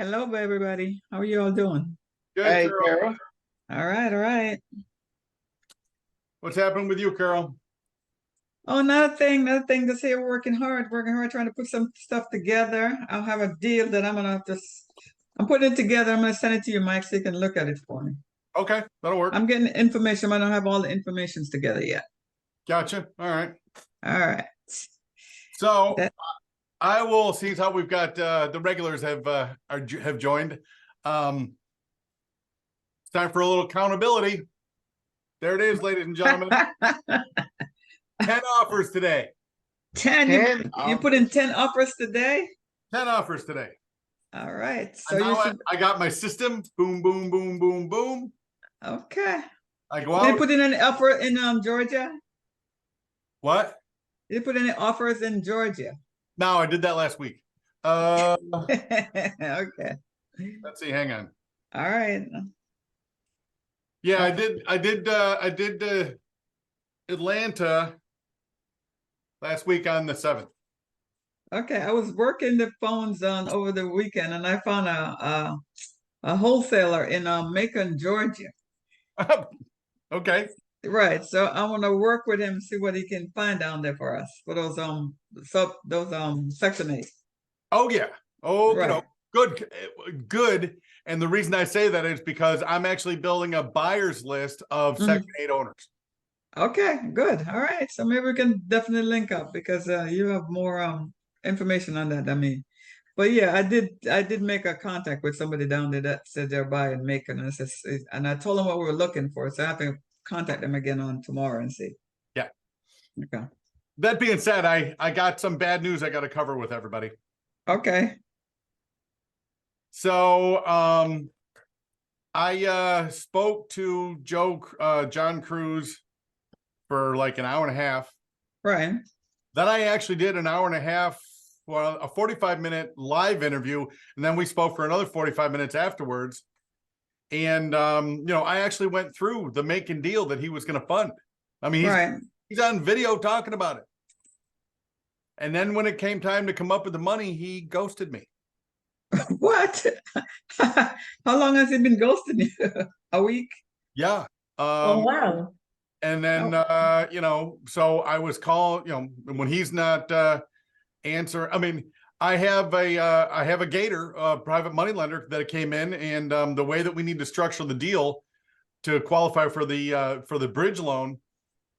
Hello, everybody. How are you all doing? Good, Hey, Carol. Carol. All right, all right. What's happening with you, Carol? Oh, another thing to say, we're working hard, trying to put some stuff together. I'll have a deal that I'm putting it together. I'm gonna send it to you, Mike, so you can look at it for me. Okay, that'll work. I'm getting information. I don't have all the informations together yet. Gotcha. All right. All right. So That I will see how we've got the regulars have joined. It's time for a little accountability. There it is, ladies and gentlemen. 10 offers today. 10, 10 you put in 10 offers today? 10 offers today. All right. So And you now should I got my system. Boom, boom, boom, boom, boom. okay. I go Did you out. put in an offer in Georgia? What? Did you put any offers in Georgia? No, I did that last week. Okay. Let's see. Hang on. All right. Yeah, I did Atlanta last week on the 7th. Okay. I was working the phones on over the weekend and I found a wholesaler in Macon, Georgia. Okay. Right. So I want to work with him, see what he can find down there for us for those Section 8. Oh yeah. Oh, Right. good. And the reason I say that is because I'm actually building a buyer's list of Section 8 owners. Okay, good. All right. So maybe we can definitely link up because you have more information on that than me. But yeah, I did make a contact with somebody down there that said they're buying Macon, and I told them what we were looking for. So I have to contact them again on tomorrow and see. Yeah. Okay. That being said, I got some bad news I got to cover with everybody. Okay. So I spoke to John Cruz for like an hour and a half. Right. Then I actually did an hour and a half, well, a 45-minute live interview, and then we spoke for another 45 minutes afterwards. And I actually went through the make and deal that he was going to fund. I mean, he's on video talking about it. And then when it came time to come up with the money, he ghosted me. What? How long has he been ghosting you? A week? Yeah. Oh, wow. And then so I was calling, when he's not answering. I mean, I have a Gator, private money lender that came in, and the way that we need to structure the deal to qualify for the bridge loan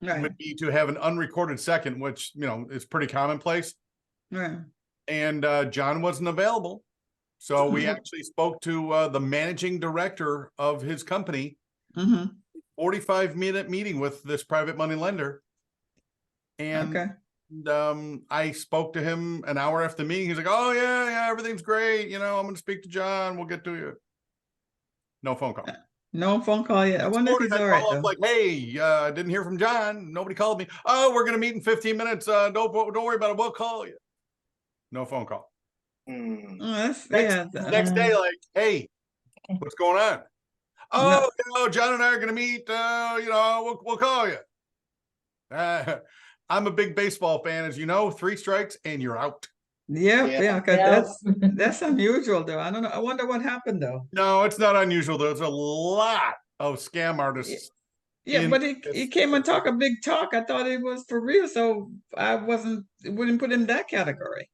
would be to have an unrecorded second, which is pretty commonplace. Right. And John wasn't available, so we actually spoke to the managing director of his company. 45-minute meeting with this private money lender, and I spoke to him an hour after the meeting. He's like, "Oh yeah, everything's great. I'm going to speak to John. We'll get to you." No phone call. No phone call yet. I wonder if he's all right though. Like, hey, didn't hear from John. Nobody called me. Oh, we're going to meet in 15 minutes. Don't worry about it. We'll call you. No phone call. Next day, like, hey, what's going on? Oh, John and I are going to meet. We'll call you. I'm a big baseball fan, as you know. 3 strikes and you're out. Yeah. Because that's unusual, though. I don't know. I wonder what happened, though. No, it's not unusual. There's a lot of scam artists. Yeah, but he came and talked a big talk. I thought it was for real, so wouldn't put him in that category.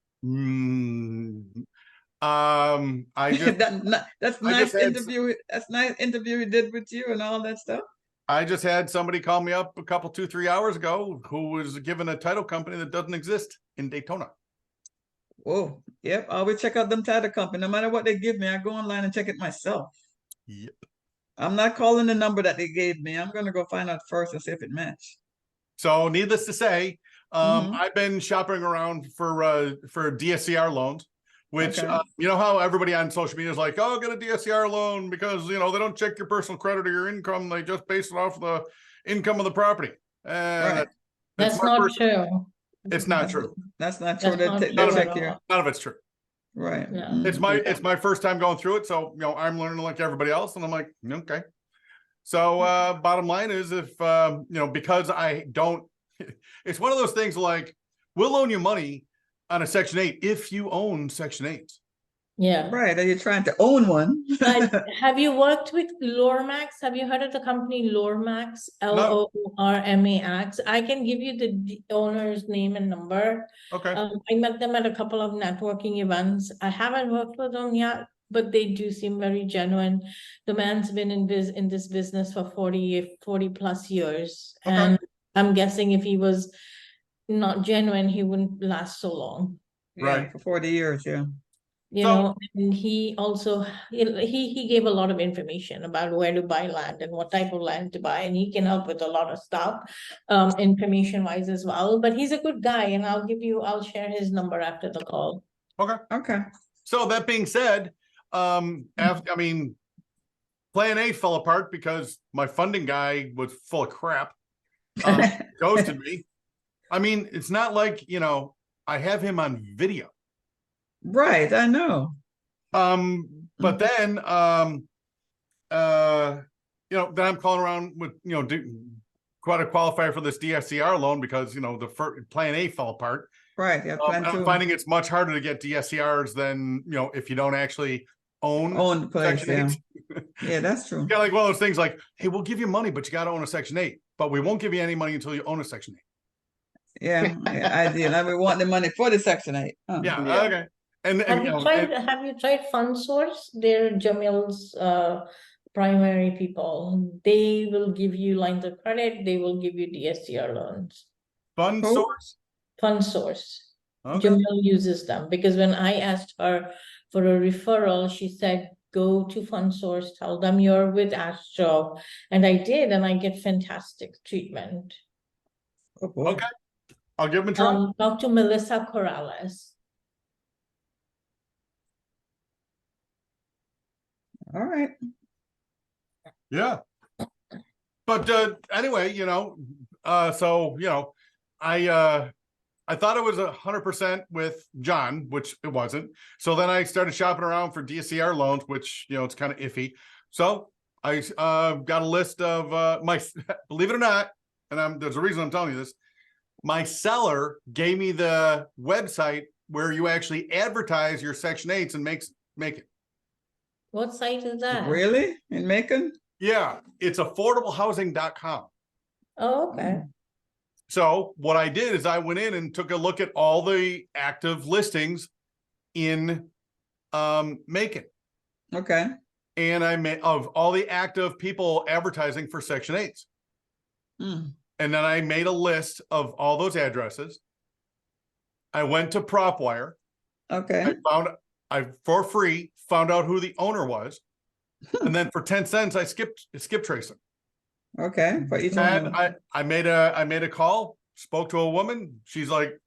I just that's nice interview. That's nice interview he did with you and all that stuff. I just had somebody call me up a couple 2-3 hours ago who was given a title company that doesn't exist in Daytona. Whoa. Yep. I always check out them title company. No matter what they give me, I go online and check it myself. Yep. I'm not calling the number that they gave me. I'm gonna go find out first and see if it matches. So needless to say, I've been shopping around for DSCR loans. Which, you know how everybody on social media is like, oh, get a DSCR loan because, they don't check your personal credit or your income. They just base it off the income of the property. That's not true. It's not true. That's not true. None of it's true. Right. Yeah. It's my first time going through it. So, I'm learning like everybody else. And I'm like, okay. So bottom line is if, because I don't, it's one of those things like, we'll loan you money on a Section 8 if you own Section 8s. Yeah. Right. Are you trying to own one? Have you worked with Lormax? Have you heard of the company Lormax? No. Lormax. I can give you the owner's name and number. Okay. I met them at a couple of networking events. I haven't worked with them yet, but they do seem very genuine. The man's been in this business for 40 plus years. Okay. And I'm guessing if he was not genuine, he wouldn't last so long. Yeah, Right. for 40 years, yeah. You So- know, and he also, he gave a lot of information about where to buy land and what type of land to buy, and he can help with a lot of stuff, information wise as well, but he's a good guy, and I'll share his number after the call. Okay. Okay. So that being said, after, I mean, plan A fell apart because my funding guy was full of crap, ghosted me. I mean, it's not like, you know, I have him on video. Right, I know. But then, you know, then I'm calling around with, you know, quite a qualifier for this DSCR loan because, you know, the plan A fell apart. Right, yeah, plan I'm two. finding it's much harder to get DSCRs than, you know, if you don't actually own Own place, Section yeah. 8. Yeah, that's true. Yeah, like one of those things like, hey, we'll give you money, but you got to own a Section 8. But we won't give you any money until you own a Section 8. Yeah, ideal. And we want the money for the Section 8. Yeah, okay. And Have you you know, tried FundSource? They're Jamil's primary people. They will give you lines of credit, they will give you DSCR loans. fund Who? source. FundSource. Okay. Jamil uses them because when I asked her for a referral, she said, go to FundSource, tell them you're with Astro. And I did, and I get fantastic treatment. Oh, boy. Okay. I'll give him a try. Talk to Melissa Corrales. All right. Yeah. But anyway, you know, so you know, I thought it was 100% with John, which it wasn't. So then I started shopping around for DSCR loans, which, you know, it's kind of iffy. So I got a list of my, believe it or not, and there's a reason I'm telling you this. My seller gave me the website where you actually advertise your Section 8s and make it. What site is that? Really? In Macon? Yeah, it's affordablehousing.com. Oh, okay. So what I did is I went in and took a look at all the active listings in Macon. Okay. And I made of all the active people advertising for Section 8s. Mm. And then I made a list of all those addresses. I went to PropWire. Okay. I for free found out who the owner was. And then for 10 cents, I skip tracing. Okay. For each And one. I made a call, spoke to a woman. She's like,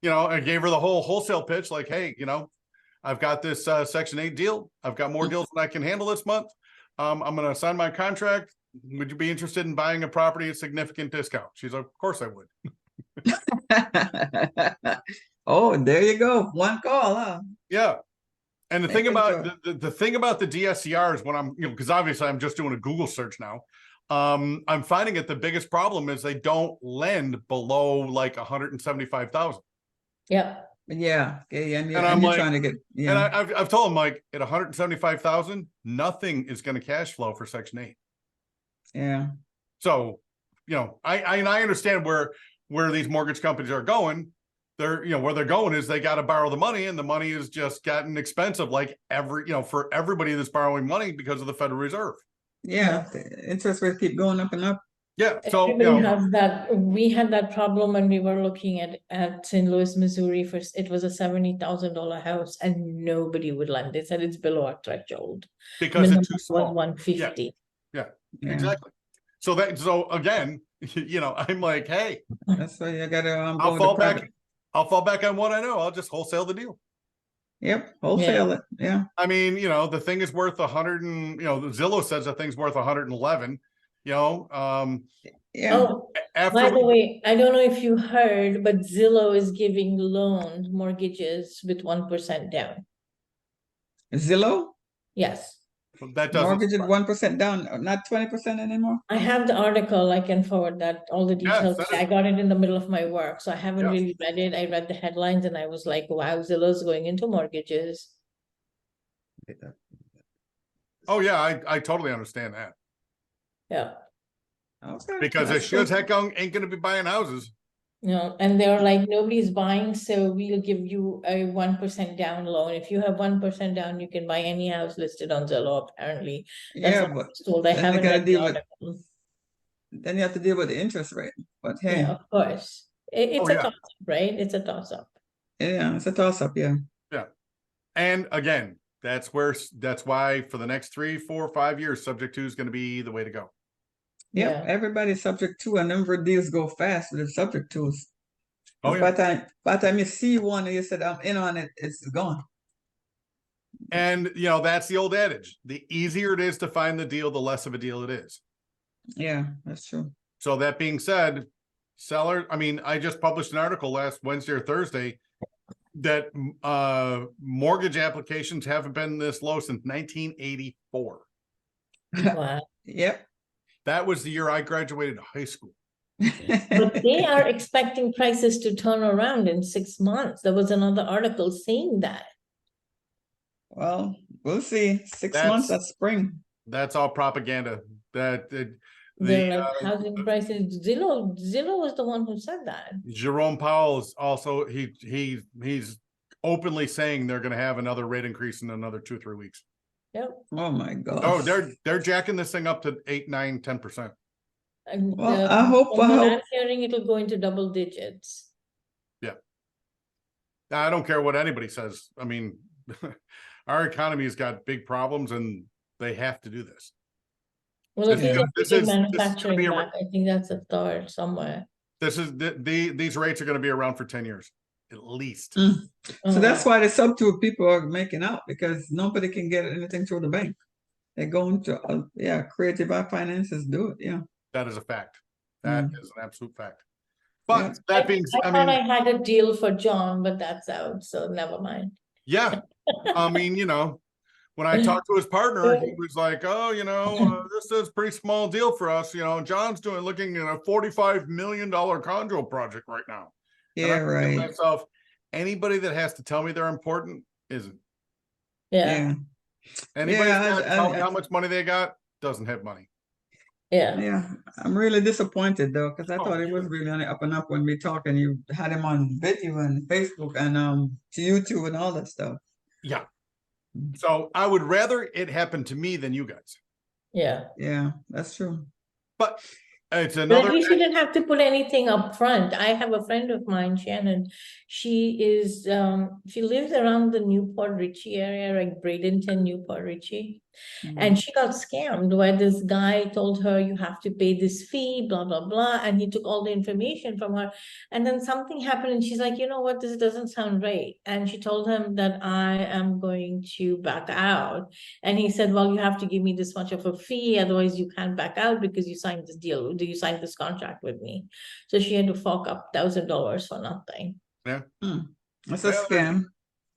you know, I gave her the whole wholesale pitch, like, hey, you know, I've got this Section 8 deal. I've got more deals than I can handle this month. I'm going to sign my contract. Would you be interested in buying a property at significant discount? She's like, of course I would. Oh, there you go. One call, huh? Yeah. And the thing Making about sure. the thing about the DSCR is when I'm, you know, because obviously I'm just doing a Google search now. I'm finding it the biggest problem is they don't lend below like 175,000. Yeah. Yeah. Okay. And And I'm you're like, trying to get, and yeah. I've told them like at 175,000, nothing is going to cash flow for Section 8. Yeah. So, you know, I understand where these mortgage companies are going. They're, you know, where they're going is they got to borrow the money, and the money is just gotten expensive, like for everybody that's borrowing money because of the Federal Reserve. Yeah. The interest rates keep going up and up. Yeah. So, you Everybody know, has that. We had that problem when we were looking at St. Louis, Missouri. It was a $70,000 house, and nobody would lend. They said it's below our threshold. because Minimum it's too was small. 150. Yeah, Yeah. exactly. So again, you know, I'm like, hey, That's why you gotta I'll fall back on what I know. I'll just wholesale the deal. Yep, wholesale it. Yeah. I mean, you know, the thing is worth 100 and, you know, Zillow says the thing's worth 111, you know, Yeah. Oh, by the way, I don't know if you heard, but Zillow is giving loans, mortgages with 1% down. Zillow? Yes. that doesn't. Mortgage at 1% down, not 20% anymore. I have the article. I can forward that, all the details. that is- I got it in the middle of my work, so I haven't Yeah. really read it. I read the headlines and I was like, wow, Zillow's going into mortgages. Oh yeah, I totally understand that. Yeah. Okay, Because they that's sure as cool. heck ain't gonna be buying houses. And they're like, nobody's buying, so we'll give you a 1% down loan. If you have 1% down, you can buy any house listed on Zillow, apparently. That's Yeah, what I but was told. I then you haven't gotta read the deal with article. then you have to deal with the interest rate. But hey, Yeah, of course. It's Oh a yeah, toss-up, right? It's a toss-up. yeah, it's a toss up. Yeah, yeah. And again, that's why for the next 3, 4, 5 years, subject to is going to be the way to go. yep. Yeah. Everybody's subject to, and number of deals go fast with the subject tos. Oh Because yeah. by the time you see one and you said I'm in on it, it's gone. And that's the old adage. The easier it is to find the deal, the less of a deal it is. Yeah, that's true. So that being said, I just published an article last Wednesday or Thursday that mortgage applications haven't been this low since 1984. Wow. Yep. That was the year I graduated high school. But they are expecting prices to turn around in 6 months. There was another article saying that. Well, we'll see. 6 months, that's spring. That's all propaganda. They're like housing prices. Zillow was the one who said that. Jerome Powell is also he's openly saying they're going to have another rate increase in another 2-3 weeks. Yep. Oh my God. Oh, they're jacking this thing up to 8, 9, 10%. And Well, I hope. from what I'm hearing, it'll go into double digits. Yeah. I don't care what anybody says. I mean, our economy has got big problems, and they have to do this. Well, if Yeah. you get manufacturing back, I think that's a third somewhere. These rates are going to be around for 10 years, at least. So that's why the sub-2 people are making out, because nobody can get anything through the bank. They're going to, creative finances do it. Yeah. That is a fact. That is an absolute fact. But that being said, I thought I had a deal for John, but that's out, so never mind. Yeah. I mean, when I talked to his partner, he was like, oh, this is a pretty small deal for us. John's looking at a $45 million condo project right now. Yeah, and I right. think to myself, anybody that has to tell me they're important isn't. Yeah. Anybody that tell me how much money they got doesn't have money. Yeah, I'm really disappointed though, because I thought it was really on the up and up when we talked, and you had him on video and Facebook and to YouTube and all that stuff. Yeah. So I would rather it happen to me than you guys. Yeah. Yeah, that's true. But it's But another. at least you didn't have to put anything up front. I have a friend of mine, Shannon. She lives around the Newport Richie area, like Bradenton, Newport Richie. And she got scammed where this guy told her you have to pay this fee, blah, blah, blah. And he took all the information from her. And then something happened and she's like, you know what, this doesn't sound right. And she told him that I am going to back out. And he said, well, you have to give me this much of a fee. Otherwise you can't back out because you signed this deal. You signed this contract with me. So she had to fork up $1,000 for nothing. Yeah. It's a scam.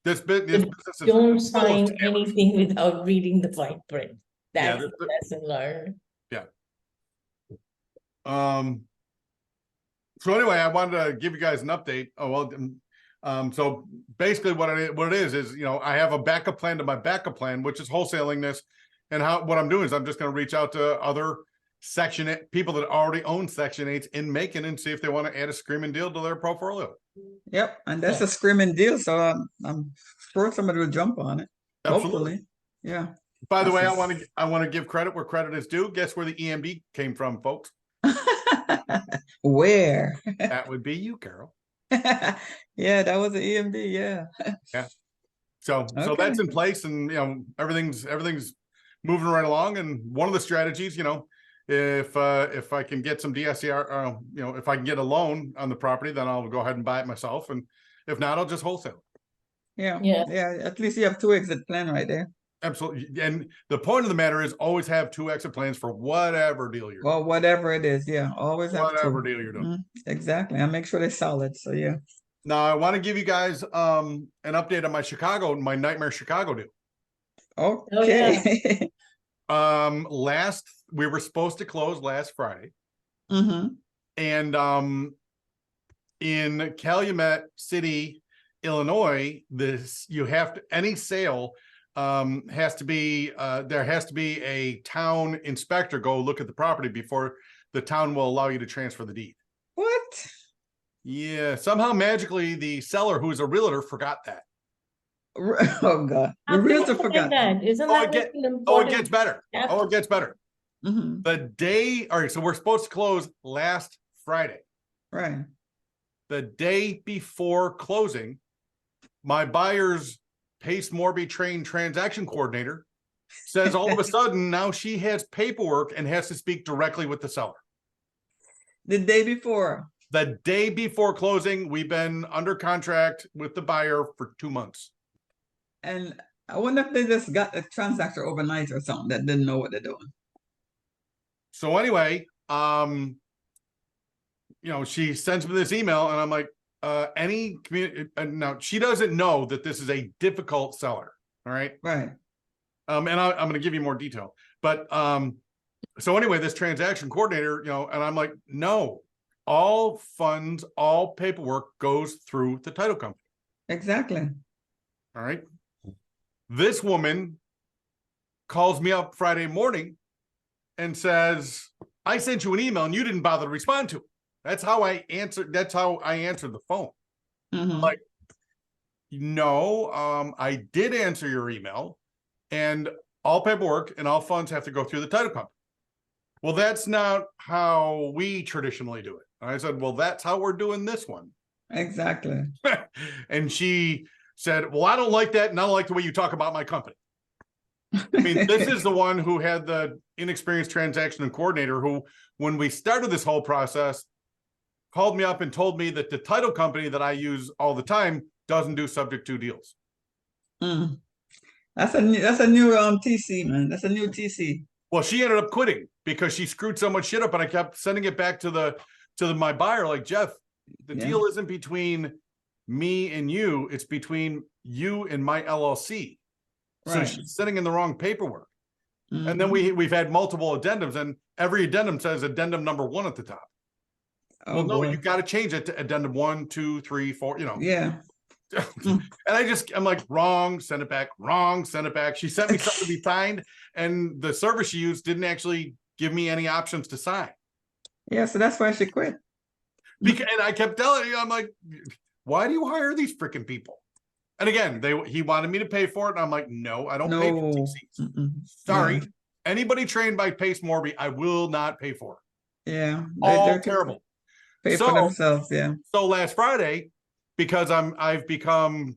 This business is Don't sign anything without reading the fine print. That's the lesson learned. Yeah. So anyway, I wanted to give you guys an update. So basically what it is I have a backup plan to my backup plan, which is wholesaling this. And what I'm doing is I'm just going to reach out to other Section 8 people that already own Section 8s in Macon and see if they want to add a screaming deal to their portfolio. Yep, and that's a screaming deal. So I'm sure somebody will jump on it. Absolutely. Hopefully, yeah. By the way, I want to give credit where credit is due. Guess where the EMD came from, folks? Where? That would be you, Carol. Yeah, that was the EMD. Yeah. Yeah. So that's in place, and everything's moving right along. And one of the strategies, if I can get some DSCR, if I can get a loan on the property, then I'll go ahead and buy it myself. And if not, I'll just wholesale. Yeah. At least you have 2 exit plan right there. Absolutely. And the point of the matter is always have 2 exit plans for whatever deal you're doing. Well, whatever it is, yeah, always have whatever 2. deal you're doing. Exactly. I make sure they're solid. So yeah. Now I want to give you guys an update on my Nightmare Chicago deal. Okay. We were supposed to close last Friday. And in Calumet City, Illinois, any sale has to be there has to be a town inspector go look at the property before the town will allow you to transfer the deed. What? Yeah, somehow magically the seller, who's a realtor, forgot that. Oh God, the How can realtor you forget forgot. that? Isn't Oh, that it, like an it important gets better. step? Oh, it gets better. Hmm. The day, all right, so we're supposed to close last Friday. Right. The day before closing, my buyer's Pace Morby trained transaction coordinator says all of a sudden now she has paperwork and has to speak directly with the seller. The day before. The day before closing, we've been under contract with the buyer for 2 months. And I wonder if they just got the transactor overnight or something that didn't know what they're doing. So anyway, she sends me this email and I'm like, any community, now she doesn't know that this is a difficult seller. All right. Right. And I'm going to give you more detail, but, so anyway, this transaction coordinator, and I'm like, no, all funds, all paperwork goes through the title company. Exactly. All right. This woman calls me up Friday morning and says, I sent you an email and you didn't bother to respond to it. That's how I answered. That's how I answered the phone. Mhm. Like, no, I did answer your email and all paperwork and all funds have to go through the title company. Well, that's not how we traditionally do it. And I said, well, that's how we're doing this one. Exactly. And she said, well, I don't like that. And I don't like the way you talk about my company. I mean, this is the one who had the inexperienced transaction coordinator who, when we started this whole process, called me up and told me that the title company that I use all the time doesn't do subject to deals. Mm. That's a new TC, man. That's a new TC. Well, she ended up quitting because she screwed so much shit up, and I kept sending it back to my buyer, like, Jeff, the deal isn't between me and you, it's between you and my LLC. So Right. she's sitting in the wrong paperwork. Mhm. And then we've had multiple addendums, and every addendum says addendum number 1 at the top. Oh, Well, no, boy. you got to change it to addendum 1, 2, 3, 4, Yeah. And I'm like, wrong, send it back, wrong, send it back. She sent me something to be signed, and the service she used didn't actually give me any options to sign. Yeah, so that's why she quit. And I kept telling you, I'm like, why do you hire these freaking people? And again, he wanted me to pay for it, and I'm like, no, I don't pay for No. TCs. Mm-mm. Sorry. Yeah. Anybody trained by Pace Morby, I will not pay for. Yeah. All They're terrible. pay for themselves. Yeah. So last Friday, because I've become,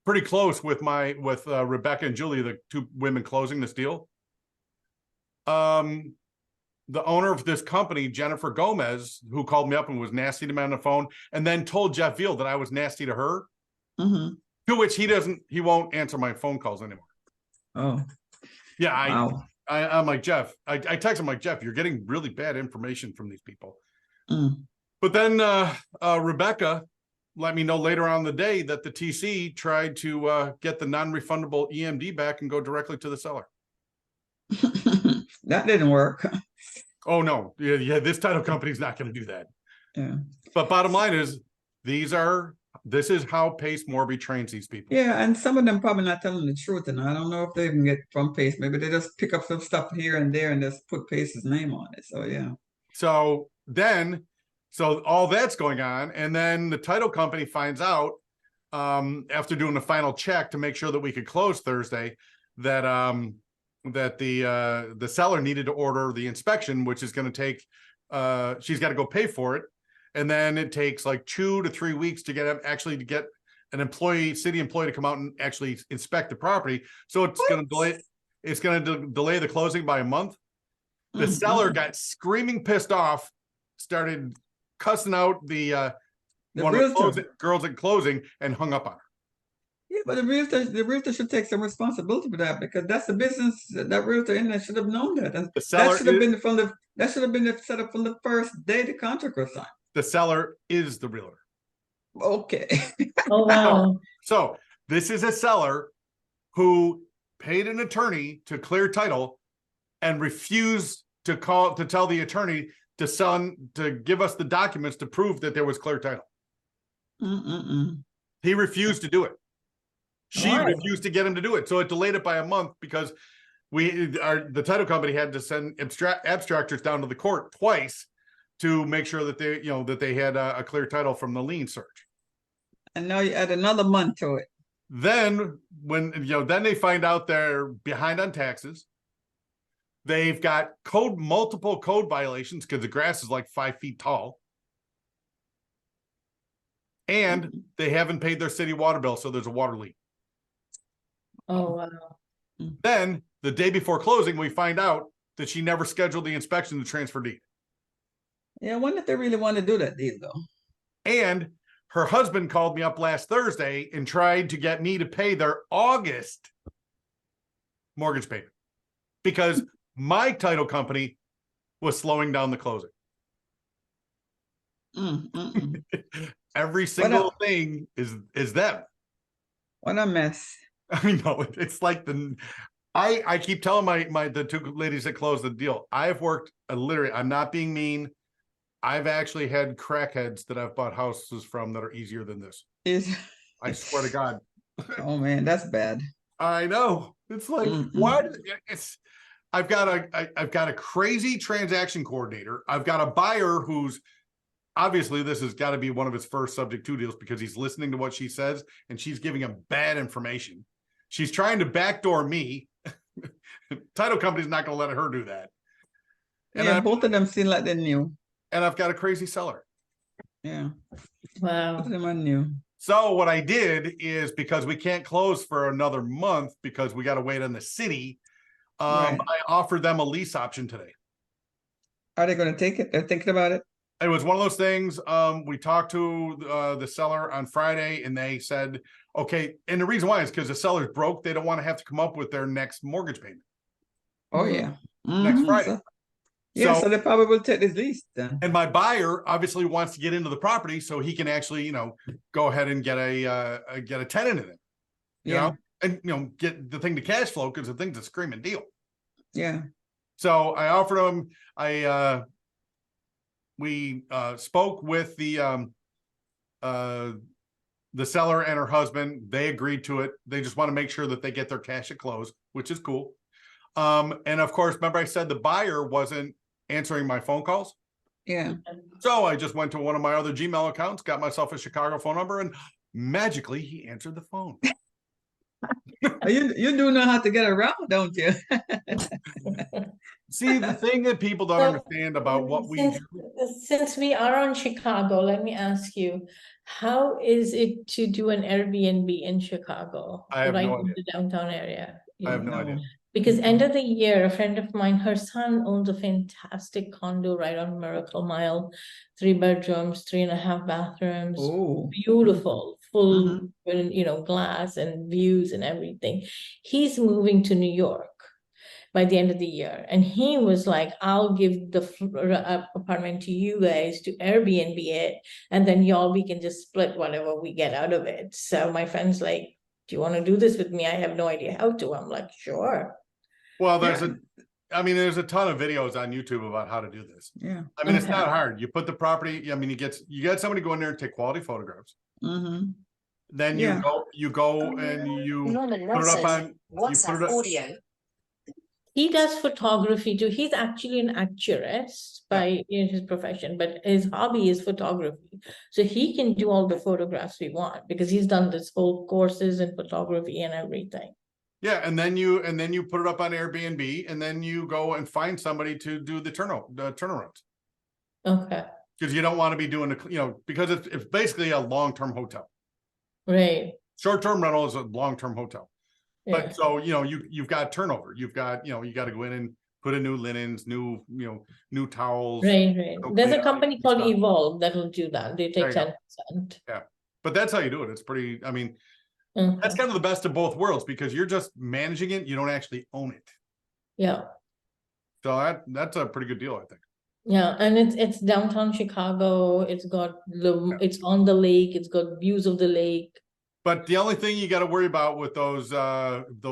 pretty close with Rebecca and Julie, the 2 women closing this deal. The owner of this company, Jennifer Gomez, who called me up and was nasty to me on the phone, and then told Jeff Veal that I was nasty to her. Mm-hmm. To which he won't answer my phone calls anymore. Oh. Yeah, Wow. I'm like, Jeff, I text him like, Jeff, you're getting really bad information from these people. Mm. But then Rebecca let me know later on in the day that the TC tried to get the non-refundable EMD back and go directly to the seller. That didn't work. Oh no, yeah, this title company's not going to do that. Yeah. But bottom line is, this is how Pace Morby trains these people. Yeah, and some of them probably not telling the truth, and I don't know if they even get from Pace. Maybe they just pick up some stuff here and there and just put Pace's name on it. So yeah. So all that's going on, and then the title company finds out after doing the final check to make sure that we could close Thursday that the seller needed to order the inspection, which is going to take she's got to go pay for it, and then it takes like 2 to 3 weeks to get an city employee to come out and actually inspect the property. So it's going to delay the closing by a month. The seller got screaming pissed off, started cussing out one of the girls at closing, and hung up on her. Yeah, but the realtor should take some responsibility for that, because that's the business that realtor in there should have known that. And The seller that should have been set up from the first day the contract was signed. The seller is the realtor. Okay. Oh, wow. So this is a seller who paid an attorney to clear title and refused to tell the attorney to give us the documents to prove that there was clear title. Mm-mm-mm. He refused to do it. She Why? refused to get him to do it. So it delayed it by a month because the title company had to send abstractors down to the court twice to make sure that they had a clear title from the lien search. And now you add another month to it. Then then they find out they're behind on taxes. They've got multiple code violations because the grass is like 5 feet tall. And they haven't paid their city water bill, so there's a water leak. Oh, wow. Then the day before closing, we find out that she never scheduled the inspection to transfer deed. Yeah, I wonder if they really want to do that deal though. And her husband called me up last Thursday and tried to get me to pay their August mortgage payment because my title company was slowing down the closing. Every single thing is them. What a mess. I know it's like I keep telling the two ladies that closed the deal. I've worked literally, I'm not being mean. I've actually had crackheads that I've bought houses from that are easier than this. I swear to God. Oh man, that's bad. I know. It's like what? I've got a crazy transaction coordinator. I've got a buyer who's obviously this has got to be one of his first subject to deals because he's listening to what she says and she's giving him bad information. She's trying to backdoor me. Title company's not going to let her do that. And yeah, both of them seem like they're new. And I've got a crazy seller. Yeah. Wow. Both of them are new. So what I did is because we can't close for another month because we got to wait on the city. Right. I offered them a lease option today. Are they going to take it? They're thinking about it. It was one of those things. We talked to the seller on Friday and they said, okay. And the reason why is because the seller's broke. They don't want to have to come up with their next mortgage payment. Oh yeah. Next Friday. So they probably will take this lease then. And my buyer obviously wants to get into the property so he can actually, go ahead and get a tenant in it. You know, and get the thing to cash flow because the thing's a screaming deal. Yeah. So I offered him. We spoke with the seller and her husband. They agreed to it. They just want to make sure that they get their cash at close, which is cool. And of course, remember I said the buyer wasn't answering my phone calls. Yeah. So I just went to one of my other Gmail accounts, got myself a Chicago phone number, and magically he answered the phone. You do know how to get around, don't you? See, the thing that people don't understand about what we do. Since we are on Chicago, let me ask you, how is it to do an Airbnb in Chicago? I have no idea. In the downtown area? I have no idea. Because end of the year, a friend of mine, her son owns a fantastic condo right on Miracle Mile, 3 bedrooms, 3.5 bathrooms, beautiful, full, glass and views and everything. He's moving to New York by the end of the year. And he was like, I'll give the apartment to you guys to Airbnb it. And then we can just split whatever we get out of it. So my friend's like, do you want to do this with me? I have no idea how to. I'm like, sure. Well, there's a ton of videos on YouTube about how to do this. Yeah. I mean, it's not hard. You put the property, I mean, you get somebody go in there and take quality photographs. Then you go and you put it up on WhatsApp audio. He does photography too. He's actually an actuarist by his profession, but his hobby is photography. So he can do all the photographs we want because he's done this whole courses in photography and everything. Yeah, and then you put it up on Airbnb, and then you go and find somebody to do the turnarounds. Okay. Because you don't want to be doing because it's basically a long-term hotel. Right. Short-term rental is a long-term hotel. Yeah. But so you've got turnover. You've got you got to go in and put in new linens, new towels. Right. There's a company called Evolve that will do that. They take 10%. Yeah, but that's how you do it. It's pretty. I mean, that's kind of the best of both worlds because you're just managing it. You don't actually own it. Yeah. So that's a pretty good deal, I think. Yeah, and it's downtown Chicago. It's got it's on the lake. It's got views of the lake. But the only thing you got to worry about with those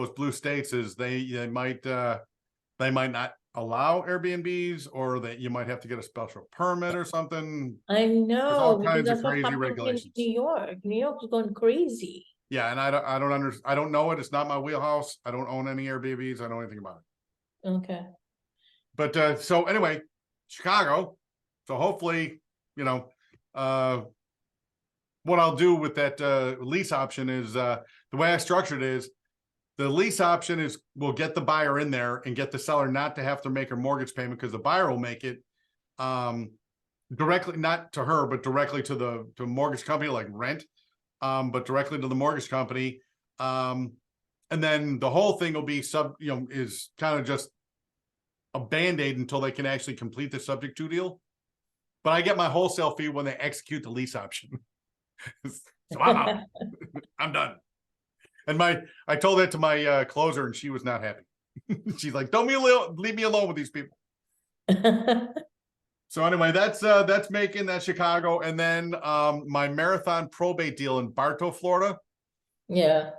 blue states is they might not allow Airbnbs, or that you might have to get a special permit or something. I know. There's all kinds of that's what crazy happened regulations. In New York is going crazy. Yeah, and I don't know it. It's not my wheelhouse. I don't own any Airbnbs. I don't know anything about it. Okay. But so anyway, Chicago. So hopefully, you know, what I'll do with that lease option is the way I structured it is the lease option is we'll get the buyer in there and get the seller not to have to make a mortgage payment because the buyer will make it directly, not to her, but directly to the mortgage company, like rent, but directly to the mortgage company. And then the whole thing will be is kind of just a band-aid until they can actually complete the subject to deal. But I get my wholesale fee when they execute the lease option. So I'm out. I'm done. And I told that to my closer, and she was not happy. She's like, "Don't leave me alone with these people." So anyway, that's making that Chicago, and then my marathon probate deal in Bartow, Florida. Yeah.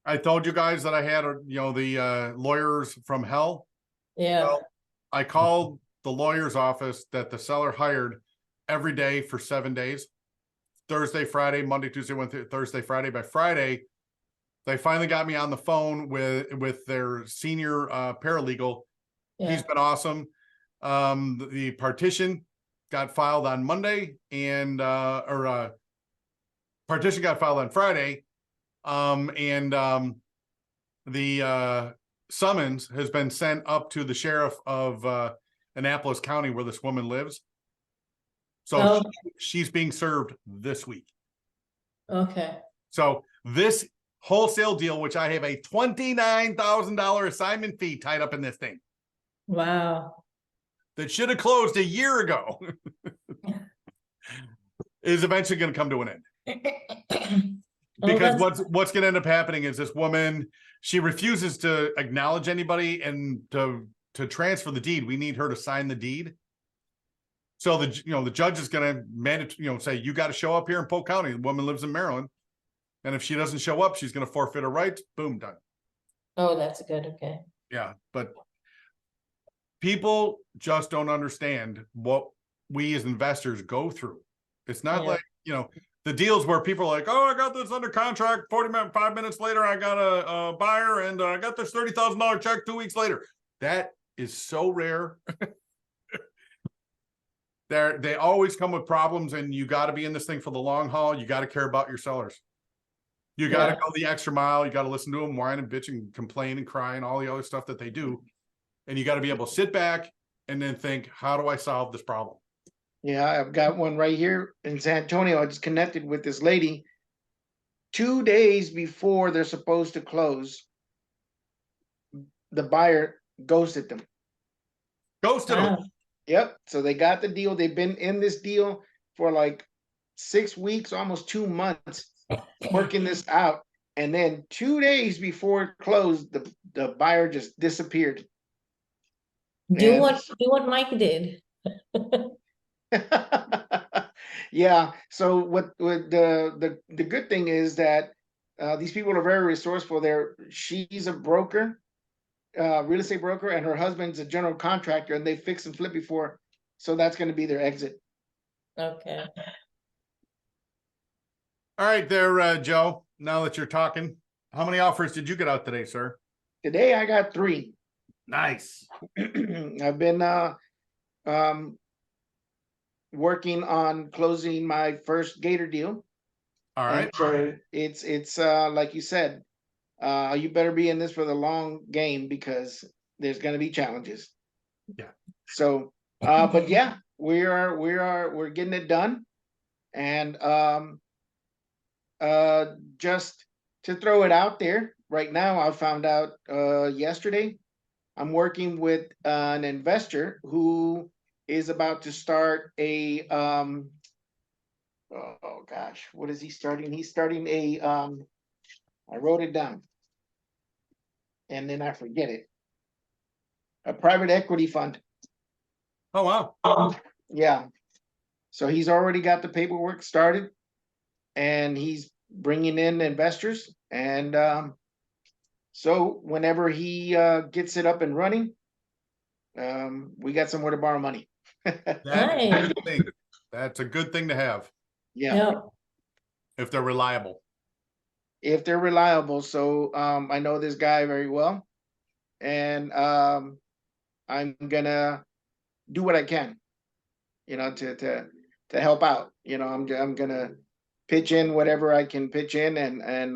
I told you guys that I had the lawyers from hell. Yeah. Well, I called the lawyer's office that the seller hired every day for 7 days. Thursday, Friday, Monday, Tuesday, Wednesday, Thursday, Friday. By Friday, they finally got me on the phone with their senior paralegal. Yeah. He's been awesome. The partition got filed on Monday, and partition got filed on Friday. The summons has been sent up to the sheriff of Annapolis County, where this woman lives. So she's being served this week. Okay. So this wholesale deal, which I have a $29,000 assignment fee tied up in this thing. Wow. That should have closed a year ago, is eventually going to come to an end. Because what's going to end up happening is this woman, she refuses to acknowledge anybody and to transfer the deed. We need her to sign the deed. So the judge is going to say, you got to show up here in Polk County. The woman lives in Maryland. And if she doesn't show up, she's going to forfeit her rights. Boom, done. Oh, that's good. Okay. Yeah. But people just don't understand what we as investors go through. It's not like, the deals where people are like, oh, I got this under contract, 5 minutes later, I got a buyer, and I got this $30,000 check 2 weeks later. That is so rare. They always come with problems, and you got to be in this thing for the long haul. You got to care about your sellers. You got to go the extra mile. You got to listen to them whine and bitch and complain and cry and all the other stuff that they do. And you got to be able to sit back and then think, how do I solve this problem? Yeah, I've got one right here in San Antonio. I just connected with this lady 2 days before they're supposed to close. The buyer ghosted them. Ghosted them. Yep. So they got the deal. They've been in this deal for like 6 weeks, almost 2 months, working this out. And then 2 days before it closed, the buyer just disappeared. Do what Mike did. Yeah. So what the good thing is that these people are very resourceful. She's a broker, real estate broker, and her husband's a general contractor, and they fix and flip before. So that's going to be their exit. Okay. All right there, Joe, now that you're talking, how many offers did you get out today, sir? Today I got 3. Nice. I've been working on closing my first Gator deal. All right. And so it's like you said, you better be in this for the long game because there's going to be challenges. Yeah. So, but yeah, we're getting it done, and just to throw it out there right now, I found out yesterday I'm working with an investor who is about to start a oh gosh, what is he starting? He's starting a I wrote it down and then I forget it. A private equity fund. Oh wow. Yeah. So he's already got the paperwork started and he's bringing in investors, and so whenever he gets it up and running, we got somewhere to borrow money. That's a good thing. That's a good thing to have. Yeah. If they're reliable. if they're reliable. So I know this guy very well, and I'm gonna do what I can, to help out. I'm gonna pitch in whatever I can pitch in, and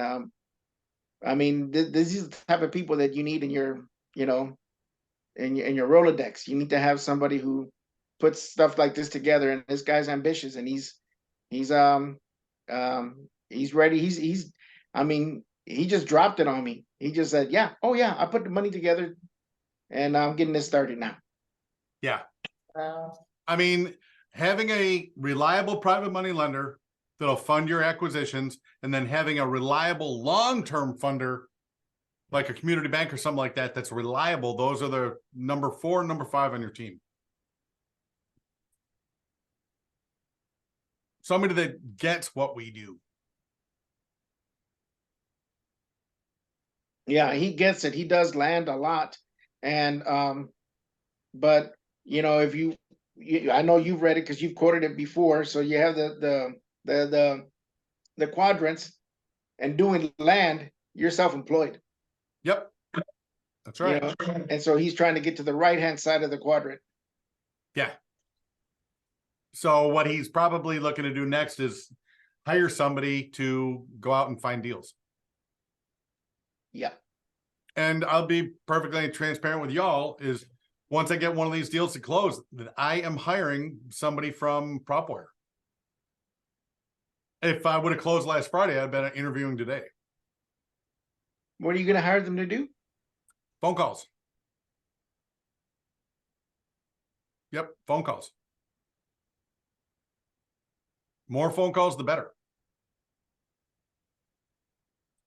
I mean, this is the type of people that you need in your, in your Rolodex. You need to have somebody who puts stuff like this together. And this guy's ambitious, and he's ready. I mean, he just dropped it on me. He just said, "Yeah, oh yeah, I put the money together, and I'm getting this started now." Yeah. Wow. I mean, having a reliable private money lender that'll fund your acquisitions, and then having a reliable long-term funder like a community bank or something like that that's reliable, those are the number 4 and number 5 on your team. Somebody that gets what we do. Yeah, he gets it. He does land a lot, and but if I know you've read it because you've quoted it before, so you have the quadrants, and doing land, you're self-employed. Yep, that's right. And so he's trying to get to the right-hand side of the quadrant. Yeah. So what he's probably looking to do next is hire somebody to go out and find deals. Yeah. And I'll be perfectly transparent with y'all, is once I get one of these deals to close, that I am hiring somebody from PropWare. If I would have closed last Friday, I'd been interviewing today. What are you going to hire them to do? Phone calls. Yep, phone calls. More phone calls, the better.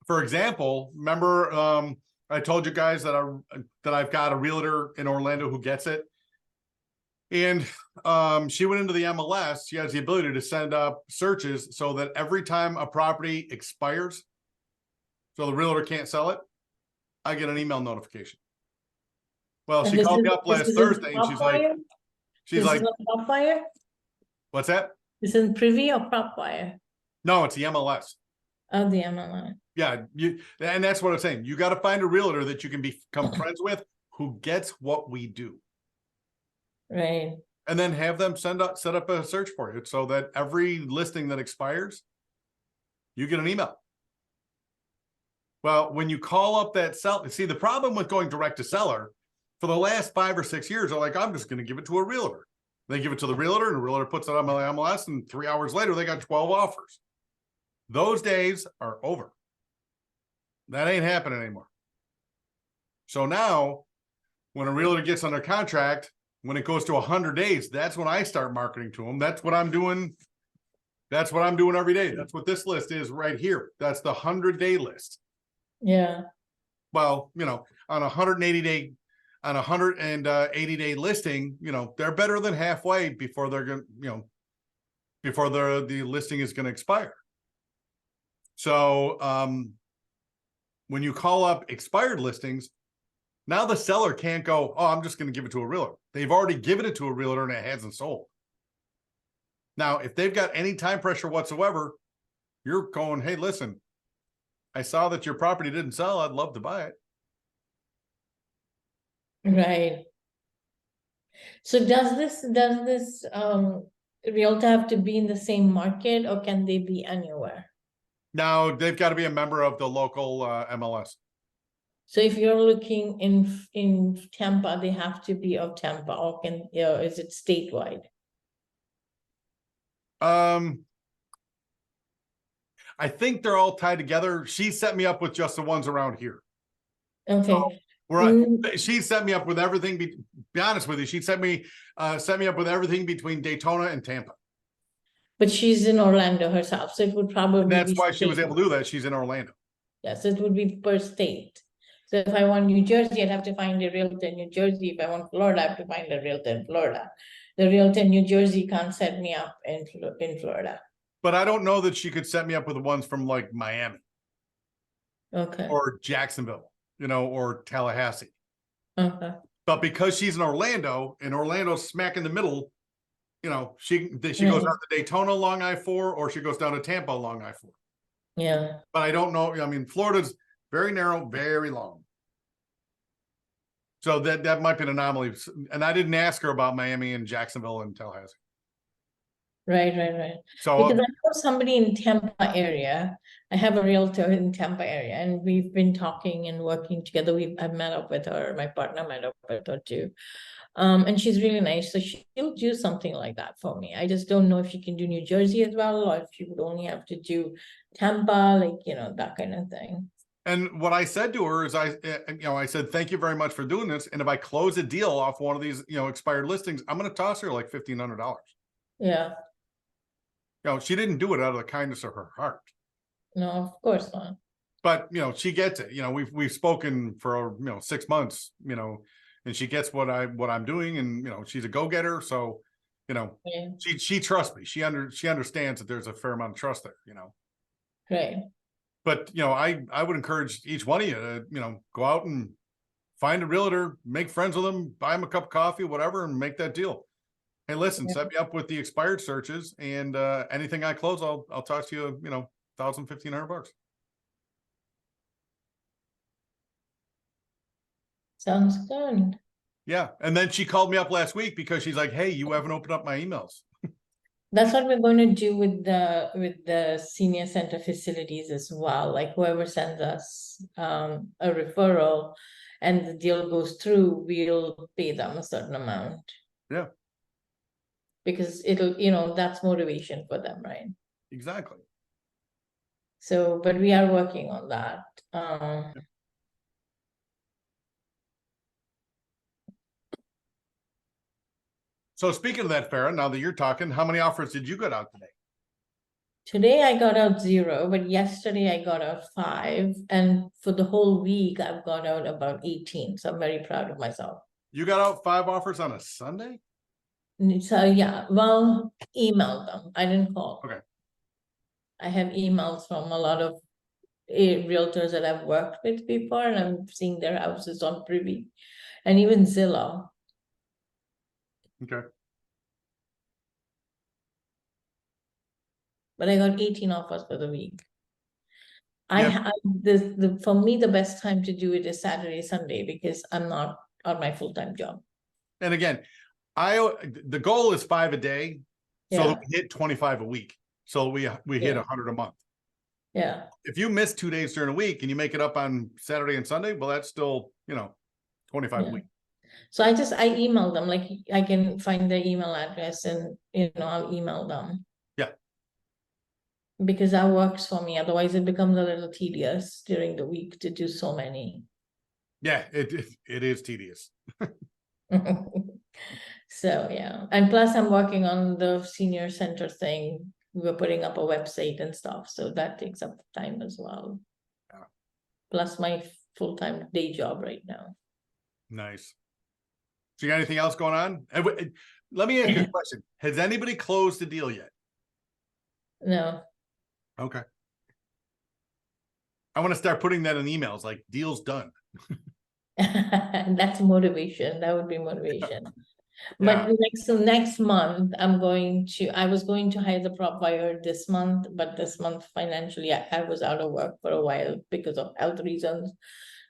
For example, remember I told you guys that I've got a realtor in Orlando who gets it. And she went into the MLS. She has the ability to send up searches so that every time a property expires, so the realtor can't sell it, I get an email notification. Well, she called me up last Thursday and she's like, PropWire? what's that? This is Privy or PropWire? No, it's the MLS. Oh, the MLS. Yeah, and that's what I'm saying. You got to find a realtor that you can become friends with who gets what we do. Right. And then have them set up a search for you so that every listing that expires, you get an email. Well, when you call up that seller, see, the problem with going direct to seller for the last 5 or 6 years, they're like, I'm just going to give it to a realtor. They give it to the realtor, and the realtor puts it on my MLS, and 3 hours later, they got 12 offers. Those days are over. That ain't happening anymore. So now, when a realtor gets under contract, when it goes to 100 days, that's when I start marketing to them. That's what I'm doing. That's what I'm doing every day. That's what this list is right here. That's the 100-day list. Yeah. Well, on a 180-day, on a 180-day listing, they're better than halfway before they're going, before the listing is going to expire. So when you call up expired listings, now the seller can't go, oh, I'm just going to give it to a realtor. They've already given it to a realtor and it hasn't sold. Now, if they've got any time pressure whatsoever, you're going, hey, listen, I saw that your property didn't sell. I'd love to buy it. Right. So does this realtor have to be in the same market, or can they be anywhere? Now, they've got to be a member of the local MLS. So if you're looking in Tampa, they have to be of Tampa, or is it statewide? I think they're all tied together. She set me up with just the ones around here. Okay. So she set me up with everything. Be honest with you, she set me up with everything between Daytona and Tampa. But she's in Orlando herself, so it would probably And that's be why she was able to do that. She's in Orlando. Yes, it would be per state. So if I want New Jersey, I'd have to find a realtor in New Jersey. If I want Florida, I have to find a realtor in Florida. The realtor in New Jersey can't set me up in Florida. But I don't know that she could set me up with the ones from like Miami. Okay. Or Jacksonville, or Tallahassee. Okay. But because she's in Orlando, and Orlando's smack in the middle, she goes out to Daytona along I-4, or she goes down to Tampa along I-4. Yeah. But I don't know. I mean, Florida's very narrow, very long. So that might be an anomaly. And I didn't ask her about Miami and Jacksonville and Tallahassee. Right. So Because I know somebody in Tampa area. I have a realtor in Tampa area, and we've been talking and working together. I've met up with her. My partner met up with her too. And she's really nice. So she'll do something like that for me. I just don't know if she can do New Jersey as well, or if she would only have to do Tampa, like, that kind of thing. and what I said to her is I said, thank you very much for doing this. And if I close a deal off one of these, expired listings, I'm going to toss her like $1,500. Yeah. She didn't do it out of the kindness of her heart. No, of course not. But she gets it. We've spoken for 6 months, and she gets what I'm doing, and she's a go-getter. So, Yeah. she trusts me. She understands that there's a fair amount of trust there, Right. But I would encourage each one of you to, go out and find a realtor, make friends with them, buy them a cup of coffee, whatever, and make that deal. Hey, listen, set me up with the expired searches, and anything I close, I'll toss you, $1,000, $1,500. Sounds good. Yeah. And then she called me up last week because she's like, hey, you haven't opened up my emails. That's what we're going to do with the senior center facilities as well. Like whoever sends us a referral and the deal goes through, we'll pay them a certain amount. Yeah. Because that's motivation for them, right? Exactly. So, but we are working on that. So speaking of that, Farah, now that you're talking, how many offers did you get out today? Today I got out 0, but yesterday I got out 5. And for the whole week, I've got out about 18. So I'm very proud of myself. You got out 5 offers on a Sunday? So yeah, well, email them. I didn't call. Okay. I have emails from a lot of realtors that I've worked with before, and I'm seeing their houses on Privy and even Zillow. Okay. But I got 18 offers for the week. Yeah. For me, the best time to do it is Saturday, Sunday, because I'm not on my full-time job. And again, the goal is 5 a day, so Yeah. that we hit 25 a week. So we hit 100 a month. Yeah. If you miss 2 days during a week and you make it up on Saturday and Sunday, well, that's still, 25 Yeah. a week. So I email them, like I can find their email address and I'll email them. Yeah. Because that works for me. Otherwise it becomes a little tedious during the week to do so many. Yeah, it is tedious. So yeah. And plus I'm working on the senior center thing. We're putting up a website and stuff. So that takes up time as well. Yeah. Plus my full-time day job right now. Nice. So you got anything else going on? And let me ask you a question. Has anybody closed the deal yet? No. Okay. I want to start putting that in emails, like deal's done. That's motivation. That would be motivation. Yeah. But next month, I was going to hire the prop buyer this month, but this month financially, I was out of work for a while because of health reasons.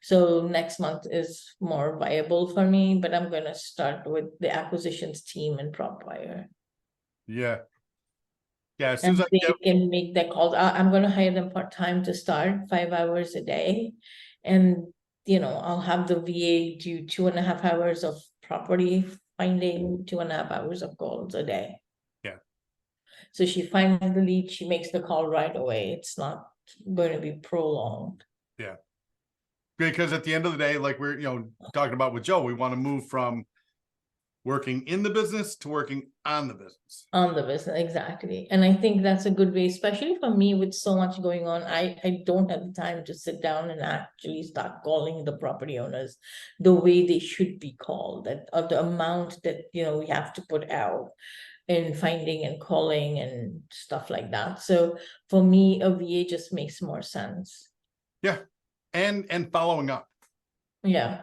So next month is more viable for me, but I'm gonna start with the acquisitions team and prop buyer. Yeah. Yeah. As soon And as I they get, can make the calls. I'm gonna hire them part-time to start, 5 hours a day. And I'll have the VA do 2.5 hours of property finding, 2.5 hours of calls a day. Yeah. So she finds the lead, she makes the call right away. It's not going to be prolonged. Yeah. Because at the end of the day, like we're, talking about with Joe, we want to move from working in the business to working on the business. On the business, exactly. And I think that's a good way, especially for me with so much going on. I don't have the time to sit down and actually start calling the property owners the way they should be called, that of the amount that we have to put out in finding and calling and stuff like that. So for me, a VA just makes more sense. Yeah. And following up. Yeah.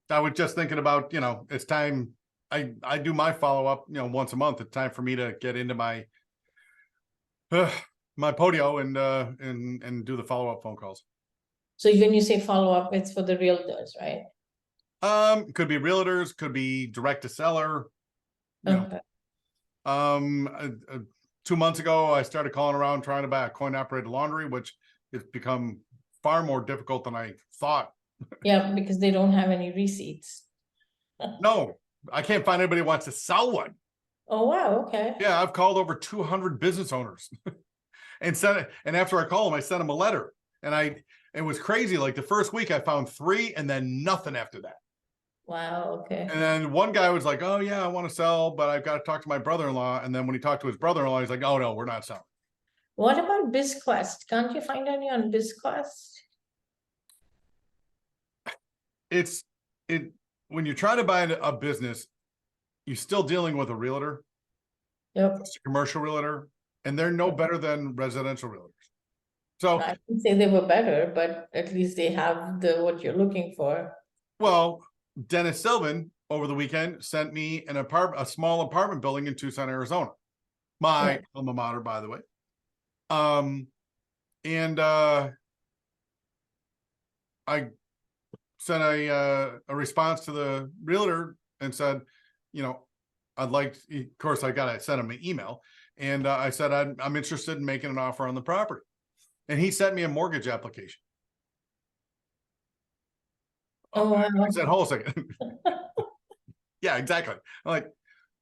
I was just thinking about, it's time. I do my follow-up, once a month. It's time for me to get into my my podio and do the follow-up phone calls. So when you say follow-up, it's for the realtors, right? Could be realtors, could be direct to seller. You know. Okay. 2 months ago, I started calling around trying to buy a coin-operated laundry, which has become far more difficult than I thought. Yeah, because they don't have any receipts. No, I can't find anybody who wants to sell one. Oh, wow, okay. Yeah, I've called over 200 business owners and after I call them, I sent them a letter. And it was crazy. Like the first week I found 3 and then nothing after that. Wow, okay. And then one guy was like, oh yeah, I want to sell, but I've got to talk to my brother-in-law. And then when he talked to his brother-in-law, he's like, oh no, we're not selling. What about BizQuest? Can't you find any on BizQuest? When you're trying to buy a business, you're still dealing with a realtor. Yep. It's a commercial realtor, and they're no better than residential realtors. So I didn't say they were better, but at least they have what you're looking for. well, Dennis Sylvan over the weekend sent me a small apartment building in Tucson, Arizona. My alma mater, by the way. I sent a response to the realtor and said, you know, of course, I sent him an email, and I said I'm interested in making an offer on the property, and he sent me a mortgage application. Oh, wow. I said, hold a second. Yeah, exactly. I'm like,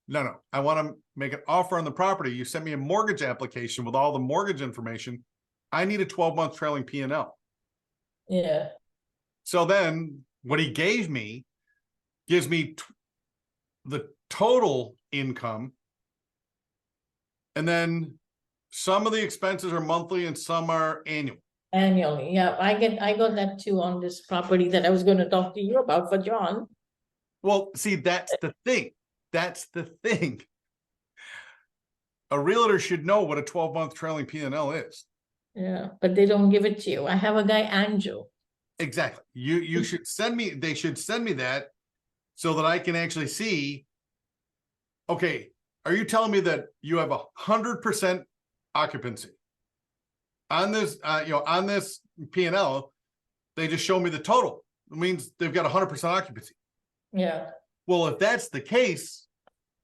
no, I want to make an offer on the property. You sent me a mortgage application with all the mortgage information. I need a 12-month trailing P&L. Yeah. So then what he gave me gives me the total income. And then some of the expenses are monthly and some are annual. Annually. Yeah. I got that too on this property that I was going to talk to you about for John. Well, see, that's the thing. That's the thing. A realtor should know what a 12-month trailing P&L is. Yeah, but they don't give it to you. I have a guy, Andrew. Exactly. You should send me, they should send me that so that I can actually see, okay, are you telling me that you have 100% occupancy on this, on this P&L? They just show me the total. It means they've got 100% occupancy. Yeah. Well, if that's the case,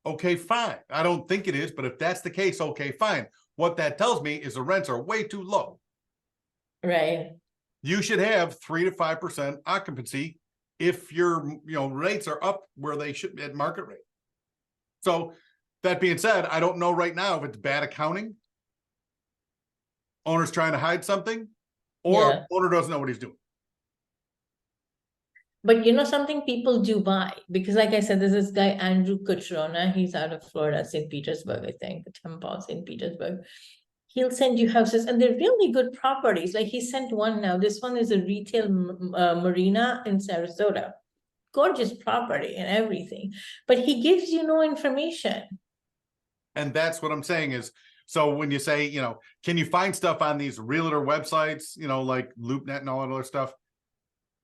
okay, fine. I don't think it is, but if that's the case, okay, fine. What that tells me is the rents are way too low. Right. You should have 3 to 5% occupancy if your rates are up where they should be at market rate. So that being said, I don't know right now if it's bad accounting, owner's trying to hide something, or owner doesn't know what he's doing. But you know something, people do buy, because like I said, there's this guy, Andrew Cutrona. He's out of Florida, St. Petersburg, I think, Tampa, St. Petersburg. He'll send you houses, and they're really good properties. Like he sent one now. This one is a retail marina in Sarasota. Gorgeous property and everything, but he gives you no information. And that's what I'm saying is, so when you say, can you find stuff on these realtor websites, like LoopNet and all that other stuff?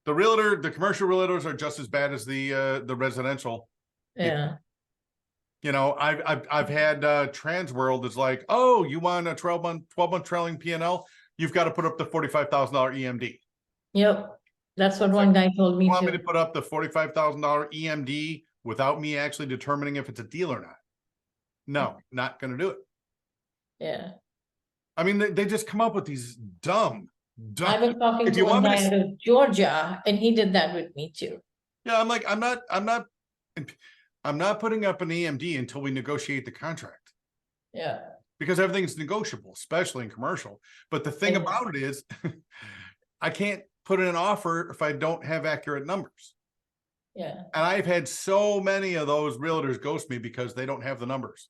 The commercial realtors are just as bad as the residential. Yeah. I've had Transworld is like, oh, you want a 12-month trailing P&L? You've got to put up the $45,000 EMD. Yep. That's what one guy told me. You want me to put up the $45,000 EMD without me actually determining if it's a deal or not? No, not going to do it. Yeah. I mean, they just come up with these dumb. I've been talking to one guy out of Georgia, and he did that with me too. Yeah, I'm like, I'm not putting up an EMD until we negotiate the contract. Yeah. Because everything's negotiable, especially in commercial. But the thing about it is, I can't put in an offer if I don't have accurate numbers. Yeah. And I've had so many of those realtors ghost me because they don't have the numbers.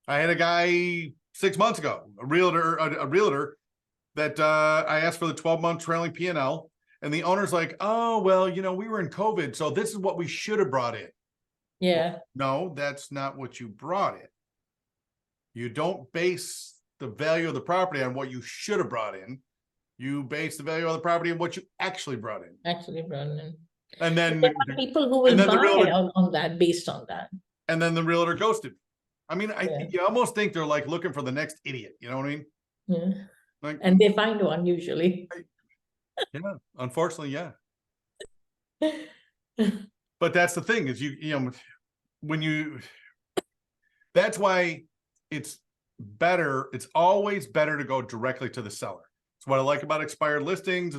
I had a guy 6 months ago, a realtor that I asked for the 12-month trailing P&L, and the owner's like, oh, well, we were in COVID, so this is what we should have brought in. Yeah. Well, no, that's not what you brought in. You don't base the value of the property on what you should have brought in. You base the value of the property on what you actually brought in. And then there are people who will buy on that, based on that. And then the realtor ghosted. I mean, you almost think they're like looking for the next idiot. You know what I mean? Yeah. Like, And they find one usually. yeah, unfortunately, yeah. But that's the thing is that's why it's always better to go directly to the seller. It's what I like about expired listings,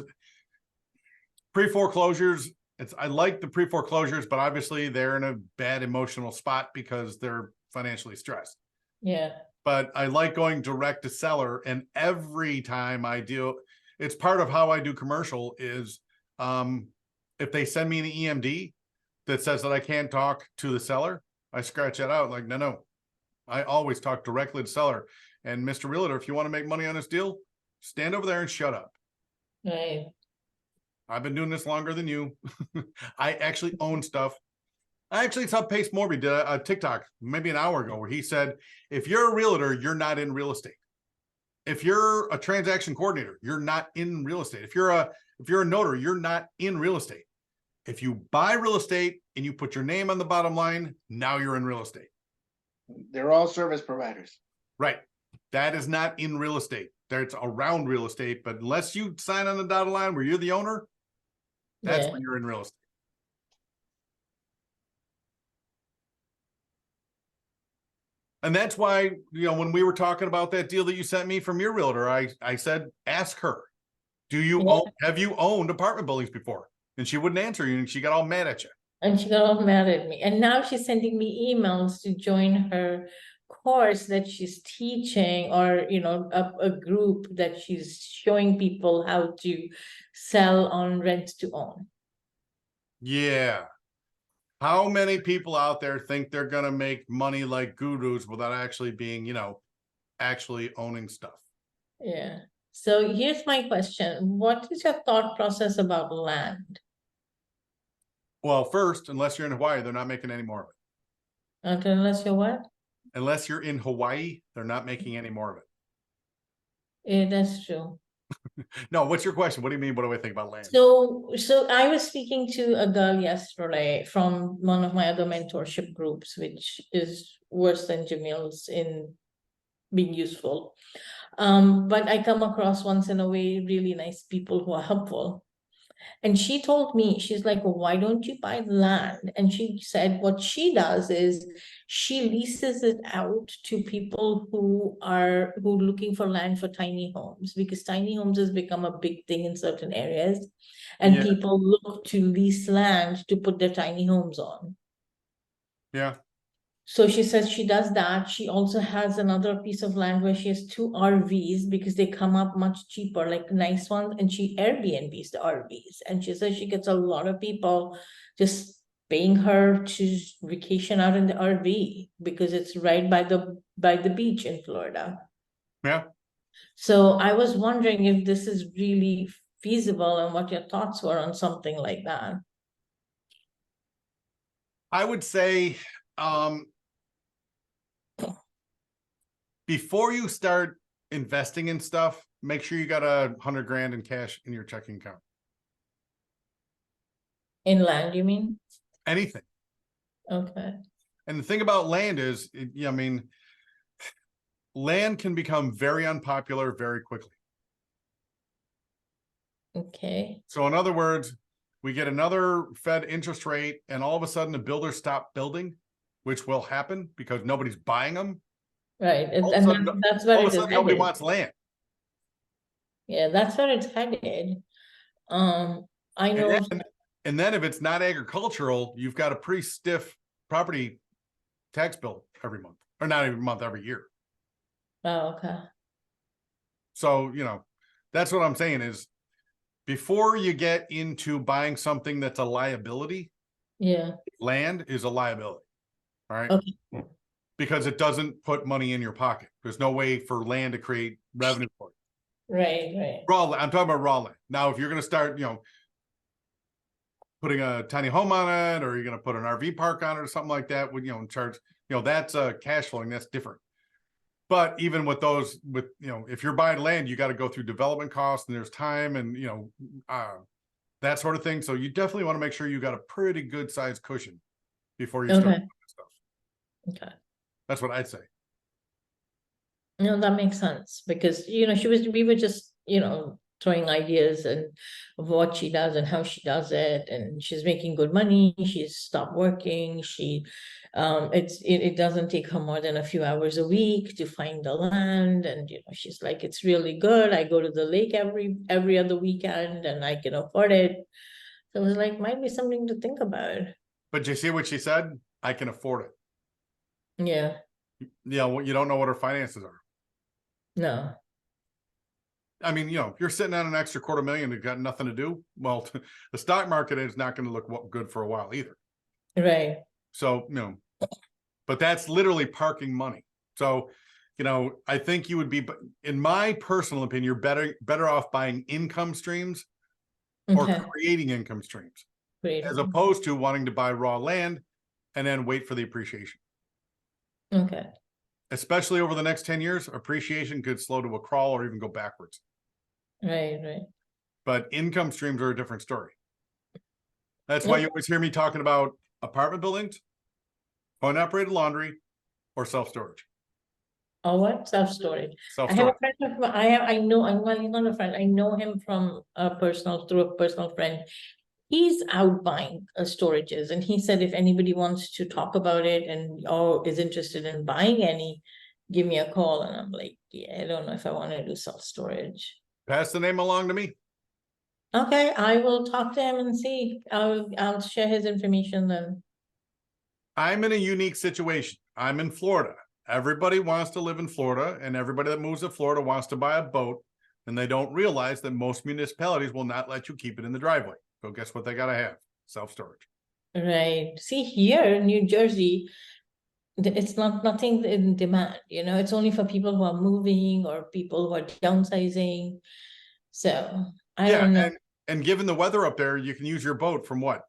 pre-foreclosures. I like the pre-foreclosures, but obviously they're in a bad emotional spot because they're financially stressed. Yeah. But I like going direct to seller, and every time it's part of how I do commercial is if they send me an EMD that says that I can't talk to the seller, I scratch that out. Like, no, I always talk directly to seller. And Mr. Realtor, if you want to make money on this deal, stand over there and shut up. Right. I've been doing this longer than you. I actually own stuff. I actually saw Pace Morby did a TikTok maybe an hour ago where he said, if you're a realtor, you're not in real estate. If you're a transaction coordinator, you're not in real estate. If you're a notary, you're not in real estate. If you buy real estate and you put your name on the bottom line, now you're in real estate. They're all service providers. Right. That is not in real estate. That's around real estate, but unless you sign on the dotted line where you're the owner, that's when you're in real estate. And that's why, when we were talking about that deal that you sent me from your realtor, I said, ask her, have you owned apartment buildings before? And she wouldn't answer you, and she got all mad at you. And she got all mad at me. And now she's sending me emails to join her course that she's teaching, or a group that she's showing people how to sell on rent to own. Yeah. How many people out there think they're going to make money like gurus without actually being, actually owning stuff? Yeah. So here's my question. What is your thought process about land? Well, first, unless you're in Hawaii, they're not making any more of it. Okay, unless you're what? Unless you're in Hawaii, they're not making any more of it. Yeah, that's true. No, what's your question? What do you mean? What do I think about land? So I was speaking to a girl yesterday from one of my other mentorship groups, which is worse than Jamil's in being useful. But I come across once in a way really nice people who are helpful. And she told me, she's like, well, why don't you buy land? And she said what she does is she leases it out to people who are looking for land for tiny homes, because tiny homes has become a big thing in certain areas, and people look to lease land to put their tiny homes on. Yeah. So she says she does that. She also has another piece of land where she has 2 RVs because they come up much cheaper, like nice ones, and she Airbnbs the RVs. And she says she gets a lot of people just paying her to vacation out in the RV because it's right by the beach in Florida. Yeah. So I was wondering if this is really feasible and what your thoughts were on something like that. I would say, before you start investing in stuff, make sure you got $100,000 in cash in your checking account. In land, you mean? Anything. Okay. And the thing about land is, land can become very unpopular very quickly. Okay. So in other words, we get another Fed interest rate, and all of a sudden the builders stop building, which will happen because nobody's buying them. Right, All of a and sudden- that's where All it of a is sudden nobody headed. wants land. Yeah, that's where it's headed. I And know. then if it's not agricultural, you've got a pretty stiff property tax bill every month, or not every month, every year. Oh, okay. So, that's what I'm saying is, before you get into buying something that's a liability, Yeah. land is a liability. All right. Okay. Because it doesn't put money in your pocket. There's no way for land to create revenue for you. Right. I'm talking about raw land. Now, if you're going to start, putting a tiny home on it, or you're going to put an RV park on it or something like that, with, charge, that's cash flowing, that's different. But even with those, if you're buying land, you got to go through development costs, and there's time, and, that sort of thing. So you definitely want to make sure you got a pretty good sized cushion before you start doing stuff. Okay. That's what I'd say. No, that makes sense because, we were just, throwing ideas and of what she does and how she does it. And she's making good money. She's stopped working. It doesn't take her more than a few hours a week to find the land. And, she's like, it's really good. I go to the lake every other weekend and I can afford it. So it was like, might be something to think about. But you see what she said? I can afford it. Yeah, You don't know what her finances are. no, I mean, if you're sitting on an extra $250,000 and got nothing to do, well, the stock market is not going to look good for a while either. right. So, but that's literally parking money. So, I think you would be, in my personal opinion, you're better off buying income streams or Okay, creating income streams, great. as opposed to wanting to buy raw land and then wait for the appreciation. Okay, Especially over the next 10 years, appreciation could slow to a crawl or even go backwards. right. But income streams are a different story. That's why Yep. you always hear me talking about apartment buildings, coin-operated laundry, or self-storage. Oh, what? Self-storage. I have a Self-storage. friend of well, he's not a friend. I know him through a personal friend. He's out buying storages, and he said if anybody wants to talk about it or is interested in buying any, give me a call. And I'm like, yeah, I don't know if I want to do self-storage. Pass the name along to me. Okay, I will talk to him and see. I'll share his information then. I'm in a unique situation. I'm in Florida. Everybody wants to live in Florida, and everybody that moves to Florida wants to buy a boat, and they don't realize that most municipalities will not let you keep it in the driveway. So guess what they got to have? Self-storage. Right. See, here in New Jersey, it's nothing in demand, it's only for people who are moving or people who are downsizing. So I Yeah, don't know. and given the weather up there, you can use your boat from what?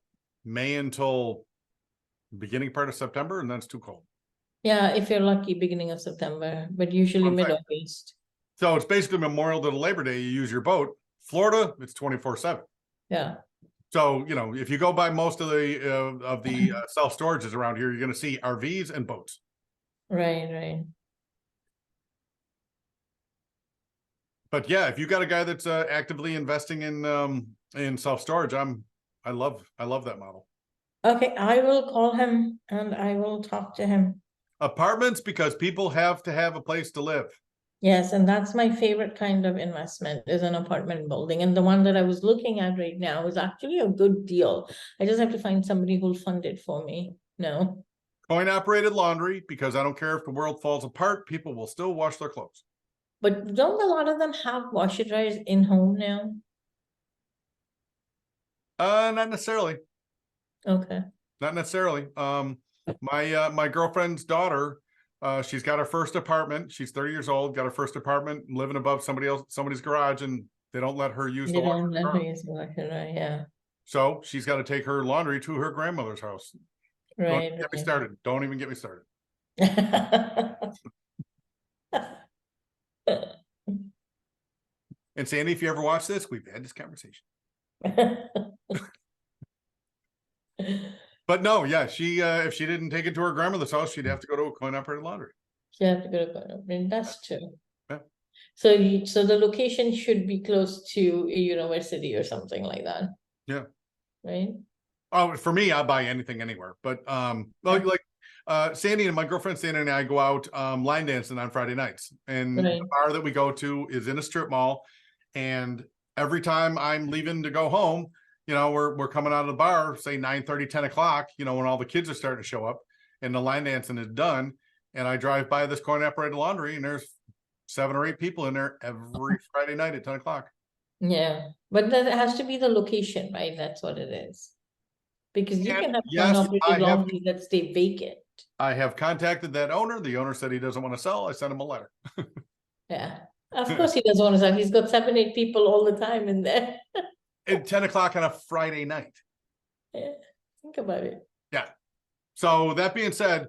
May until beginning part of September, and then it's too cold. Yeah, if you're lucky, beginning of September, but usually mid-August. So it's basically Memorial to Labor Day, you use your boat. Florida, it's 24/7. Yeah. So, if you go by most of the self-storages around here, you're going to see RVs and boats. Right. But yeah, if you got a guy that's actively investing in self-storage, I love that model. Okay, I will call him and I will talk to him. Apartments, because people have to have a place to live. Yes, and that's my favorite kind of investment is an apartment building. And the one that I was looking at right now is actually a good deal. I just have to find somebody who'll fund it for me. No. Coin-operated laundry, because I don't care if the world falls apart, people will still wash their clothes. But don't a lot of them have washer dryers in home now? Not necessarily. Okay. Not necessarily. My girlfriend's daughter, she's got her first apartment. She's 30 years old, got her first apartment, living above somebody's garage, and they don't let her use the They don't let her washer. use the washer dryer, yeah. So she's got to take her laundry to her grandmother's house. Don't Right. even get me started. Don't even get me started. And Sandy, if you ever watch this, we've had this conversation. But no, yeah, she if she didn't take it to her grandmother's house, she'd have to go to a coin-operated laundry. You have to go to, I mean, that's true. Yeah. So the location should be close to a university or something like that. Yeah. Right? Oh, for me, I'll buy anything anywhere. But like Sandy and my girlfriend Sandy and I go out line dancing on Friday nights. And Right. the bar that we go to is in a strip mall. And every time I'm leaving to go home, we're coming out of the bar, say 9:30, 10 o'clock, when all the kids are starting to show up and the line dancing is done. And I drive by this coin-operated laundry and there's 7 or 8 people in there every Friday night at 10 o'clock. Yeah. But that has to be the location, right? That's what it is. Because you And can have yes, operated laundry that stay vacant. I have contacted that owner. The owner said he doesn't want to sell. I sent him a letter. Yeah. Of course he doesn't want to sell. He's got 7, 8 people all the time in there. At 10 o'clock on a Friday night. Yeah. Think about it. Yeah. So that being said,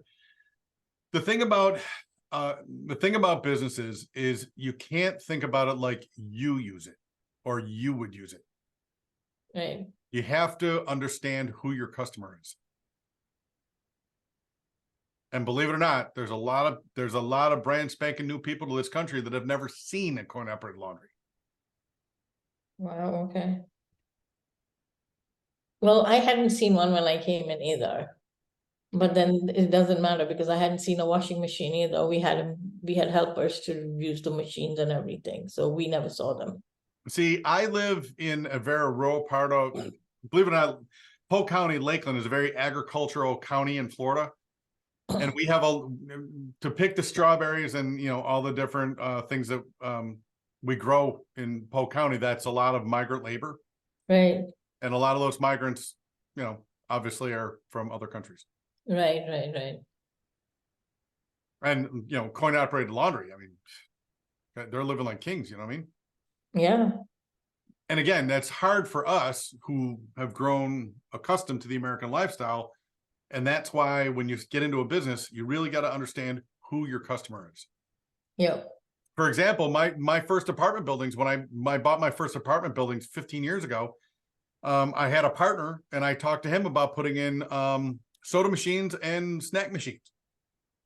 the thing about businesses is you can't think about it like you use it or you would use it. Right. You have to understand who your customer is. And believe it or not, there's a lot of brand spanking new people to this country that have never seen a coin operated laundry. Wow, okay. Well, I hadn't seen one when I came in either. But then it doesn't matter because I hadn't seen a washing machine either. We had helpers to use the machines and everything, so we never saw them. See, I live in a very rural part of, believe it or not, Polk County, Lakeland is a very agricultural county in Florida. And we have to pick the strawberries and, all the different things that we grow in Polk County. That's a lot of migrant labor. Right. And a lot of those migrants, obviously are from other countries. Right. And, coin operated laundry. I mean, they're living like kings, you know what I mean? Yeah. And again, that's hard for us who have grown accustomed to the American lifestyle. And that's why when you get into a business, you really got to understand who your customer is. Yeah. For example, my first apartment buildings, when I bought my first apartment buildings 15 years ago, I had a partner and I talked to him about putting in soda machines and snack machines.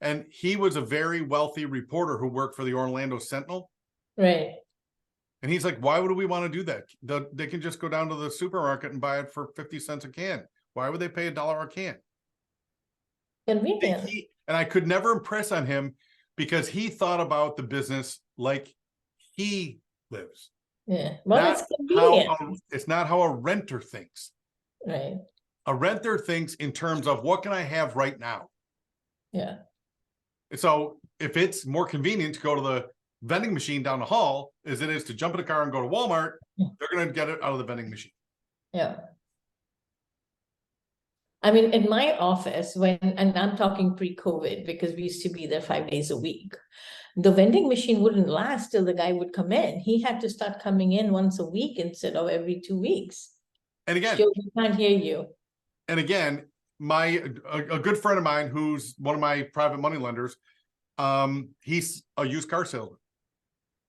And he was a very wealthy reporter who worked for the Orlando Sentinel. Right. And he's like, why would we want to do that? They can just go down to the supermarket and buy it for 50 cents a can. Why would they pay $1 a can? Convenient. And I could never impress on him because he thought about the business like he lives. Yeah. Well, it's convenient. It's not how a renter thinks. Right. A renter thinks in terms of what can I have right now? Yeah. So if it's more convenient to go to the vending machine down the hall as it is to jump in a car and go to Walmart, they're going to get it out of the vending machine. Yeah. I mean, in my office, and I'm talking pre-COVID because we used to be there 5 days a week, the vending machine wouldn't last till the guy would come in. He had to start coming in once a week instead of every 2 weeks. And again, Joe, we can't hear you. And again, a good friend of mine who's one of my private money lenders, he's a used car salesman.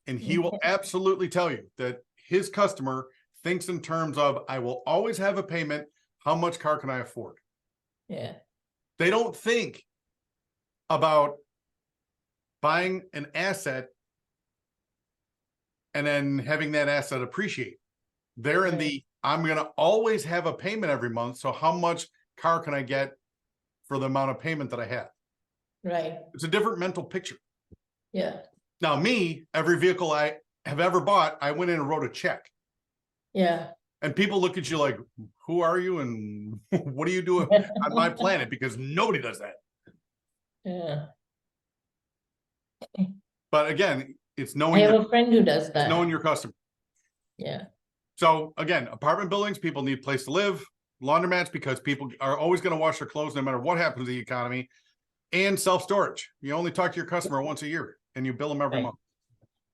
And he will absolutely tell you that his customer thinks in terms of, I will always have a payment. How much car can I afford? Yeah. They don't think about buying an asset and then having that asset appreciate. They're in the, I'm going to always have a payment every month. So how much car can I get for the amount of payment that I have? Right. It's a different mental picture. Yeah. Now me, every vehicle I have ever bought, I went in and wrote a check. Yeah. And people look at you like, who are you? And what are you doing on my planet? Because nobody does that. Yeah. But again, it's I knowing, have a friend who does that. knowing your customer. Yeah. So again, apartment buildings, people need a place to live, laundromats, because people are always going to wash their clothes no matter what happens to the economy, and self-storage. You only talk to your customer once a year and you bill them every month.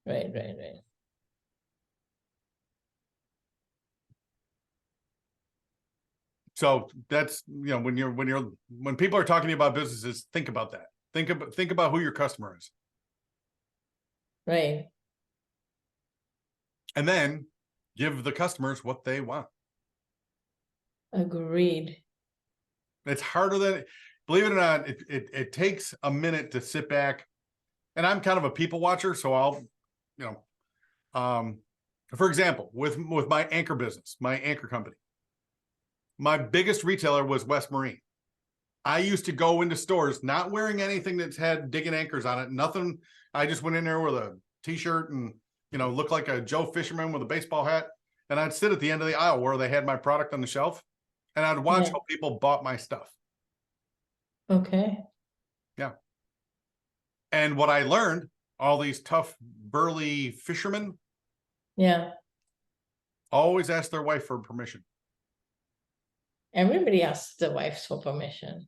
Right. So that's, when people are talking to you about businesses, think about that. Think about who your customer is. Right. And then give the customers what they want. Agreed. It's harder than, believe it or not, it takes a minute to sit back. And I'm kind of a people watcher, so I'll, for example, with my anchor business, my anchor company, my biggest retailer was West Marine. I used to go into stores not wearing anything that's had digging anchors on it, nothing. I just went in there with a t-shirt and, looked like a Joe Fisherman with a baseball hat. And I'd sit at the end of the aisle where they had my product on the shelf, and I'd watch how people bought my stuff. Okay. Yeah. And what I learned, all these tough, burly fishermen, always ask their wife for permission. Everybody asks their wives for permission.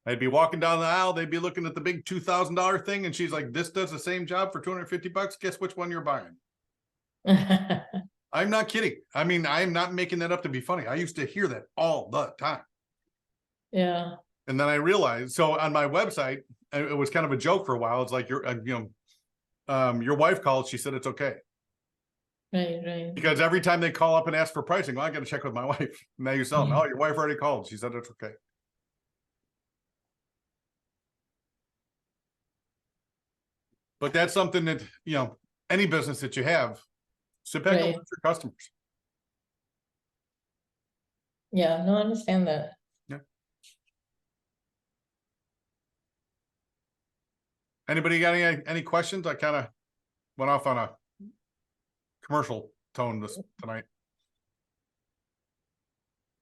I'd be walking down the aisle, they'd be looking at the big $2,000 thing, and she's like, this does the same job for $250. Guess which one you're buying? I'm not kidding. I mean, I am not making that up to be funny. I used to hear that all the time. Yeah. And then I realized, so on my website, it was kind of a joke for a while. It's like, your wife called, she said it's okay. Right. Because every time they call up and ask for pricing, well, I got to check with my wife. Now you sell them. Oh, your wife already called. She said it's okay. But that's something that, any business that you have, sit back and Right. watch your customers. Yeah, no, I understand that. Anybody got any questions? I kind of went off on a commercial tone tonight.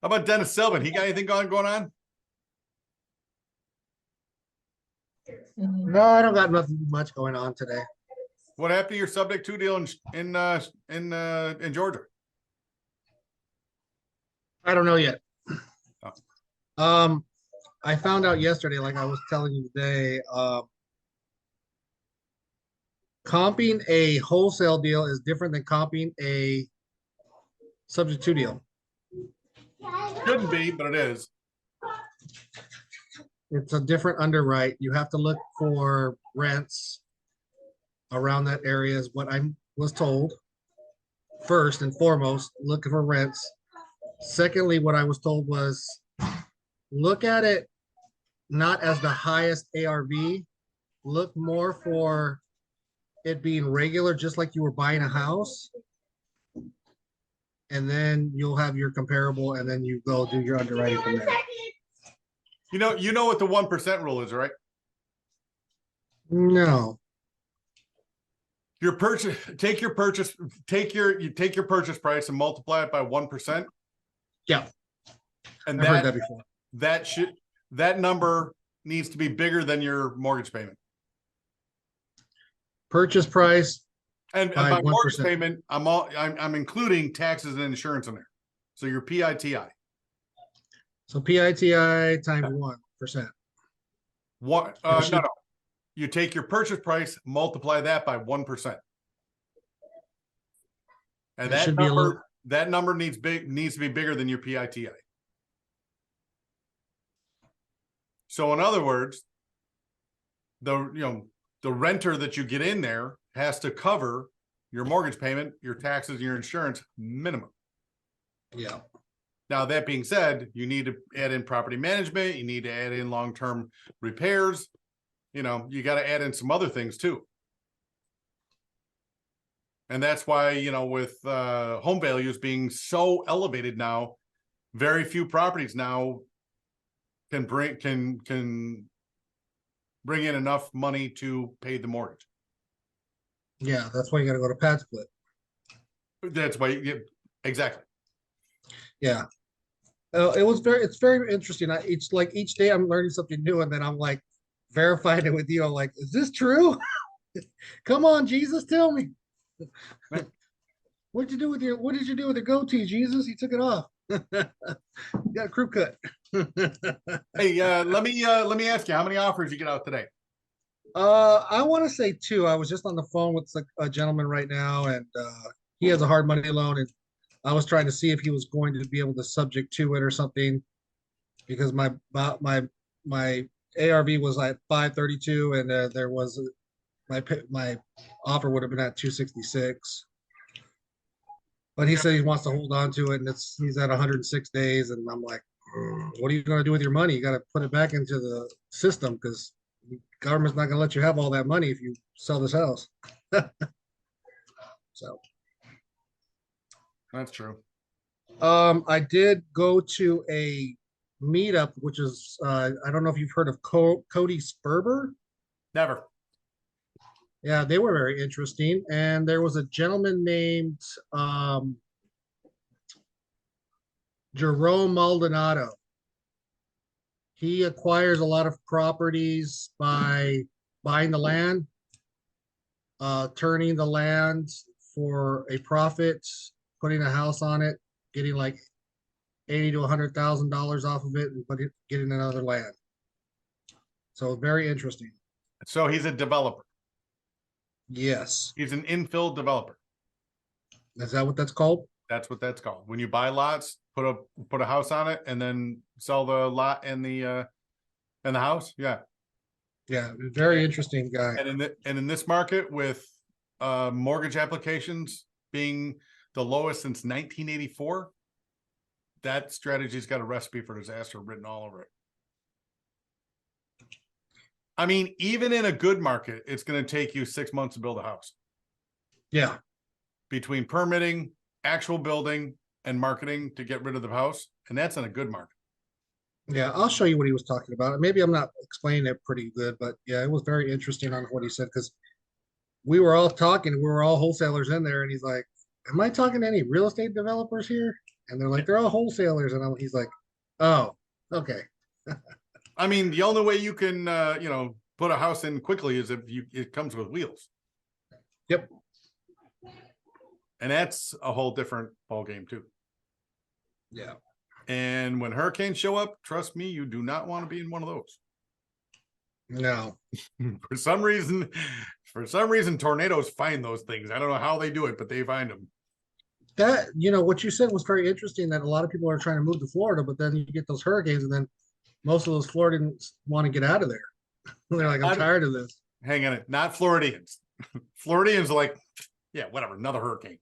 How about Dennis Sylvan? He got anything going on? Mhm. No, I don't got nothing much going on today. What happened to your subject 2 deal in Georgia? I don't know yet. Oh. I found out yesterday, like I was telling you today, comping a wholesale deal is different than comping a subject to deal. Shouldn't be, but it is. It's a different underwrite. You have to look for rents around that area is what I was told. First and foremost, looking for rents. Secondly, what I was told was look at it not as the highest ARV, look more for it being regular, just like you were buying a house. And then you'll have your comparable, and then you go do your underwriting from there. You know what the 1% rule is, right? No. You take your purchase price and multiply it by 1%. Yeah. And I've heard that before. that number needs to be bigger than your mortgage payment. Purchase price. And By by mortgage 1%. payment, I'm including taxes and insurance in there. So your PITI. So PITI times 1%. What? It should- No. You take your purchase price, multiply that by 1%. And It should be a little- that number needs to be bigger than your PITI. So in other words, the renter that you get in there has to cover your mortgage payment, your taxes, your insurance minimum. Yeah. Now, that being said, you need to add in property management, you need to add in long-term repairs, you got to add in some other things too. And that's why, with home values being so elevated now, very few properties now can bring in enough money to pay the mortgage. Yeah, that's why you got to go to pad split. That's why exactly. Yeah. It's very interesting. It's like each day I'm learning something new, and then I'm like verifying it with you. I'm like, is this true? Come on, Jesus, tell me. What did you do with the goatee, Jesus? You took it off. You got a crew cut. Hey, let me ask you, how many offers you get out today? I want to say 2. I was just on the phone with a gentleman right now, and he has a hard money loan, and I was trying to see if he was going to be able to subject to it or something, because my ARV was at 532, and there was my offer would have been at 266. But he said he wants to hold on to it, and he's at 106 days, and I'm like, what are you going to do with your money? You got to put it back into the system, because the government's not going to let you have all that money if you sell this house. So That's true. I did go to a meetup, which is I don't know if you've heard of Cody Sperber. Never. Yeah, they were very interesting. And there was a gentleman named Jerome Maldonado. He acquires a lot of properties by buying the land, turning the land for a profit, putting a house on it, getting like $80,000 to $100,000 off of it, and getting another land. So very interesting. So he's a developer. Yes. He's an infill developer. Is that what that's called? That's what that's called. When you buy lots, put a house on it, and then sell the lot and the house. Yeah. Yeah, very interesting guy. And in this market, with mortgage applications being the lowest since 1984, that strategy's got a recipe for disaster written all over it. I mean, even in a good market, it's going to take you 6 months to build a house Yeah. between permitting, actual building, and marketing to get rid of the house. And that's in a good market. Yeah, I'll show you what he was talking about. Maybe I'm not explaining it pretty good, but yeah, it was very interesting on what he said because we were all talking, we were all wholesalers in there, and he's like, "Am I talking to any real estate developers here?" And they're like, "They're all wholesalers," and he's like, "Oh, okay." I mean, the only way you can, put a house in quickly is if it comes with wheels. Yep. And that's a whole different ball game too. Yeah. And when hurricanes show up, trust me, you do not want to be in one of those. No. For some reason, tornadoes find those things. I don't know how they do it, but they find them. That, what you said was very interesting that a lot of people are trying to move to Florida, but then you get those hurricanes and then most of those Floridians want to get out of there. They're like, I'm tired of this. Hang on, not Floridians. Floridians are like, yeah, whatever, another hurricane.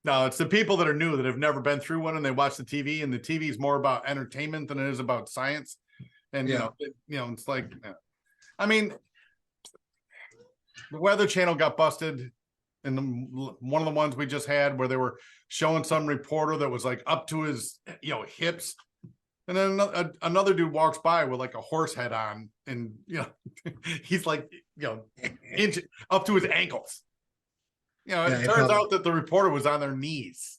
No, it's the people that are new that have never been through one and they watch the TV, and the TV is more about entertainment than it is about science. And it's like, I mean, the Weather Channel got busted in one of the ones we just had where they were showing some reporter that was like up to his hips, and then another dude walks by with like a horse head on, and he's like inch up to his ankles. It turns out that the reporter was on their knees.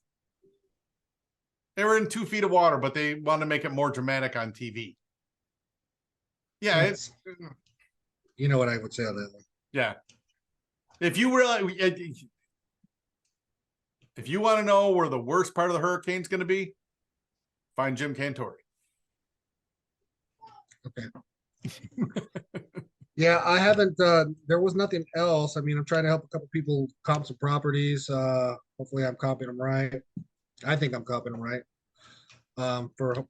They were in 2 feet of water, but they wanted to make it more dramatic on TV. Yeah, it's you know what I would say on that one. Yeah. If you want to know where the worst part of the hurricane's going to be, find Jim Cantori. Okay. Yeah, I haven't, there was nothing else. I mean, I'm trying to help a couple people comp some properties. Hopefully I'm comping them right. I think I'm comping them right. For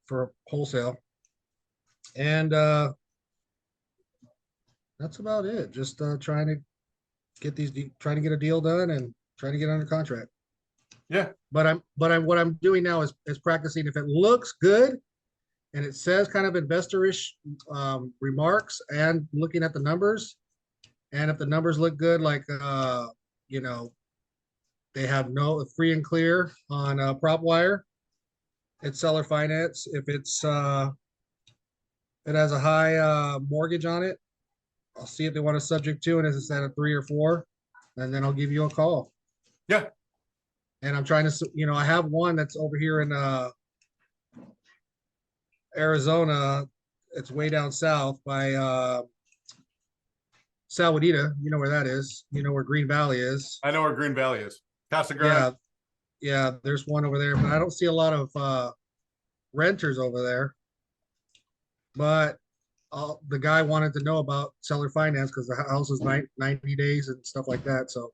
wholesale. And that's about it. Just trying to get a deal done and trying to get under contract. Yeah. But what I'm doing now is practicing. If it looks good and it says kind of investorish remarks and looking at the numbers, and if the numbers look good, like they have no free and clear on prop wire, it's seller finance. If it's it has a high mortgage on it, I'll see if they want a subject to, and if it's at a 3 or 4, and then I'll give you a call. Yeah. And I'm trying to, I have one that's over here in Arizona. It's way down south by Saladita. You know where that is. You know where Green Valley is. I know where Green Valley is. Casa Grande. Yeah, there's one over there, but I don't see a lot of renters over there. But the guy wanted to know about seller finance because the house is 90 days and stuff like that. So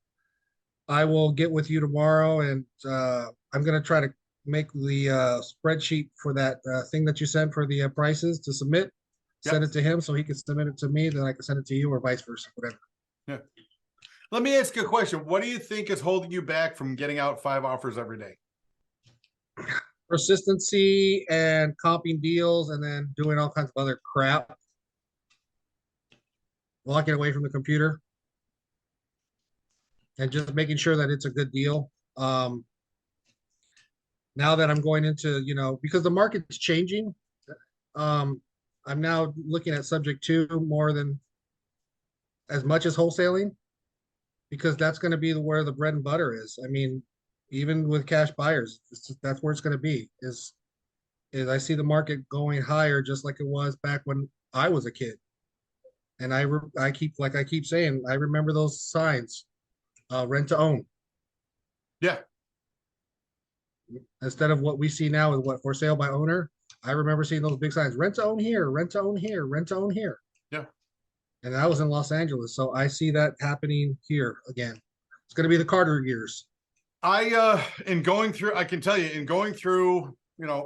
I will get with you tomorrow, and I'm going to try to make the spreadsheet for that thing that you sent for the prices to submit. Yep. Send it to him so he can submit it to me. Then I can send it to you, or vice versa, whatever. Yeah. Let me ask you a question. What do you think is holding you back from getting out 5 offers every day? Persistency and comping deals, and then doing all kinds of other crap. Walking away from the computer and just making sure that it's a good deal. Now that I'm going into, because the market's changing, I'm now looking at subject to more than as much as wholesaling, because that's going to be where the bread and butter is. I mean, even with cash buyers, that's where it's going to be. Is I see the market going higher, just like it was back when I was a kid. And I keep saying, I remember those signs, rent to own. Yeah. Instead of what we see now is what, for sale by owner. I remember seeing those big signs, rent to own here, rent to own here, rent to own here. Yeah. And I was in Los Angeles. So I see that happening here again. It's going to be the Carter years. I can tell you, in going through,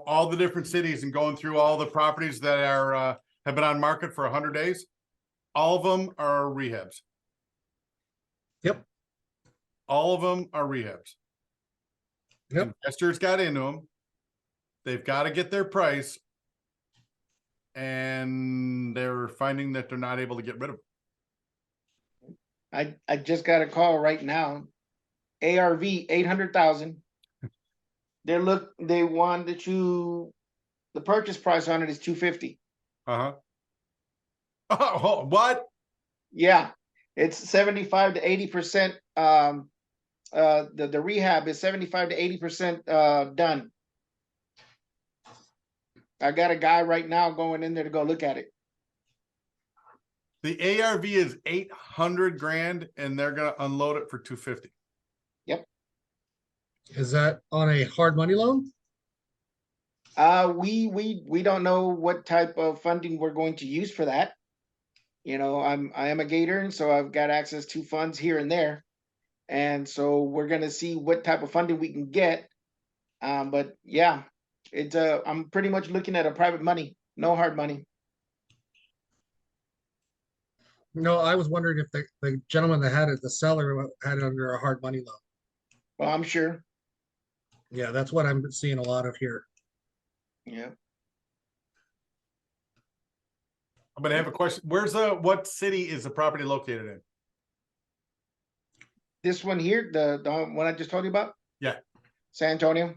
all the different cities and going through all the properties that are, have been on market for 100 days, all of them are rehabs. Yep. All of them are rehabs. Yep. Investors got into them. They've got to get their price, and they're finding that they're not able to get rid of them. I just got a call right now. ARV 800,000. They wanted you, the purchase price on it is 250. Uh-huh. Oh, what? Yeah, it's 75 to 80%. The rehab is 75 to 80% done. I got a guy right now going in there to go look at it. The ARV is 800 grand and they're going to unload it for 250. Is that on a hard money loan? We don't know what type of funding we're going to use for that. You know, I am a gator, and so I've got access to funds here and there. And so we're gonna see what type of funding we can get. But yeah, it's I'm pretty much looking at a private money, no hard money. No, I was wondering if the gentleman that had it, the seller had it under a hard money loan. Well, I'm sure. Yeah, that's what I'm seeing a lot of here. Yeah. I'm gonna have a question. What city is the property located in? This one here, the one I just told you about? Yeah. San Antonio.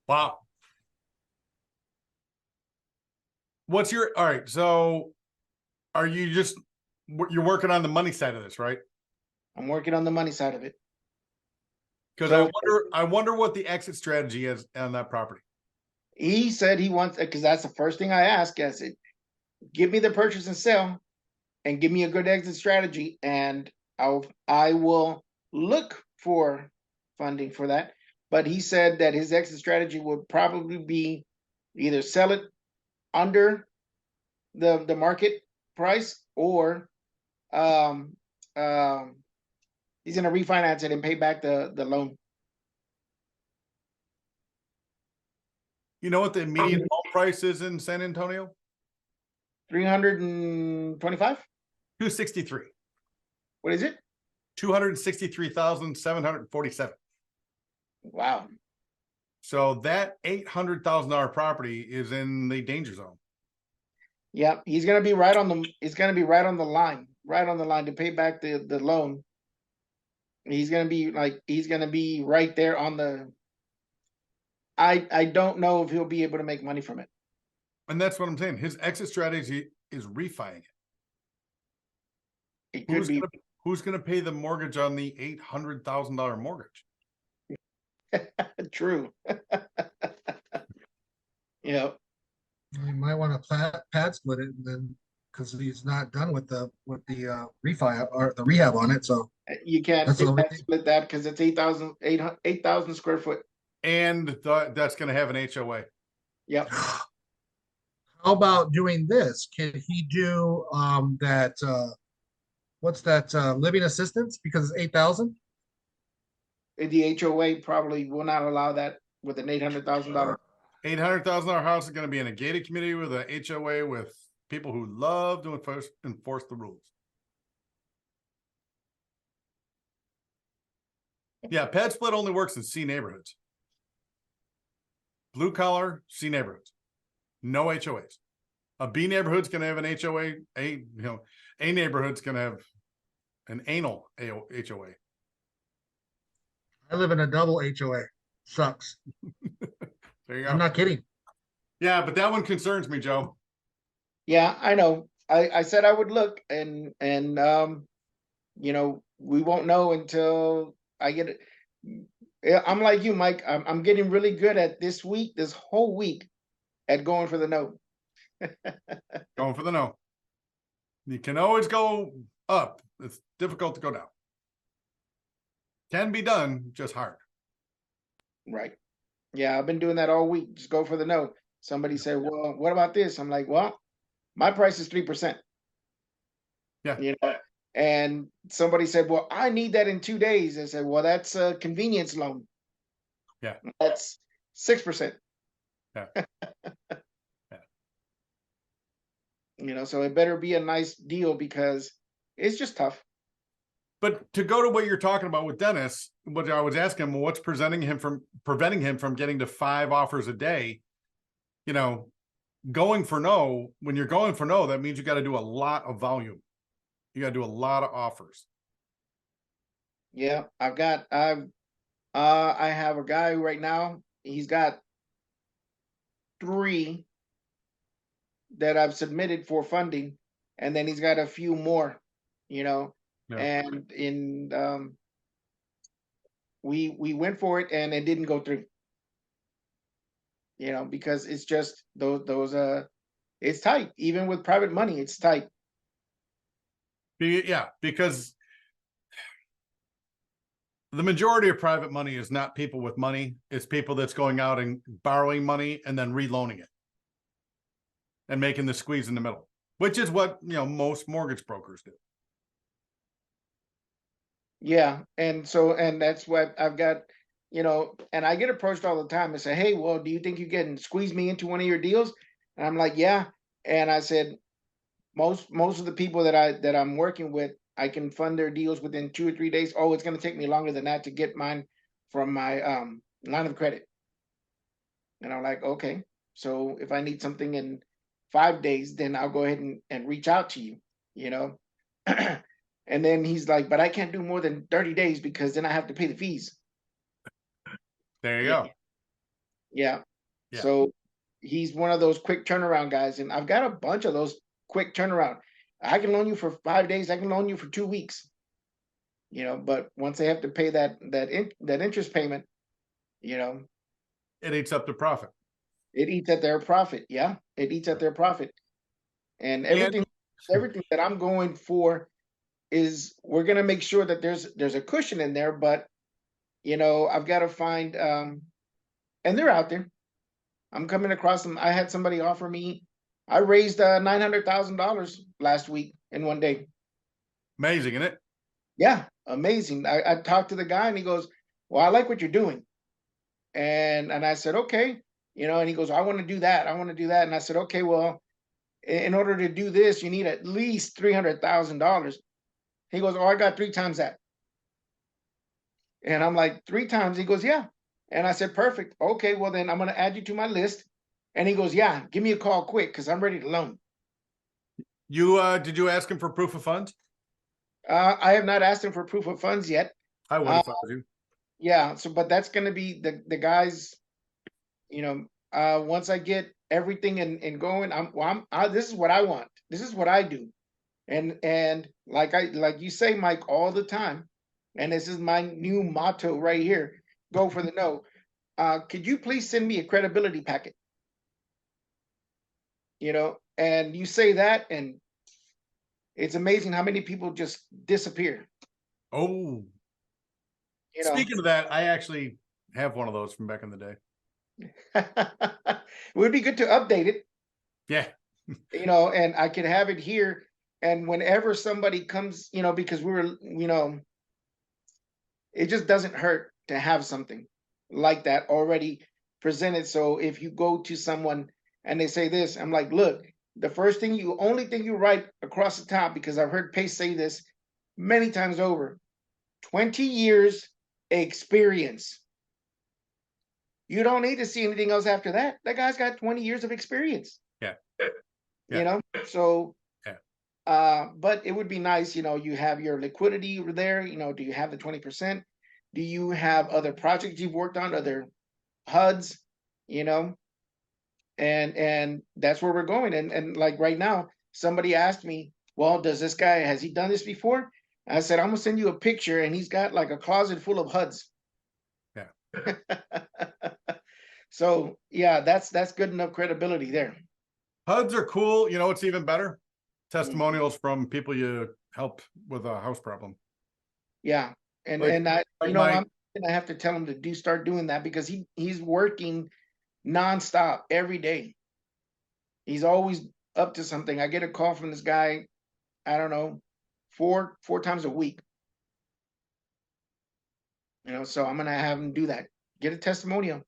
Wow. All right, so you're working on the money side of this, right? I'm working on the money side of it. Because So- I wonder what the exit strategy is on that property. He said he wants, because that's the first thing I asked. I said, give me the purchase and sell and give me a good exit strategy, and I will look for funding for that. But he said that his exit strategy would probably be either sell it under the market price, or he's gonna refinance it and pay back the loan. You know what the median home price is in San Antonio? 325. 263. What is it? 263,747. Wow. So that $800,000 property is in the danger zone. Yeah, he's gonna be right on the. It's gonna be right on the line to pay back the loan. He's gonna be right there on the. I don't know if he'll be able to make money from it. And that's what I'm saying. His exit strategy is refining it. It could be. Who's gonna pay the mortgage on the $800,000 mortgage? True. Yeah. You might want to pad split it, and then because he's not done with the refi or the rehab on it, so You can't That's the only split that because it's 8,000 square foot. And that's gonna have an HOA. Yep. how about doing this? Can he do that what's that living assistance, because it's 8,000? The HOA probably will not allow that with an $800,000. $800,000 house is gonna be in a gated community with a HOA with people who love to enforce the rules. Yeah, pad split only works in C neighborhoods. Blue collar C neighborhoods. No HOAs. A B neighborhood's gonna have an HOA. A neighborhood's gonna have an anal HOA. I live in a double HOA. Sucks. There you go. I'm not kidding. Yeah, but that one concerns me, Joe. Yeah, I know. I said I would look, and we won't know until I get it. Yeah, I'm like you, Mike. I'm getting really good at this whole week, at going for the no. Going for the no. You can always go up. It's difficult to go down. Can be done, just hard. Right. Yeah, I've been doing that all week. Just go for the no. Somebody said, well, what about this? I'm like, well, my price is 3%. Yeah. And somebody said, well, I need that in 2 days. I said, well, that's a convenience loan. Yeah. That's 6%. Yeah. Yeah. So it better be a nice deal, because it's just tough. But to go to what you're talking about with Dennis, what I was asking him, what's preventing him from getting to 5 offers a day? you know, going for no, when you're going for no, that means you got to do a lot of volume. You got to do a lot of offers. Yeah, I have a guy right now. He's got 3 that I've submitted for funding, and then he's got a few more, you know. Yeah. And we went for it, and it didn't go through. You know, because it's just those it's tight. Even with private money, it's tight. Yeah, because the majority of private money is not people with money. It's people that's going out and borrowing money and then reloaning it and making the squeeze in the middle, which is what, you know, most mortgage brokers do. Yeah, and that's what I've got, you know, and I get approached all the time and say, hey, well, do you think you can squeeze me into one of your deals? And I'm like, yeah. And I said, most of the people that I'm working with, I can fund their deals within 2 or 3 days. Oh, it's going to take me longer than that to get mine from my line of credit. And I'm like, okay, so if I need something in 5 days, then I'll go ahead and reach out to you, you know. And then he's like, but I can't do more than 30 days because then I have to pay the fees. There you Yeah. go. Yeah. Yeah. So he's one of those quick turnaround guys. And I've got a bunch of those quick turnaround. I can loan you for 5 days. I can loan you for 2 weeks. You know, but once they have to pay that interest payment, you know, It eats up the profit. it eats at their profit. Yeah, it eats at their profit. And everything that I'm going for is we're gonna make sure that there's a cushion in there, but you know, I've got to find and they're out there. I'm coming across them. I had somebody offer me, I raised $900,000 last week in one day. Amazing, isn't it? Yeah, amazing. I talked to the guy and he goes, well, I like what you're doing. And I said, okay, you know, and he goes, I want to do that. I want to do that. And I said, okay, well, in order to do this, you need at least $300,000. He goes, oh, I got 3 times that. And I'm like, 3 times? He goes, yeah. And I said, perfect. Okay, well, then I'm going to add you to my list. And he goes, yeah, give me a call quick because I'm ready to loan. You did you ask him for proof of funds? I have not asked him for proof of funds yet. I would have thought you. Yeah, so but that's going to be the guys, you know, once I get everything and going, this is what I want. This is what I do. And like you say, Mike, all the time, and this is my new motto right here, go for the no. Could you please send me a credibility packet? You know, and you say that, and it's amazing how many people just disappear. Oh, You know, speaking of that, I actually have one of those from back in the day. it would be good to update it. Yeah. You know, and I could have it here. And whenever somebody comes, you know, because we were, you know, it just doesn't hurt to have something like that already presented. So if you go to someone and they say this, I'm like, look, the only thing you write across the top, because I've heard Pace say this many times over, 20 years experience. You don't need to see anything else after that. That guy's got 20 years of experience. Yeah. You know, so yeah. But it would be nice, you know, you have your liquidity there, you know, do you have the 20%? Do you have other projects you've worked on, other HUDs, you know? And that's where we're going. And like right now, somebody asked me, well, has he done this before? I said, I'm gonna send you a picture, and he's got like a closet full of HUDs. Yeah. So yeah, that's good enough credibility there. HUDs are cool. You know, it's even better. Testimonials from people you help with a house problem. Yeah. And Like- and I like you know, my- I'm gonna have to tell him to start doing that because he's working nonstop every day. He's always up to something. I get a call from this guy, I don't know, four times a week. You know, so I'm gonna have him do that. Get a testimonial.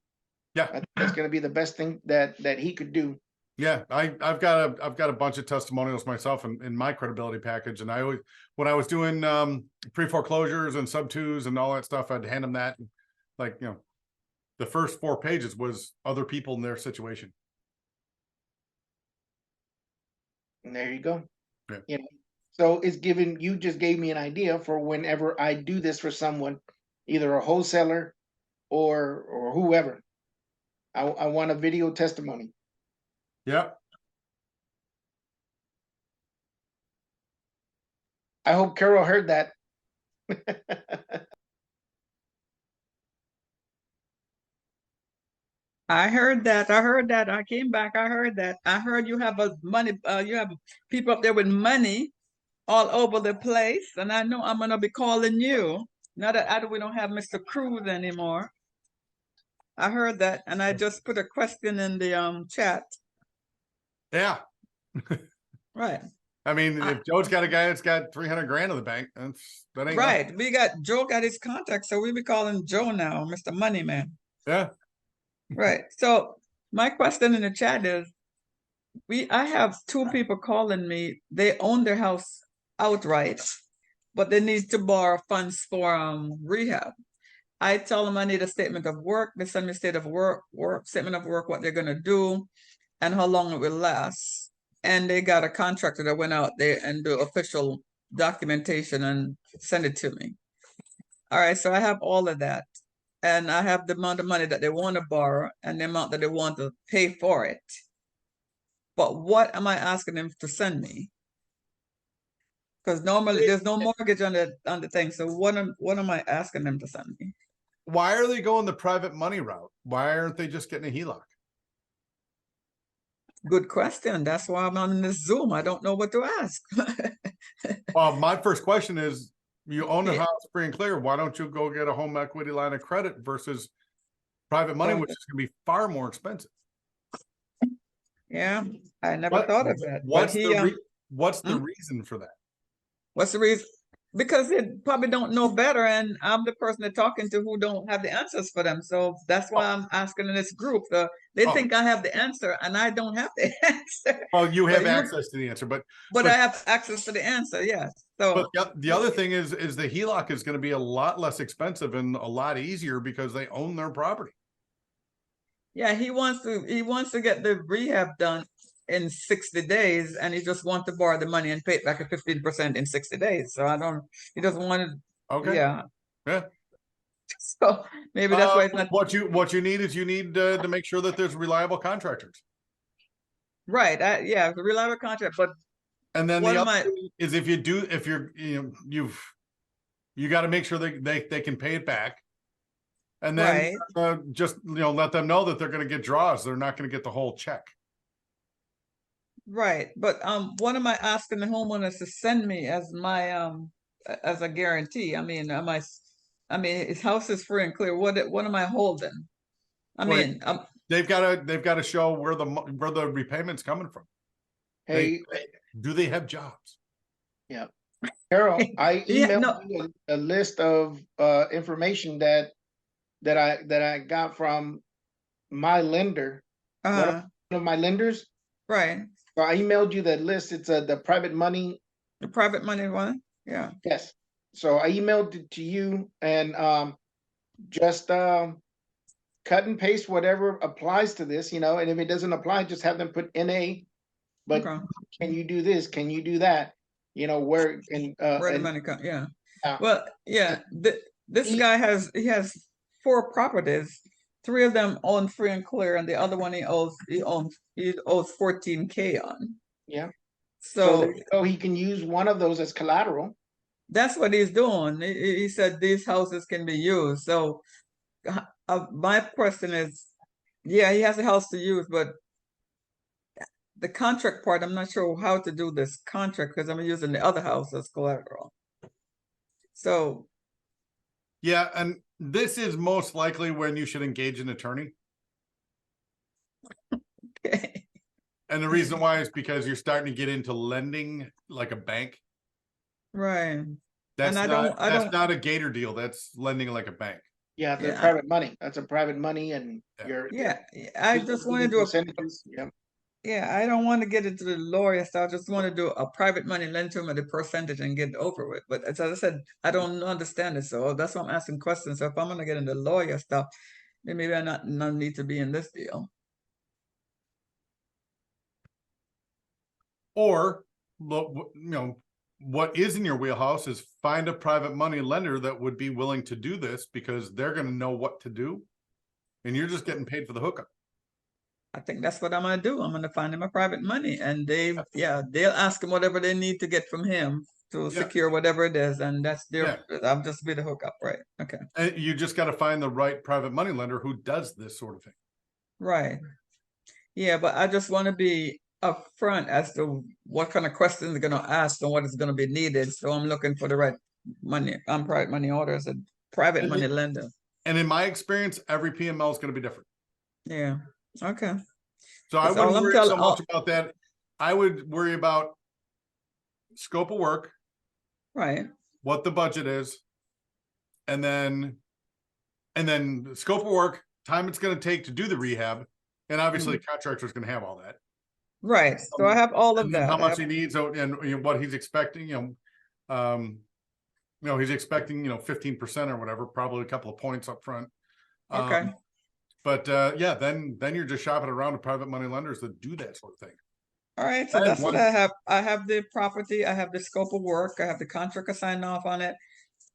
Yeah. That's gonna be the best thing that he could do. Yeah, I've got a bunch of testimonials myself in my credibility package, and I always, when I was doing pre-foreclosures and sub-twos and all that stuff, I'd hand them that. Like, you know, the first 4 pages was other people in their situation. And there you go. Yeah. You know, so it's given, you just gave me an idea for whenever I do this for someone, either a wholesaler or whoever. I want a video testimony. Yeah. I hope Carol heard that. I heard that. I heard that. I came back. I heard that. I heard you have a money. You have people up there with money all over the place, and I know I'm gonna be calling you. Now that we don't have Mr. Cruz anymore. I heard that, and I just put a question in the chat. Yeah. Right. I mean, if Joe's got a guy that's got 300 grand in the bank, that ain't Right. nothing. We got Joe got his contact, so we be calling Joe now, Mr. Moneyman. Yeah. Right. So my question in the chat is, I have two people calling me. They own their house outright, but they need to borrow funds for rehab. I tell them I need a statement of work. They send me statement of work, what they're gonna do, and how long it will last. And they got a contractor that went out there and do official documentation and send it to me. All right, so I have all of that. And I have the amount of money that they want to borrow and the amount that they want to pay for it. But what am I asking them to send me? Because normally there's no mortgage on the thing. So what am I asking them to send me? Why are they going the private money route? Why aren't they just getting a HELOC? Good question. That's why I'm on this Zoom. I don't know what to ask. Well, my first question is, you own a Yeah. house free and clear. Why don't you go get a home equity line of credit versus private money, which is going to be far more expensive? Yeah, I never thought of that. What's But what's the reason for that? what's the reason? Because they probably don't know better, and I'm the person they're talking to who don't have the answers for them. So that's why I'm asking in this group. They think I have the answer, and I don't have the answer. Well, you have But access to the answer, but I have access to the answer. Yes. So the other thing is the HELOC is going to be a lot less expensive and a lot easier because they own their property. yeah, he wants to get the rehab done in 60 days, and he just wants to borrow the money and pay it back at 15% in 60 days. So he doesn't want to. Okay. Yeah. Yeah. So maybe that's why it's not. What you need is to make sure that there's reliable contractors. Right. Yeah, the reliable contract. But and then the other thing is if you got to make sure they can pay it back. And then just let them know that they're going to get draws. They're not going to get the whole check. Right. But what am I asking the homeowners to send me as my as a guarantee? I mean, his house is free and clear. What am I holding? They've got to show where the repayment's coming from. Hey, do they have jobs? Yeah. Carol, I emailed you a list of information that I got from my lender, one of my lenders. Right. So I emailed you that list. It's the private money. The private money one. Yeah. Yes. So I emailed it to you, and just cut and paste whatever applies to this, and if it doesn't apply, just have them put NA. But can you do this? Can you do that? Where can where the money comes? Yeah. Well, yeah. This guy has 4 properties. 3 of them own free and clear, and the other one he owes 14K on. Yeah. So he can use one of those as collateral. That's what he's doing. He said these houses can be used. So my question is, yeah, he has a house to use, but the contract part, I'm not sure how to do this contract because I'm using the other house as collateral. So. Yeah, and this is most likely when you should engage an attorney. Okay. And the reason why is because you're starting to get into lending like a bank. Right. That's not a Gator deal. That's lending like a bank. Yeah, private money. That's a private money, and I just want to do percentages. Yeah, I don't want to get into the lawyer stuff. I just want to do a private money, lend to him at a percentage and get over with. But as I said, I don't understand it. So that's why I'm asking questions. So if I'm going to get into lawyer stuff, then maybe I not need to be in this deal. Or look, you know, what is in your wheelhouse is find a private money lender that would be willing to do this because they're going to know what to do, and you're just getting paid for the hookup. I think that's what I'm gonna do. I'm gonna find him a private money, and they'll ask him whatever they need to get from him to Yeah. secure whatever it is, and that's their. Yeah. I'll just be the hookup, right? Okay, And you just got to find the right private money lender who does this sort of thing. right. Yeah, but I just want to be upfront as to what kind of questions they're gonna ask and what is gonna be needed. So I'm looking for the right money. I'm private money orders and private And money it- lender. And in my experience, every PML is going to be different. Yeah. Okay. So I That's all wouldn't I'm worry telling- so much about that. I would worry about scope of work, Right. what the budget is, and then the scope of work, time it's going to take to do the rehab, and obviously the contractor is going to have all that. Right. So I have all of And then that. how I much have- he needs, and you know, what he's expecting. He's expecting 15% or whatever, probably a couple of points up front. Okay. But yeah, then you're just shopping around to private money lenders that do that sort of thing. All right, so I that's have what one- I have. I have the property, I have the scope of work, I have the contractor signed off on it,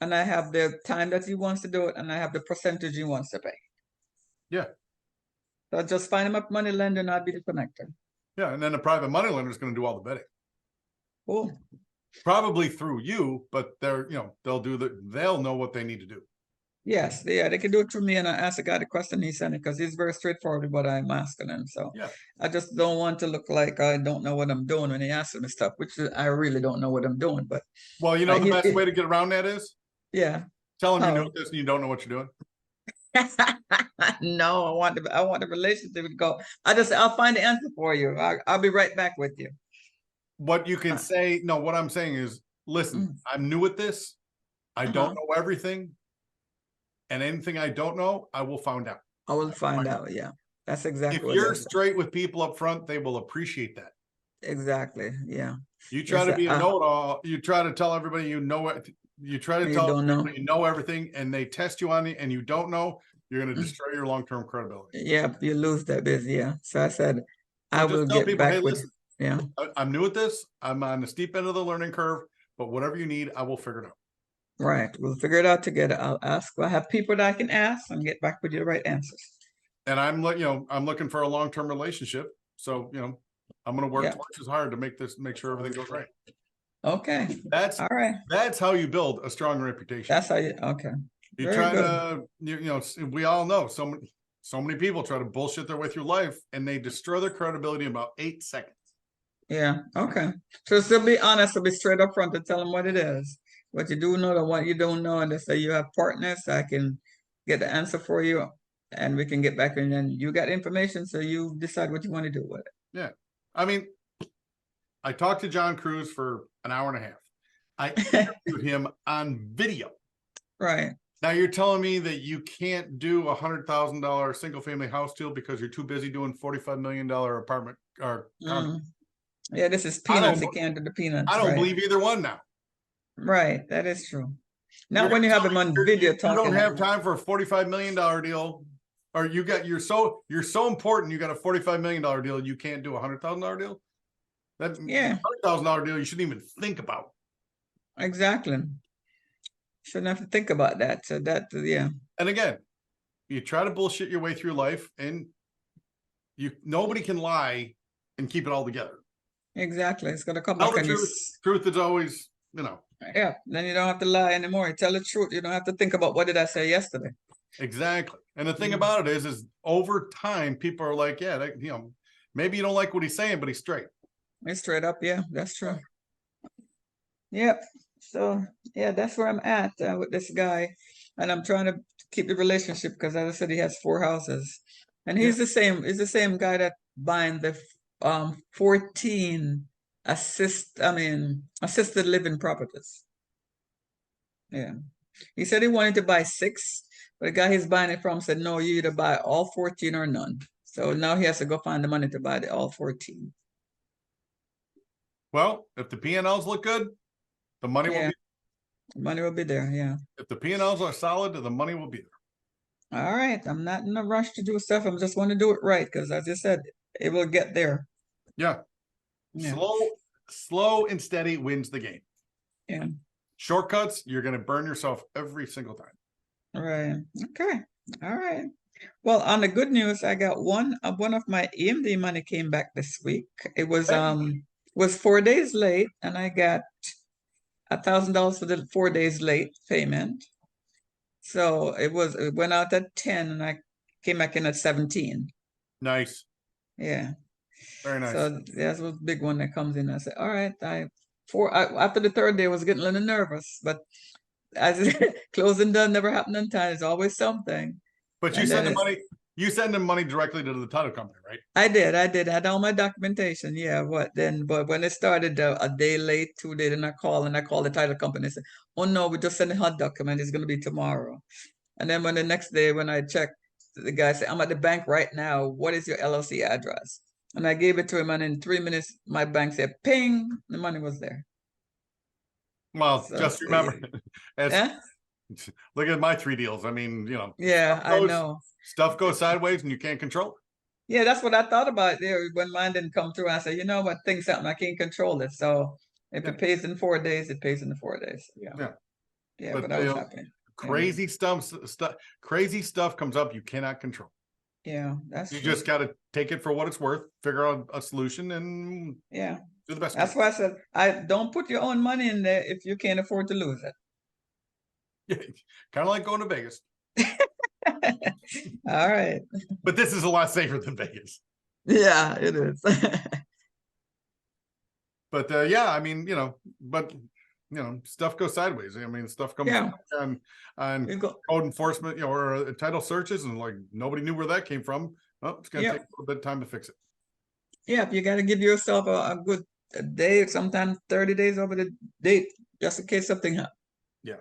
and I have the time that he wants to do it, and I have the percentage he wants to pay. Yeah. So just find him a money lender and I'll be the connector. Yeah, and then the private money lender is going to do all the bidding, Cool. probably through you, but they'll know what they need to do. Yes, yeah, they can do it through me, and I asked the guy the question he sent it because he's very straightforward with what I'm asking him. So Yeah. I just don't want to look like I don't know what I'm doing when he asks me stuff, which I really don't know what I'm doing. But Well, you know, the he- best way to get around that is yeah. tell them you Oh. know this and you don't know what you're doing. No, I want the relationship to go. I'll find the answer for you. I'll be right back with you. What you can say, no, what I'm saying is, listen, I'm new at this. I don't know everything. And anything I don't know, I will find out. I will find out. Yeah, that's exactly If what you're it is. straight with people up front, they will appreciate that. Exactly. Yeah. You try Yes, to be a I- know-it-all. You try to tell everybody you know what. You try to You tell don't know. everybody you know everything, and they test you on it, and you don't know. You're going to Mm. destroy your long-term credibility. Yeah, you lose that biz. Yeah. So I said I So just will tell get people, back hey, with. listen, Yeah. I'm new at this. I'm on the steep end of the learning curve, but whatever you need, I will figure it out. Right. We'll figure it out together. I'll ask. I have people that I can ask and get back with you the right answers. And I'm looking for a long-term relationship. So, I'm going to work Yeah. twice as hard to make sure everything goes right. Okay. That's All right. how you build a strong reputation. That's how you. Okay. You very try good. to, we all know so many people try to bullshit their way through life and they destroy their credibility in about 8 seconds. Yeah. Okay. So to be honest, to be straight up front and tell them what it is, what you do know and what you don't know, and they say you have partners, I can get the answer for you, and we can get back and then you got information, so you decide what you want to do with it. I mean, I talked to John Cruz for an hour and a half. I interviewed him on video. Right. Now you're telling me that you can't do $100,000 single family house deal because you're too busy doing $45 million apartment or condo. Yeah, this is I peanuts. don't- You can't do the peanuts. I don't right. believe either one now. Right, that is true. Not You're when you gonna have tell him me on video you talking. don't have time for a $45 million deal, or you're so important. You got a $45 million deal. You can't do a $100,000 deal. That Yeah. $100,000 deal you shouldn't even think about. Exactly. Shouldn't have to think about that. So yeah. And again, you try to bullshit your way through life, and nobody can lie and keep it all together. Exactly. It's gonna come Tell back the and you truth. Truth is always, yeah, then you don't have to lie anymore. You tell the truth. You don't have to think about what did I say yesterday. exactly. And the thing Mhm. about it is over time, people are like, yeah, maybe you don't like what he's saying, but he's straight. It's straight up, yeah, that's true. Yep. So yeah, that's where I'm at with this guy, and I'm trying to keep the relationship because, as I said, he has 4 houses, and he's the same. He's the same guy that buying the 14 assisted living properties. Yeah, he said he wanted to buy 6, but the guy he's buying it from said, no, you either buy all 14 or none. So now he has to go find the money to buy all 14. Well, if the P&Ls look good, the money will Yeah. be. Money will be there, yeah. If the P&Ls are solid, the money will be there. All right, I'm not in a rush to do stuff. I'm just want to do it right because, as I said, it will get there. Yeah. Yeah. slow and steady wins the game. Yeah. Shortcuts, you're going to burn yourself every single time. Right. Okay. All right. Well, on the good news, I got one of my EMD money came back this week. It was 4 days late, and I got $1,000 for the 4 days late payment. So it went out at 10 and I came back in at 17. Nice. Yeah. Very nice. So that's a big one that comes in. I said, all right, after the third day I was getting a little nervous, but as closing done never happened on time. There's always something. But you And send then you send them money directly to the title company, right? I did. I had all my documentation. Yeah. But when it started a day late, 2 days, and I called the title company and said, oh no, we just sent a hot document. It's gonna be tomorrow. And then when the next day when I checked, the guy said, I'm at the bank right now. What is your LLC address? And I gave it to him, and in 3 minutes, my bank said, ping, the money was there. Well, So, just remember, Yeah? look at my 3 deals. I mean, Yeah, I know. Stuff goes sideways and you can't control it. Yeah, that's what I thought about there when mine didn't come through. I said, you know what, things happen, I can't control it. So if it pays in 4 days, it pays in the 4 days. Yeah. Yeah, but I was happy. Crazy stuff comes up you cannot control. Yeah, that's You true. just got to take it for what it's worth, figure out a solution, and Yeah. do the best. That's why I said, I don't put your own money in there if you can't afford to lose it. Kind of like going to Vegas. All right. But this is a lot safer than Vegas. Yeah, it is. But yeah, I mean, stuff goes sideways. I mean, stuff comes on You go, code enforcement, or title searches, and like nobody knew where that came from. Well, it's gonna take a little bit of time to fix it. yeah, you got to give yourself a good day, sometimes 30 days over the date, just in case something happens. Yeah.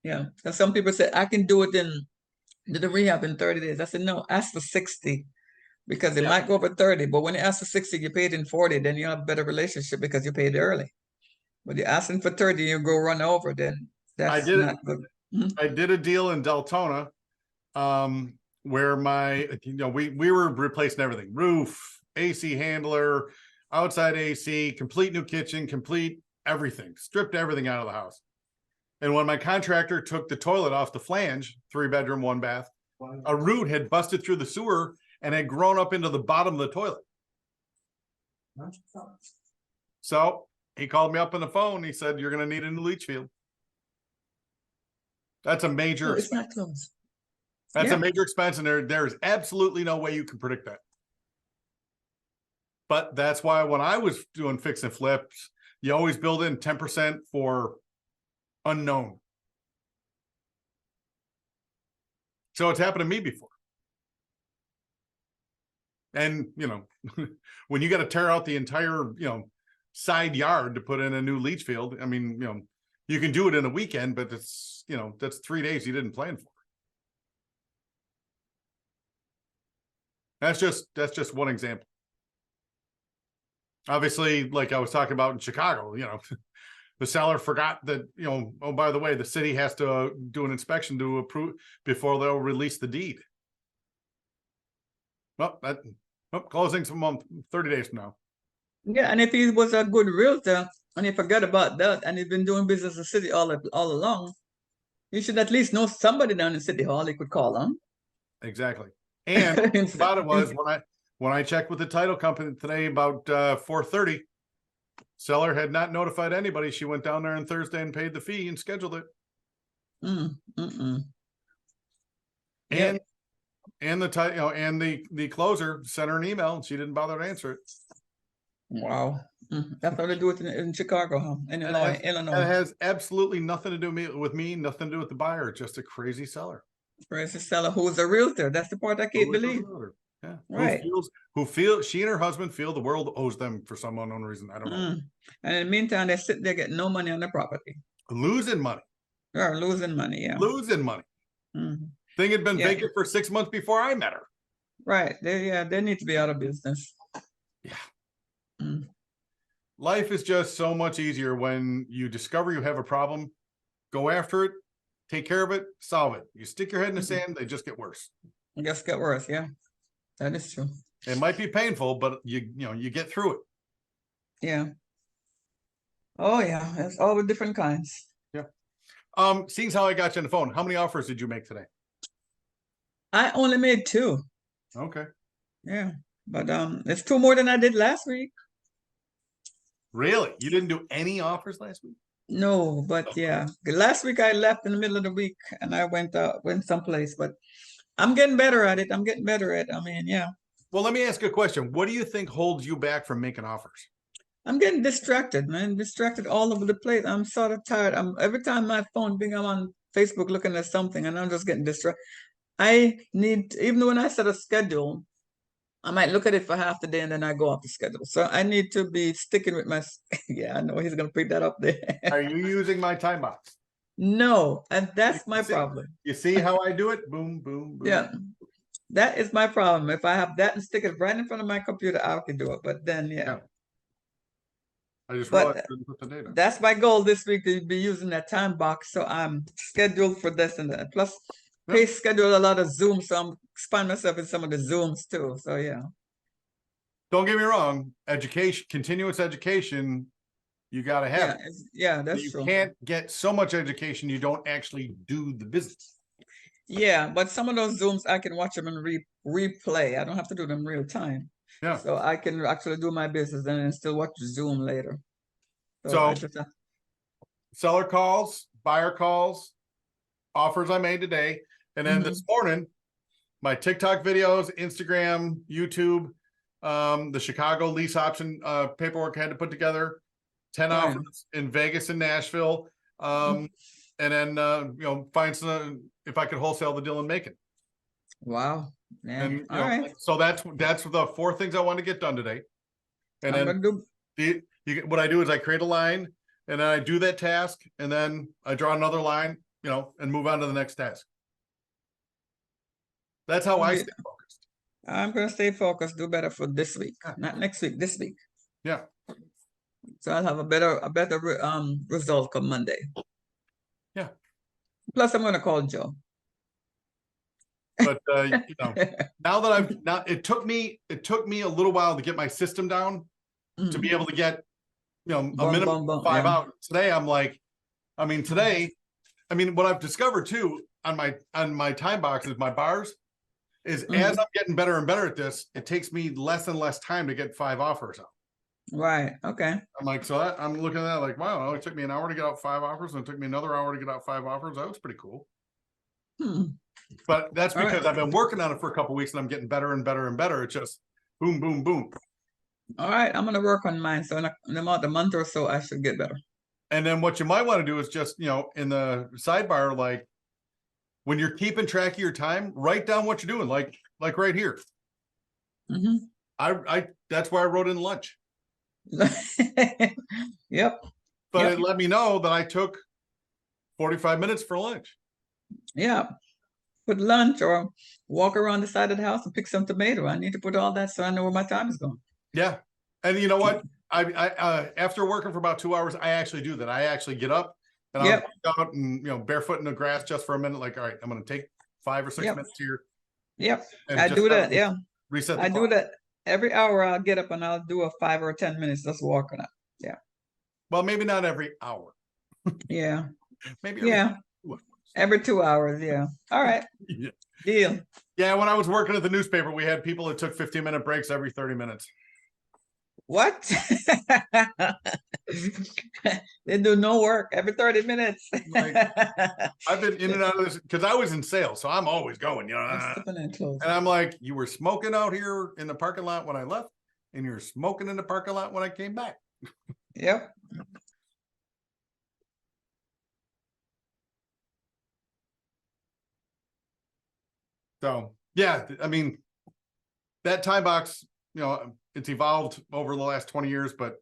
Yeah. Because some people say, I can do the rehab in 30 days. I said, no, ask for 60 because it might go over 30. But when you ask for 60, you paid in 40, then you have a better relationship because you paid early. But you're asking for 30, you go run over, then that's not good. I did a deal in Deltona where we were replacing everything: roof, AC handler, outside AC, complete new kitchen, complete everything, stripped everything out of the house. And when my contractor took the toilet off the flange, 3-bedroom, 1-bath, a root had busted through the sewer and had grown up into the bottom of the toilet. So he called me up on the phone. He said, you're going to need a new leach field. That's a major It's not close. That's a major expense, and there is absolutely no way you can predict that. But that's why when I was doing fix and flips, you always build in 10% for unknown. So it's happened to me before. And, when you got to tear out the entire, side yard to put in a new leach field, I mean, you can do it in a weekend, but it's, that's 3 days you didn't plan for. That's just one example. Obviously, like I was talking about in Chicago, the seller forgot that, oh, by the way, the city has to do an inspection to approve before they'll release the deed. Well, closing's a month, 30 days from now. Yeah, and if he was a good realtor and he forgot about that and he's been doing business in the city all along, you should at least know somebody down in City Hall he could call on. Exactly. And about it was when I checked with the title company today about 4:30, seller had not notified anybody. She went down there on Thursday and paid the fee and scheduled it. And the and the closer sent her an email and she didn't bother to answer it. Wow. That's how they do it in Chicago, huh? In Illinois. It has absolutely nothing to do with me, nothing to do with the buyer, just a crazy seller. Crazy seller who's a realtor. That's the part I can't believe. Yeah. Right. Who feels she and her husband feel the world owes them for some unknown reason. I don't know. And in the meantime, they sit there getting no money on the property. Losing money. Or losing money, yeah. Losing money. Thing had been vacant for 6 months before I met her. Right. They need to be out of business. Yeah. Life is just so much easier when you discover you have a problem, go after it, take care of it, solve it. You stick your head in the sand, they just get worse. It just get worse, yeah. That is true. It might be painful, but you get through it. Yeah. Oh yeah, it's all with different kinds. Seeing how I got you on the phone, how many offers did you make today? I only made 2. Okay. Yeah, but it's 2 more than I did last week. Really? You didn't do any offers last week? No, but yeah, last week I left in the middle of the week and I went someplace, but I'm getting better at it. I'm getting better at it. I mean, yeah, Well, let me ask you a question. What do you think holds you back from making offers? I'm getting distracted, man. Distracted all over the place. I'm sort of tired. Every time my phone being I'm on Facebook looking at something and I'm just getting distracted. I need, even when I set a schedule, I might look at it for half the day and then I go off the schedule. So I need to be sticking with my, yeah, I know he's gonna pick that up there. Are you using my time box? No, and that's my See- problem. You see how I do it? Boom, boom, boom. Yeah, that is my problem. If I have that and stick it right in front of my computer, I can do it. But then, yeah, Yeah. I just But- realized I didn't put the data. that's my goal this week to be using that time box. So I'm scheduled for this and that. Plus, Yep. Pace scheduled a lot of Zoom, so I'm expanding myself in some of the Zooms too. So yeah, Don't get me wrong. Education, continuous education, you got to have it. yeah, that's You true. can't get so much education you don't actually do the business. Yeah, but some of those Zooms I can watch them and replay. I don't have to do them real time. Yeah. So I can actually do my business and then still watch Zoom later. So- I just, Seller calls, buyer calls, offers I made today. And then this morning, my TikTok videos, Instagram, YouTube, the Chicago lease option paperwork I had to put together, 10 Right. offers in Vegas and Nashville. And then find some if I could wholesale the deal and make it. wow. Yeah. And All right. so that's the 4 things I want to get done today. And I'm then gonna do what I do is I create a line and then I do that task and then I draw another line, and move on to the next task. That's how I Yeah. stay focused. I'm gonna stay focused, do better for this week, Yeah. not next week, this week. Yeah. So I'll have a better result come Monday. Yeah. Plus, I'm gonna call Joe. But now that it took me a little while to get my system down to be able to get a minimum of 5 yeah. out. Today I'm like, what I've discovered too on my time boxes, my bars, is as I'm getting better and better at this, it takes me less and less time to get 5 offers out. Right. Okay. I'm like, I'm looking at that like, wow, it only took me an hour to get out 5 offers, and it took me another hour to get out 5 offers. That was pretty cool. But that's All right. because I've been working on it for a couple of weeks and I'm getting better and better and better. It's just boom, boom, boom. All right. I'm gonna work on mine. So in about a month or so, I should get better. And then what you might want to do is just, in the sidebar, like when you're keeping track of your time, write down what you're doing, like right here. That's where I wrote in lunch. Yep. But Yep. it let me know that I took 45 minutes for lunch. Yeah. Put lunch or walk around the side of the house and pick some tomato. I need to put all that so I know where my time is going. Yeah. And you know what? I after working for about 2 hours, I actually do that. I actually get up and I'll walk out and barefoot in the grass just for a minute. Like, all right, I'm going to take 5 or 6 minutes here. Yep. And I just do have that. Yeah. Reset the I clock. do that every hour. I'll get up and I'll do a 5 or 10 minutes just walking up. Yeah. Well, maybe not every hour. Yeah. Maybe Every 2 hours. Yeah. All right. Yeah. Deal. Yeah, when I was working at the newspaper, we had people that took 15-minute breaks every 30 minutes. What? They do no work every 30 minutes. I've been in and out of this because I was in sales, so I'm always going, I'm stepping in close. And I'm like, you were smoking out here in the parking lot when I left, and you're smoking in the parking lot when I came back. Yep. So yeah, that time box, it's evolved over the last 20 years, but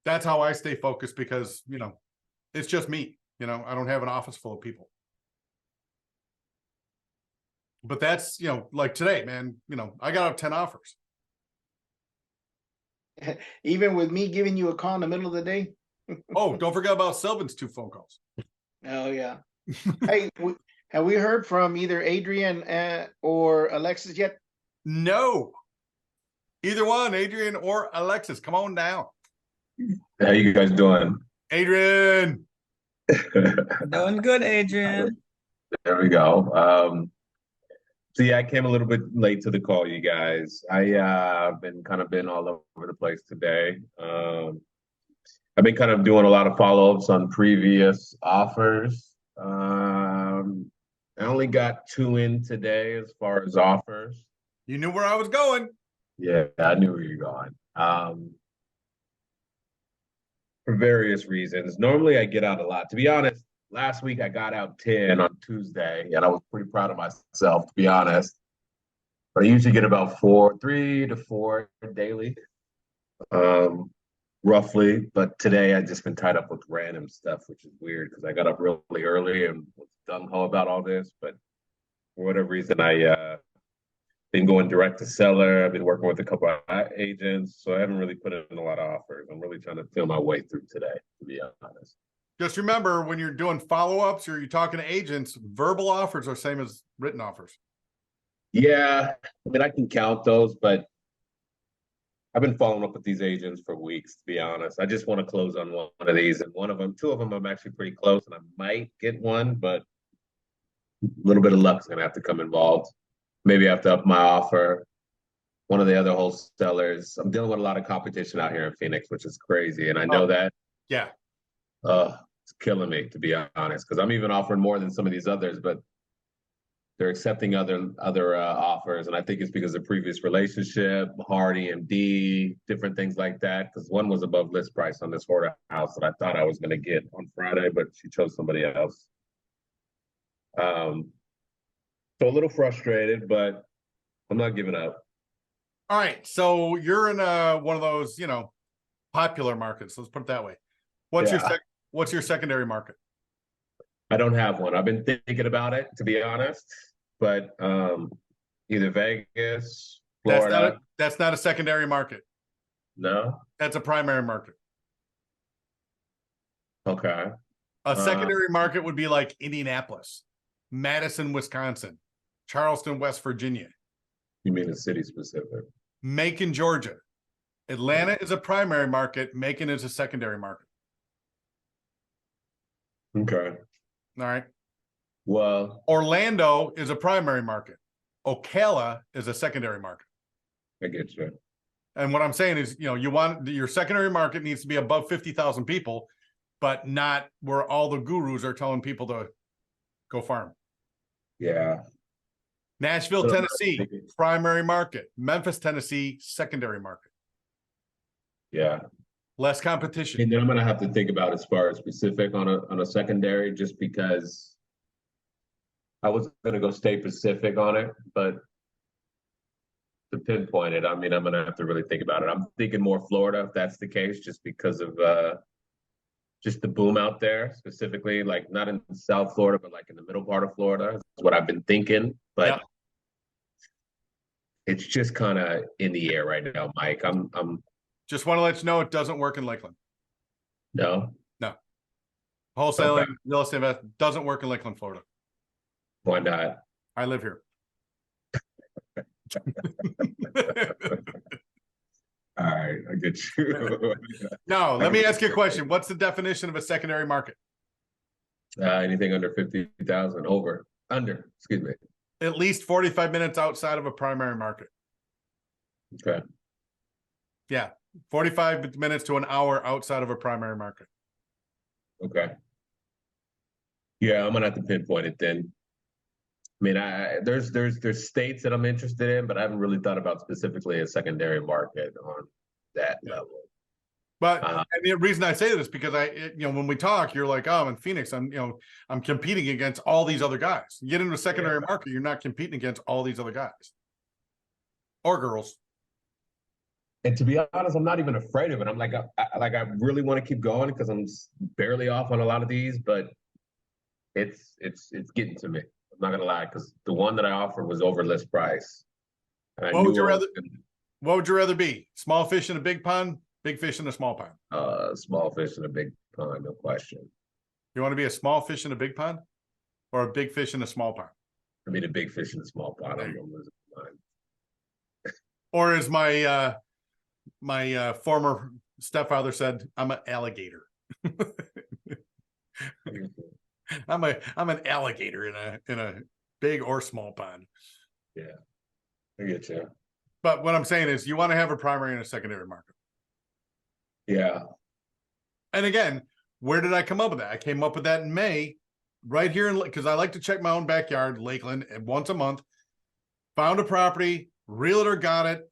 that's how I stay focused because, it's just me, I don't have an office full of people. But that's, like today, man, I got out 10 offers. Even with me giving you a call in the middle of the day. Oh, don't forget about Sylvan's 2 phone calls. Oh yeah. Hey, have we heard from either Adrian or Alexis yet? No. Either one, Adrian or Alexis, come on down. How you guys doing? Adrian. Doing good, Adrian. There we go. So yeah, I came a little bit late to the call, you guys. Been all over the place today. I've been kind of doing a lot of follow-ups on previous offers. I only got 2 in today as far as offers. You knew where I was going. Yeah, I knew where you're going. For various reasons. Normally I get out a lot. To be honest, last week I got out 10 on Tuesday, and I was pretty proud of myself, to be honest. But I usually get about 3 to 4 daily, roughly. But today I just been tied up with random stuff, which is weird because I got up really early and was gung-ho about all this. But for whatever reason, I been going direct to seller. I've been working with a couple of agents, so I haven't really put in a lot of offers. I'm really trying to feel my way through today, to be honest. Just remember, when you're doing follow-ups or you're talking to agents, verbal offers are same as written offers. Yeah, I mean, I can count those, but I've been following up with these agents for weeks, to be honest. I just want to close on one of these, and two of them, I'm actually pretty close, and I might get one, but a little bit of luck is going to have to come involved. Maybe I have to up my offer. One of the other wholesalers, I'm dealing with a lot of competition out here in Phoenix, which is crazy. And I know that. Yeah. It's killing me, to be honest, because I'm even offering more than some of these others, but they're accepting other offers. And I think it's because of previous relationship, hard EMD, different things like that. Because one was above list price on this hoarder house that I thought I was going to get on Friday, but she chose somebody else. So a little frustrated, but I'm not giving up. All right. So you're in one of those, popular markets. Let's put it that way. What's your secondary market? I don't have one. I've been thinking about it, to be honest, but either Vegas, Florida. That's not a secondary market. No? That's a primary market. Okay. A secondary market would be like Indianapolis, Madison, Wisconsin, Charleston, West Virginia. You mean a city specific? Macon, Georgia. Atlanta is a primary market. Macon is a secondary market. Okay. All right. Well, Orlando is a primary market. Ocala is a secondary market. I get you. And what I'm saying is, you want your secondary market needs to be above 50,000 people, but not where all the gurus are telling people to go farm. Yeah. Nashville, Tennessee, primary market. Memphis, Tennessee, secondary market. Yeah. Less competition. And then I'm going to have to think about as far as specific on a secondary, just because I was going to go stay specific on it, but to pinpoint it, I mean, I'm going to have to really think about it. I'm thinking more Florida, if that's the case, just because of just the boom out there, specifically, like not in South Florida, but like in the middle part of Florida. That's what I've been thinking, but it's just kind of in the air right now, Mike. I'm just want to let you know it doesn't work in Lakeland. No. Wholesaling, real estate investment doesn't work in Lakeland, Florida. Why not? I live here. All right, I get you. No, let me ask you a question. What's the definition of a secondary market? Anything under 50,000, excuse me. At least 45 minutes outside of a primary market. Okay. Yeah, 45 minutes to an hour outside of a primary market. Okay. Yeah, I'm gonna have to pinpoint it then. I mean, there's states that I'm interested in, but I haven't really thought about specifically a secondary market on that level. But and the reason I say this is because when we talk, you're like, oh, I'm in Phoenix. I'm competing against all these other guys. You get into a secondary market, you're not competing against all these other guys or girls. And to be honest, I'm not even afraid of it. I'm like, I really want to keep going because I'm barely off on a lot of these, but it's getting to me. I'm not gonna lie, because the one that I offered was over list price. What would you rather be? Small fish in a big pond, big fish in a small pond? Small fish in a big pond, no question. You want to be a small fish in a big pond, or a big fish in a small pond? I mean, a big fish in a small pond. I'm gonna lose my mind. Or as my former stepfather said, I'm an alligator. I'm an alligator in a big or small pond. Yeah, I get you. But what I'm saying is you want to have a primary and a secondary market. Yeah. And again, where did I come up with that? I came up with that in May, right here in, because I like to check my own backyard, Lakeland, and once a month. Found a property, realtor got it,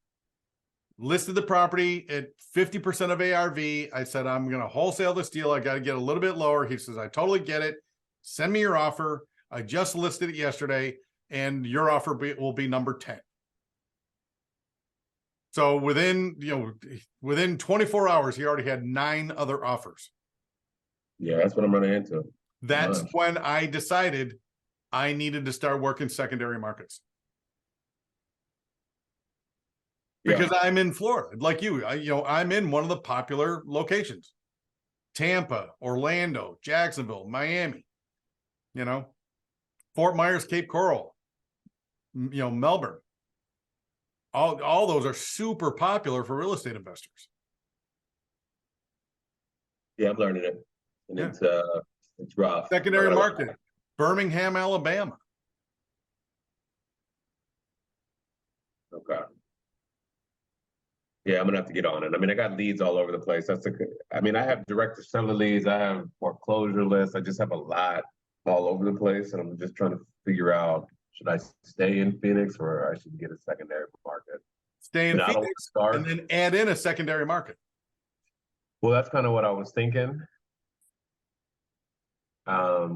listed the property at 50% of ARV. I said, I'm going to wholesale this deal. I got to get a little bit lower. He says, I totally get it. Send me your offer. I just listed it yesterday, and your offer will be number 10. So within 24 hours, he already had 9 other offers. Yeah, that's what I'm running into. That's when I decided I needed to start working secondary markets. Because I'm in Florida, like you, I'm in one of the popular locations: Tampa, Orlando, Jacksonville, Miami, Fort Myers, Cape Coral, Melbourne. All those are super popular for real estate investors. Yeah, I'm learning it, and it's rough. Secondary market, Birmingham, Alabama. Okay. Yeah, I'm gonna have to get on it. I mean, I got leads all over the place. I have direct to seller leads. I have foreclosure lists. I just have a lot all over the place, and I'm just trying to figure out, should I stay in Phoenix or I should get a secondary market? Stay in Phoenix and then add in a secondary market. Well, that's kind of what I was thinking. But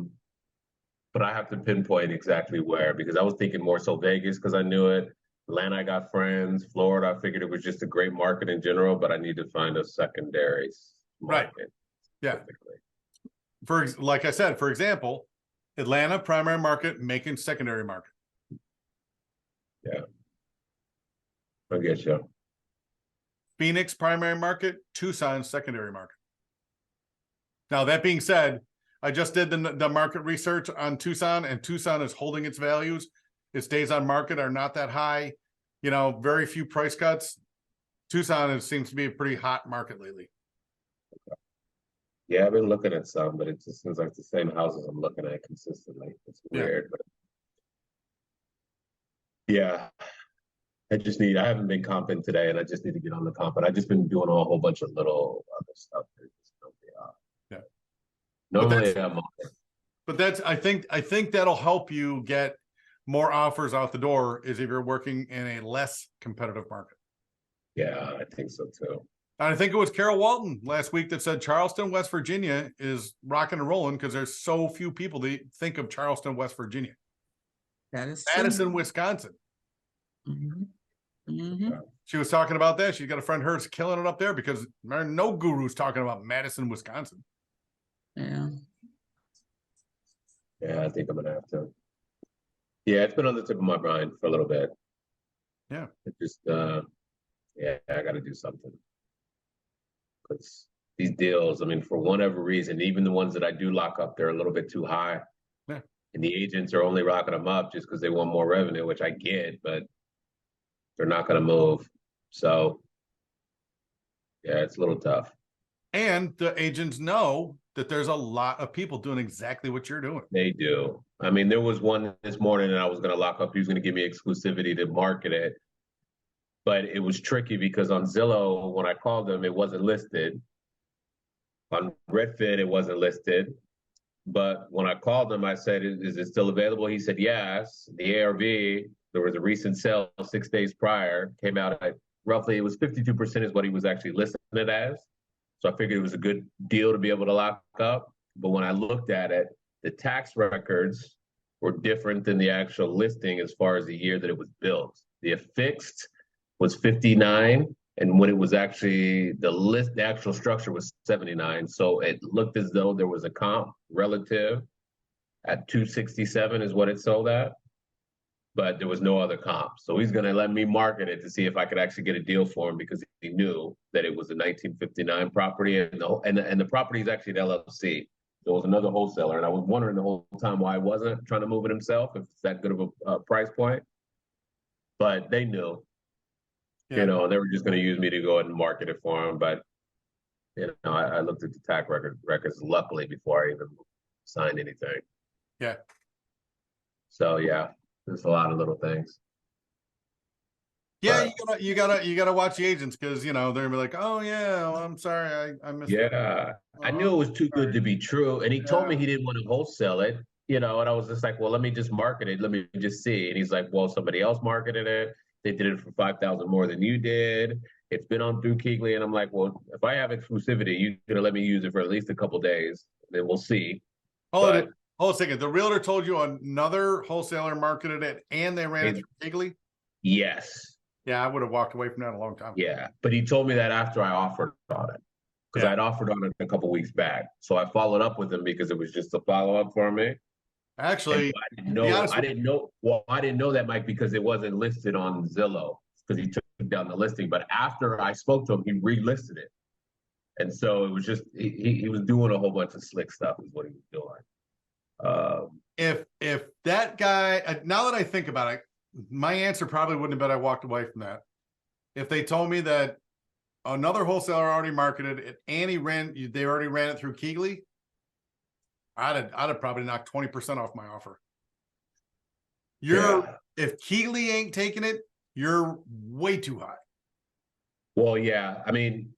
I have to pinpoint exactly where, because I was thinking more so Vegas because I knew it. Atlanta, I got friends. Florida, I figured it was just a great market in general, but I need to find a secondary market. Right. Yeah. Like I said, for example, Atlanta, primary market, Macon, secondary market. Yeah. I get you. Phoenix, primary market, Tucson, secondary market. Now, that being said, I just did the market research on Tucson, and Tucson is holding its values. Its days on market are not that high. Very few price cuts. Tucson seems to be a pretty hot market lately. Yeah, I've been looking at some, but it just seems like the same houses I'm looking at consistently. It's weird, but yeah. I haven't been comping today, and I just need to get on the comp. But I've just been doing a whole bunch of little other stuff. Yeah. Normally, but that's I think that'll help you get more offers out the door, is if you're working in a less competitive market. Yeah, I think so too. And I think it was Carol Walton last week that said Charleston, West Virginia is rocking and rolling because there's so few people that think of Charleston, West Virginia. That is Madison, true. Wisconsin. Mm-hmm. Mm-hmm. She was talking about that. She's got a friend of hers killing it up there because there are no gurus talking about Madison, Wisconsin. Yeah. Yeah, I think I'm gonna have to. Yeah, it's been on the tip of my mind for a little bit. Yeah. It just I gotta do something. Because these deals, for whatever reason, even the ones that I do lock up, they're a little bit too high. Yeah. And the agents are only rocking them up just because they want more revenue, which I get, but they're not gonna move. So yeah, it's a little tough. And the agents know that there's a lot of people doing exactly what you're doing. They do. There was one this morning that I was going to lock up. He was going to give me exclusivity to market it. But it was tricky because on Zillow, when I called them, it wasn't listed. On Redfin, it wasn't listed. But when I called him, I said, is it still available? He said, yes. The ARV, there was a recent sale 6 days prior, came out at roughly, it was 52% is what he was actually listing it as. So I figured it was a good deal to be able to lock up. But when I looked at it, the tax records were different than the actual listing as far as the year that it was built. The affixed was 59, and when it was actually the actual structure was 79. So it looked as though there was a comp relative at 267 is what it sold at, but there was no other comp. So he's going to let me market it to see if I could actually get a deal for him, because he knew that it was a 1959 property, and the property is actually an LLC. There was another wholesaler, and I was wondering the whole time why he wasn't trying to move it himself, if it's that good of a price point. But they knew, Yeah. they were just going to use me to go ahead and market it for him. But You know, I looked at the tax records luckily before I even signed anything. Yeah. So yeah, there's a lot of little things. Yeah, But- you gotta watch the agents because you know they're gonna be like, oh yeah, well, I'm sorry, I missed that. Yeah, I Oh, knew it was too good to be true. And he told me Yeah. he didn't want to wholesale it, you know, and I was just like, well, let me just market it. Let me just see. And he's like, well, somebody else marketed it. They did it for 5,000 more than you did. It's been on through Keegley. And I'm like, well, if I have exclusivity, you're gonna let me use it for at least a couple days. Then we'll see. Hold But- on, hold a second. The realtor told you another wholesaler marketed it and they ran it through Keegley? Yes. Yeah, I would have walked away from that a long time. Yeah. But he told me that after I offered on it. Because Yeah. I'd offered on it a couple weeks back. So I followed up with him because it was just a follow-up for me. Actually, I didn't know. Well, I didn't know that, Mike, because it wasn't listed on Zillow because he took down the listing. But after I spoke to him, he relisted it, and so it was just he was doing a whole bunch of slick stuff, is what he was doing. if that guy, now that I think about it, my answer probably wouldn't have been I walked away from that. If they told me that another wholesaler already marketed it and they already ran it through Keegley, I'd have probably knocked 20% off my offer. If Keegley ain't taking it, you're way too high. Well, yeah, I mean,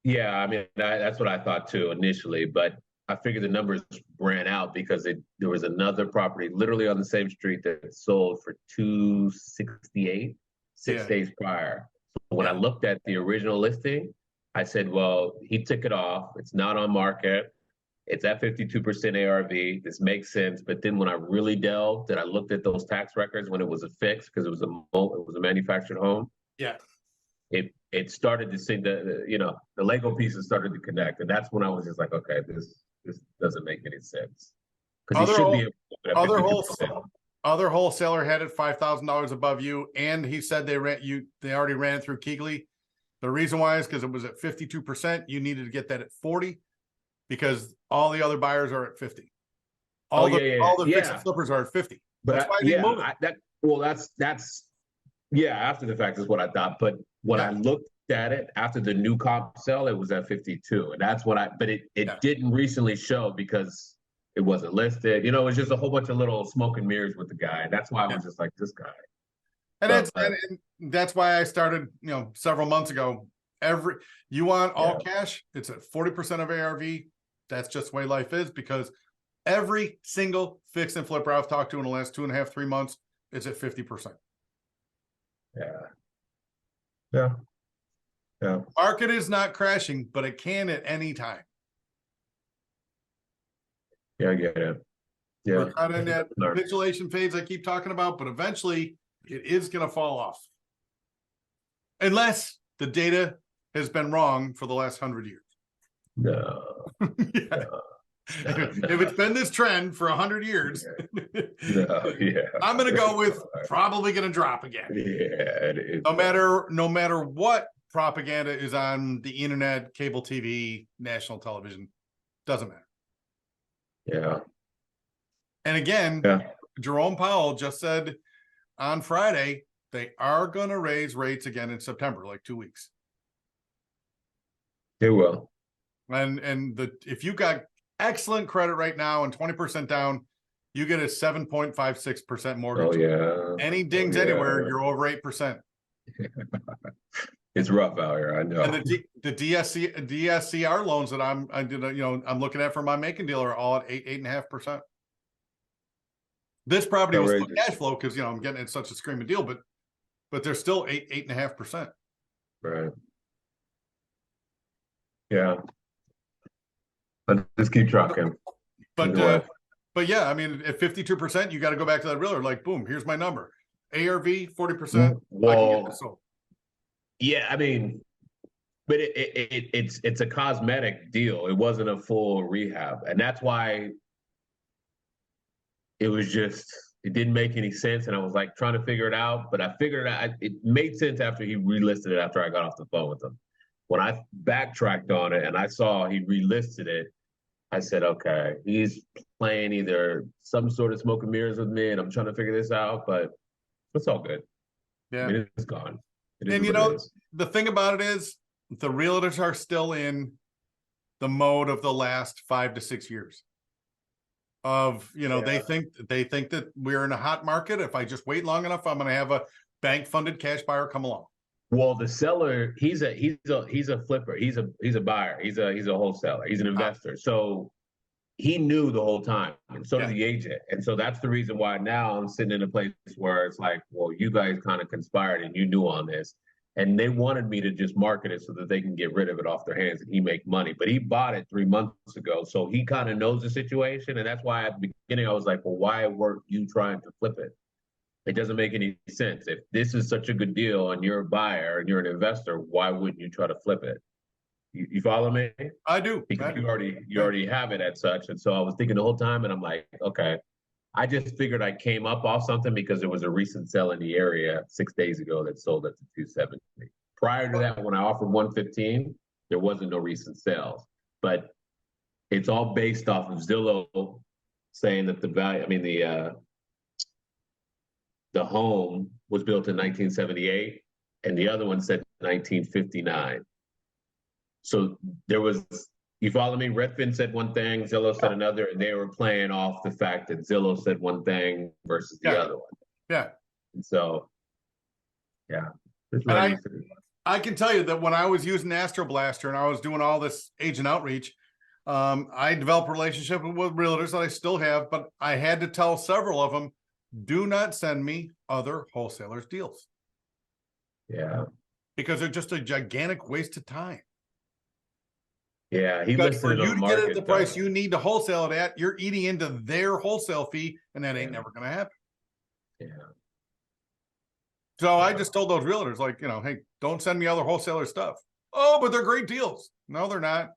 that's what I thought too initially, but I figured the numbers ran out because there was another property literally on the same street that sold for 268 6 Yeah. days prior. So when I looked at the original listing, I said, well, he took it off. It's not on market. It's at 52% ARV. This makes sense. But then when I really delved and I looked at those tax records when it was a fix because it was a manufactured home. Yeah. It started to see the Lego pieces started to connect, and that's when I was just like, okay, this doesn't make any sense. Because he should be able to other wholesaler had it $5,000 above you, and he said they already ran it through Keegley. The reason why is because it was at 52%. You needed to get that at 40 because all the other buyers are at 50. All the fix and flippers are at 50. But that's why they move it. That's after the fact is what I thought. But when I looked at it after the new comp sale, it was at 52, and that's what it didn't recently show because it wasn't listed. You know, it was just a whole bunch of little smoke and mirrors with the guy. And that's why I was just like, this guy. And that's why I started, several months ago. You want all cash, it's at 40% of ARV. That's just the way life is because every single fix and flipper I've talked to in the last 2.5, 3 months, it's at 50%. Yeah. Market is not crashing, but it can at any time. Yeah, I get it. Yeah. We're kind of in that capitulation phase I keep talking about, but eventually it is going to fall off. Unless the data has been wrong for the last 100 years. No. If it's been this trend for 100 years, I'm going to go with probably going to drop again. Yeah, it is. No matter what propaganda is on the internet, cable TV, national television, doesn't matter. Yeah. And again, Jerome Powell just said on Friday they are going to raise rates again in September, like 2 weeks. They will. And if you got excellent credit right now and 20% down, you get a 7.56% mortgage. Oh yeah. Any dings anywhere, you're over 8%. It's rough out here, I know. And the DSCR loans that I'm looking at for my making deal are all at 8.5%. This property was still cash flow because I'm getting it such a screaming deal, but they're still 8.5%. Right. Yeah. Let's just keep trucking. But yeah, I mean, at 52%, you got to go back to that realtor. Like, boom, here's my number. ARV 40%. Well, yeah, I mean, but it's a cosmetic deal. It wasn't a full rehab, and that's why it was just it didn't make any sense. And I was like trying to figure it out, but I figured it out. It made sense after he relisted it. After I got off the phone with him, when I backtracked on it and I saw he relisted it, I said, okay, he's playing either some sort of smoke and mirrors with me, and I'm trying to figure this out, but it's all good. Yeah, I mean, it's gone. And the thing about it is the realtors are still in the mode of the last 5 to 6 years. Of, you know, Yeah. they think that we're in a hot market. If I just wait long enough, I'm going to have a bank funded cash buyer come along. Well, the seller, he's a flipper. He's a buyer. He's a wholesaler. He's an investor. So he knew the whole time, and so did the agent. And so that's the reason why now I'm sitting in a place where it's like, well, you guys kind of conspired and you knew on this. And they wanted me to just market it so that they can get rid of it off their hands and he make money. But he bought it 3 months ago. So he kind of knows the situation. And that's why at the beginning I was like, well, why weren't you trying to flip it? It doesn't make any sense. If this is such a good deal and you're a buyer and you're an investor, why wouldn't you try to flip it? You follow me? I do. Because you already have it as such. And so I was thinking the whole time, and I'm like, okay. I just figured I came up off something because there was a recent sale in the area 6 days ago that sold at 270. Prior to that, when I offered 115, there wasn't no recent sales. But it's all based off of Zillow saying that the value, I mean, the home was built in 1978, and the other one said 1959. So there was, you follow me? Redfin said one thing, Zillow said another, and they were playing off the fact that Zillow said one thing versus the other one. Yeah. And so, yeah. And I can tell you that when I was using Astro Blaster and I was doing all this agent outreach, I developed a relationship with realtors that I still have, but I had to tell several of them, do not send me other wholesalers deals. Yeah. Because they're just a gigantic waste of time. Yeah, he Because listed for it you on to market, get it at the price you need to wholesale it at, you're eating into their wholesale fee, and that ain't never going to happen. Yeah. So I just told those realtors, like, you know, hey, don't send me other wholesaler stuff. Oh, but they're great deals. No, they're not.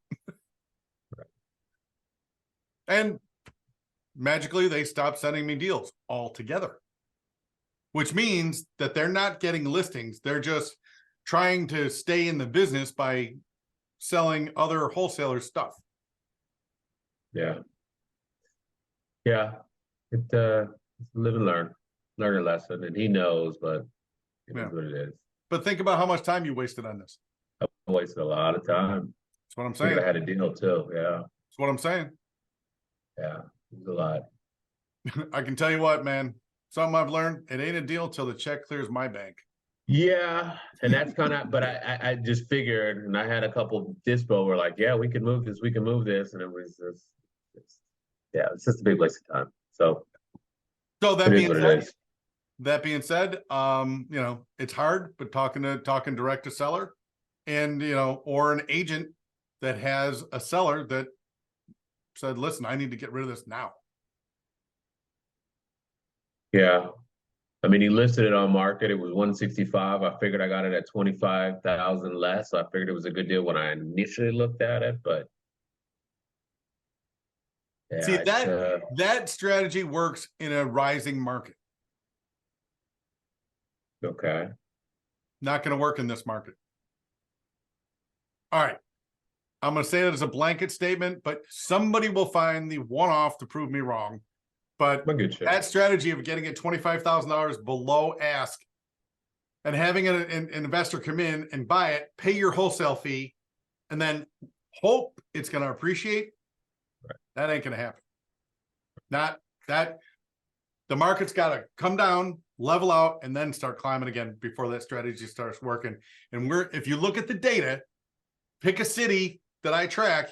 And magically, they stopped sending me deals altogether, which means that they're not getting listings. They're just trying to stay in the business by selling other wholesalers stuff. Yeah. Yeah. It's a live and learn a lesson, and he knows, but it is what it is. But think about how much time you wasted on this. I wasted a lot of time. That's what I'm saying. I had a deal too. Yeah. That's what I'm saying. Yeah. It was a lot. I can tell you what, man, something I've learned, it ain't a deal till the check clears my bank. Yeah, and that's kind of, but I just figured, and I had a couple dispo were like, yeah, we can move this, and it was just, it's just a big waste of time. So that being said, you know, it's hard, but talking direct to seller, and you know, or an agent that has a seller that said, listen, I need to get rid of this now. Yeah. I mean, he listed it on market. It was 165. I figured I got it at 25,000 less. So I figured it was a good deal when I initially looked at it, but yeah, see, that strategy works in a rising market. Okay. Not going to work in this market. All right. I'm going to say that as a blanket statement, but somebody will find the one-off to prove me wrong. But that strategy of getting it $25,000 below ask and having an investor come in and buy it, pay your wholesale fee, and then hope it's going to appreciate, that ain't going to happen. Not that the market's got to come down, level out, and then start climbing again before that strategy starts working. And if you look at the data, pick a city that I track,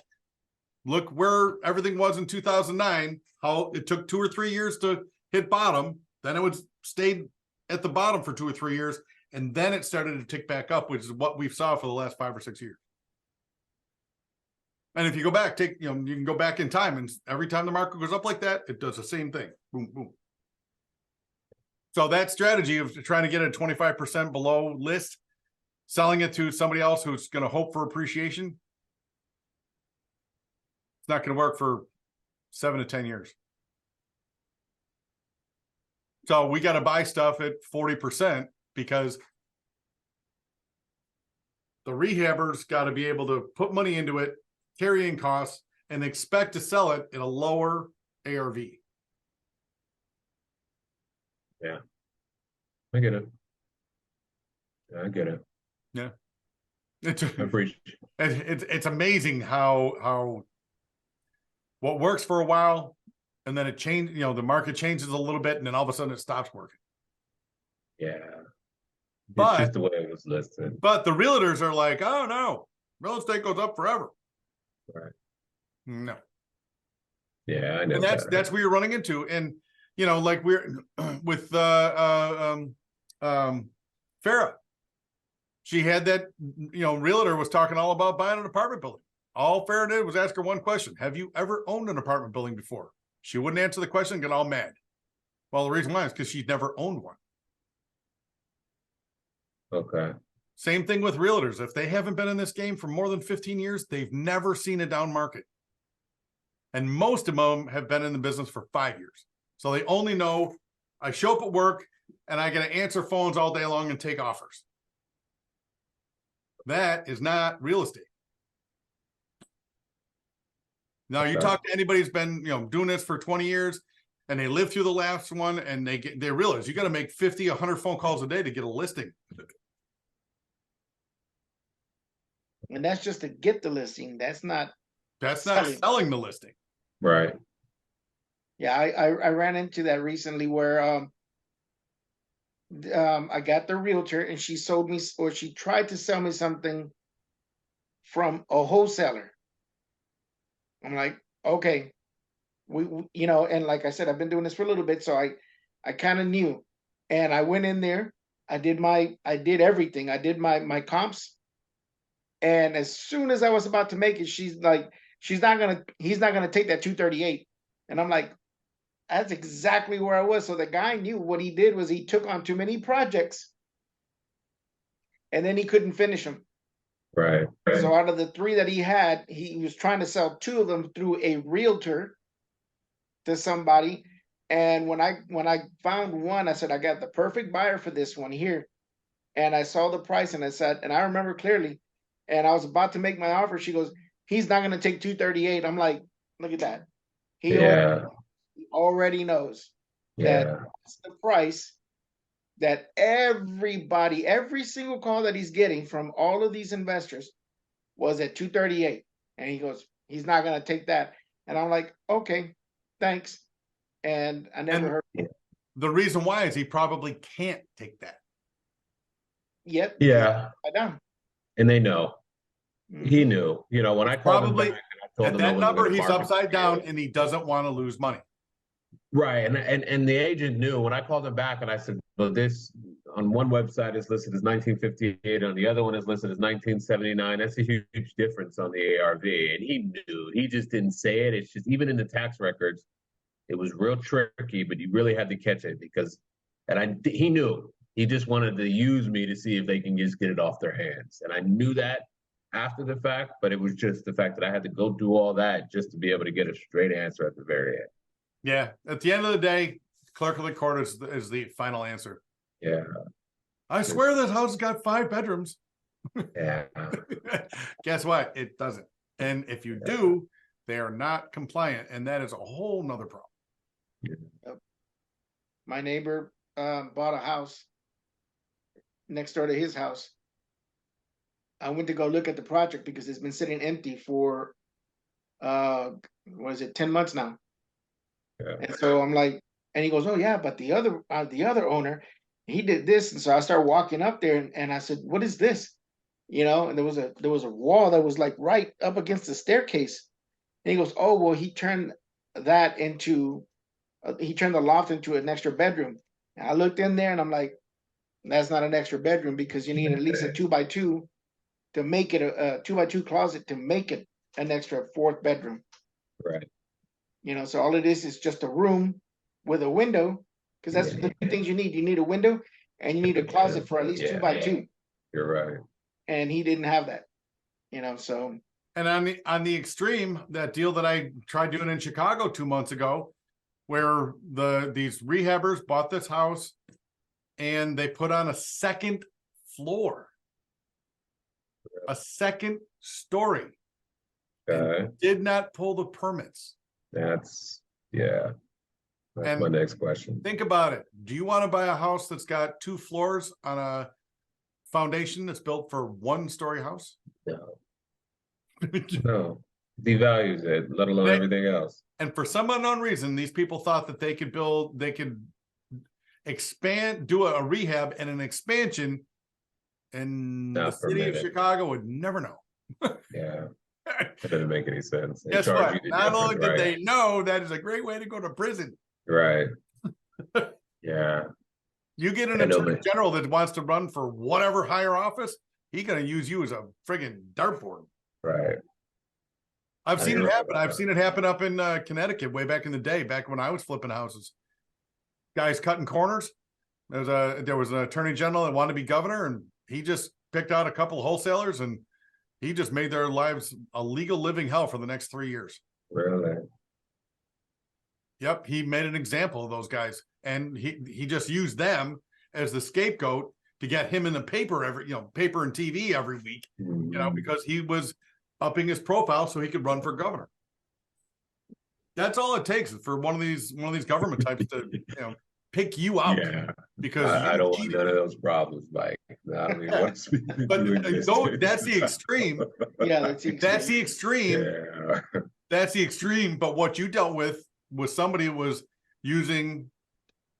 look where everything was in 2009, how it took 2 or 3 years to hit bottom. Then it would stay at the bottom for 2 or 3 years. And then it started to tick back up, which is what we've saw for the last 5 or 6 years. And if you go back, you can go back in time, and every time the market goes up like that, it does the same thing. Boom, boom. So that strategy of trying to get it 25% below list, selling it to somebody else who's going to hope for appreciation, it's not going to work for 7 to 10 years. So we got to buy stuff at 40% because the rehabbers got to be able to put money into it, carrying costs, and expect to sell it at a lower ARV. Yeah. I get it. I get it. Yeah. It's I appreciate it's amazing how what works for a while, and then it change. You know, the market changes a little bit, and then all of a sudden it stops working. Yeah. It's But just the way it was listed. but the realtors are like, oh no, real estate goes up forever. Right. No. Yeah, I know And that's what you're running into. And you know, like we're with Farah. She had that, you know, realtor was talking all about buying an apartment building. All Farah did was ask her one question: have you ever owned an apartment building before? She wouldn't answer the question, get all mad. Well, the reason why is because she's never owned one. Okay. Same thing with realtors. If they haven't been in this game for more than 15 years, they've never seen a down market. And most of them have been in the business for 5 years. So they only know I show up at work and I get to answer phones all day long and take offers. That is not real estate. Now you talk to anybody who's been, you know, doing this for 20 years and they live through the last one and they realize you got to make 50, 100 phone calls a day to get a listing. And that's just to get the listing. That's not selling the listing. Right. Yeah, I ran into that recently where I got the realtor and she sold me, or she tried to sell me something from a wholesaler. I'm like, okay, we you know, and like I said, I've been doing this for a little bit, so I kind of knew. And I went in there, I did everything. I did my comps. And as soon as I was about to make it, she's like, he's not gonna take that 238. And I'm like, that's exactly where I was. So the guy knew what he did was he took on too many projects and then he couldn't finish them. Right. So out of the 3 that he had, he was trying to sell 2 of them through a realtor to somebody. And when I found one, I said, I got the perfect buyer for this one here. And I saw the price and I said, and I remember clearly, and I was about to make my offer. She goes, he's not going to take 238. I'm like, look at that. He already knows that that's the price that everybody, every single call that he's getting from all of these investors was at 238. And he goes, he's not going to take that. And I'm like, okay, thanks. And I never heard it. The reason why is he probably can't take that. Yep. Yeah. I know. And they know. He knew. You know, when I called him back, and I told At him that number, he's upside down and he doesn't want to lose money. Right. And the agent knew. When I called him back and I said, well, this on one website is listed as 1958, on the other one is listed as 1979. That's a huge difference on the ARV. And he knew. He just didn't say it. It's just, even in the tax records, it was real tricky, but you really had to catch it because, he knew. He just wanted to use me to see if they can just get it off their hands. And I knew that after the fact, but it was just the fact that I had to go do all that just to be able to get a straight answer at the very end. Yeah. At the end of the day, clerk of the court is the final answer. Yeah. I swear this house has got 5 bedrooms. Yeah. Guess what? It doesn't. And if you do, they are not compliant. And that is a whole nother problem. Yep. My neighbor bought a house next door to his house. I went to go look at the project because it's been sitting empty for 10 months now. Yeah. And so I'm like, and he goes, oh yeah, but the other owner, he did this. And so I started walking up there and I said, what is this? You know, and there was a wall that was like right up against the staircase. And he goes, oh, well, he turned the loft into an extra bedroom. And I looked in there and I'm like, that's not an extra bedroom because you need at least a 2x2 to make it a 2x2 closet to make it an extra 4th bedroom. Right. You know, so all it is just a room with a window, because that's the 2 things you need. You need a window and you need a closet for at least 2x2. You're right. And he didn't have that, you know, so. And on the extreme, that deal that I tried doing in Chicago 2 months ago, where these rehabbers bought this house and they put on a 2nd floor, a 2nd story, and did not pull the permits. That's my next question. Think about it. Do you want to buy a house that's got 2 floors on a foundation that's built for 1-story house? No, no, devalues it, let alone They- everything else. And for some unknown reason, these people thought that they could expand, do a rehab and an expansion, and the Not city of permitted. Chicago would never know. Yeah, that doesn't make any sense. They Guess charge what? you the Not only difference, did right? they know, that is a great way to go to prison. Right. Yeah, You get an I know, attorney man. general that wants to run for whatever higher office, he's gonna use you as a friggin' dartboard. right. I've I seen it hear happen. about I've that. seen it happen up in Connecticut way back in the day, back when I was flipping houses. Guys cutting corners. There was an attorney general that wanted to be governor, and he just picked out a couple of wholesalers, and he just made their lives a legal living hell for the next 3 years. Really? Yep, he made an example of those guys, and he just used them as the scapegoat to get him in the paper paper and TV every week, because he was upping his profile so he could run for governor. That's all it takes for one of these government types to pick you out. Yeah, Because I you don't want cheated. none of those problems, Mike. I mean, what's But that's the extreme. Yeah, that's the That's the extreme. Yeah, That's the extreme. But what you dealt with was somebody who was using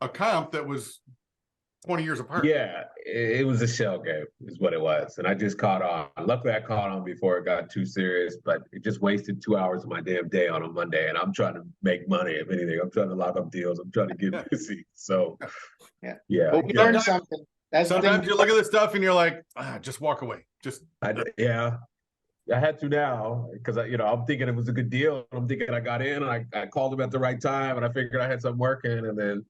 a comp that was 20 years apart. yeah. It was a shell game, is what it was, and I just caught on. Luckily, I caught on before it got too serious. But it just wasted 2 hours of my damn day on a Monday, and I'm trying to make money. If anything, I'm trying to lock up deals. I'm trying to get busy. So, yeah. But we yeah. learned something. That's the Sometimes thing. you look at this stuff and you're like, just walk away. Just Yeah, I had to now because I'm thinking it was a good deal. I'm thinking I got in, and I called him at the right time, and I figured I had something working, and then.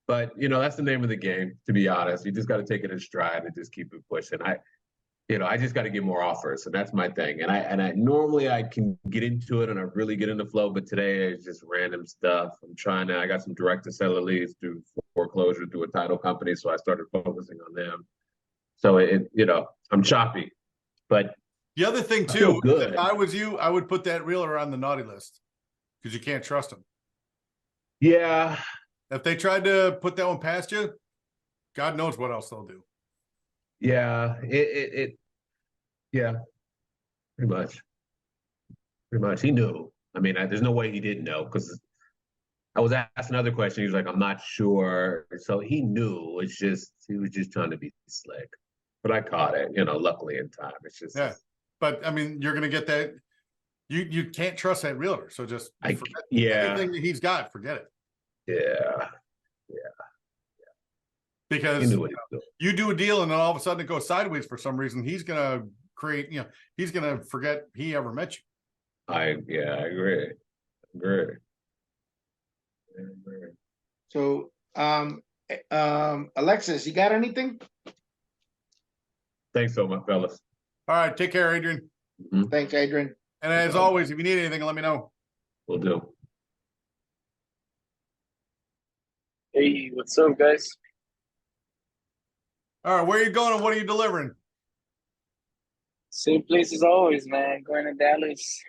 But that's the name of the game. To be honest, you just got to take it in stride and just keep it pushing. I just got to get more offers, and that's my thing. And I normally I can get into it and I really get into flow, but today it's just random stuff. I got some direct to seller leads through foreclosure through a title company, so I started focusing on them. So I'm choppy, but the other thing I feel too, good. if I was you, I would put that realtor on the naughty list because you can't trust them. Yeah, If they tried to put that one past you, God knows what else they'll do. yeah, yeah, pretty much. Pretty much, he knew. I mean, there's no way he didn't know because I was asked another question. He was like, "I'm not sure." So he knew. He was just trying to be slick. But I caught it, luckily in time. It's just, Yeah. But I mean, you're gonna get that. You can't trust that realtor. So just anything that he's got, forget it. Yeah. Because He knew what he was doing. you do a deal and then all of a sudden it goes sideways for some reason. He's gonna he's gonna forget he ever met you. I agree. So, Alexis, you got anything? Thanks so much, fellas. All right, take care, Adrian. Thanks, Adrian. And as always, if you need anything, let me know. Will do. Hey, what's up, guys? All right, where are you going and what are you delivering? Same place as always, man. Going to Dallas.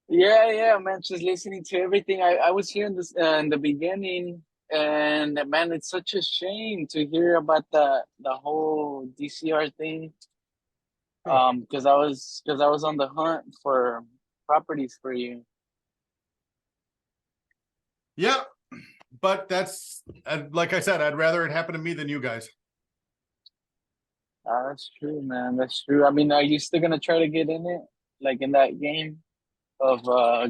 Yeah, man. Just listening to everything. I was here in the beginning, and man, it's such a shame to hear about the whole DCR thing. Because I was on the hunt for properties for you. Yeah, but that's like I said, I'd rather it happen to me than you guys. That's true, man. That's true. I mean, are you still gonna try to get in it, like in that game of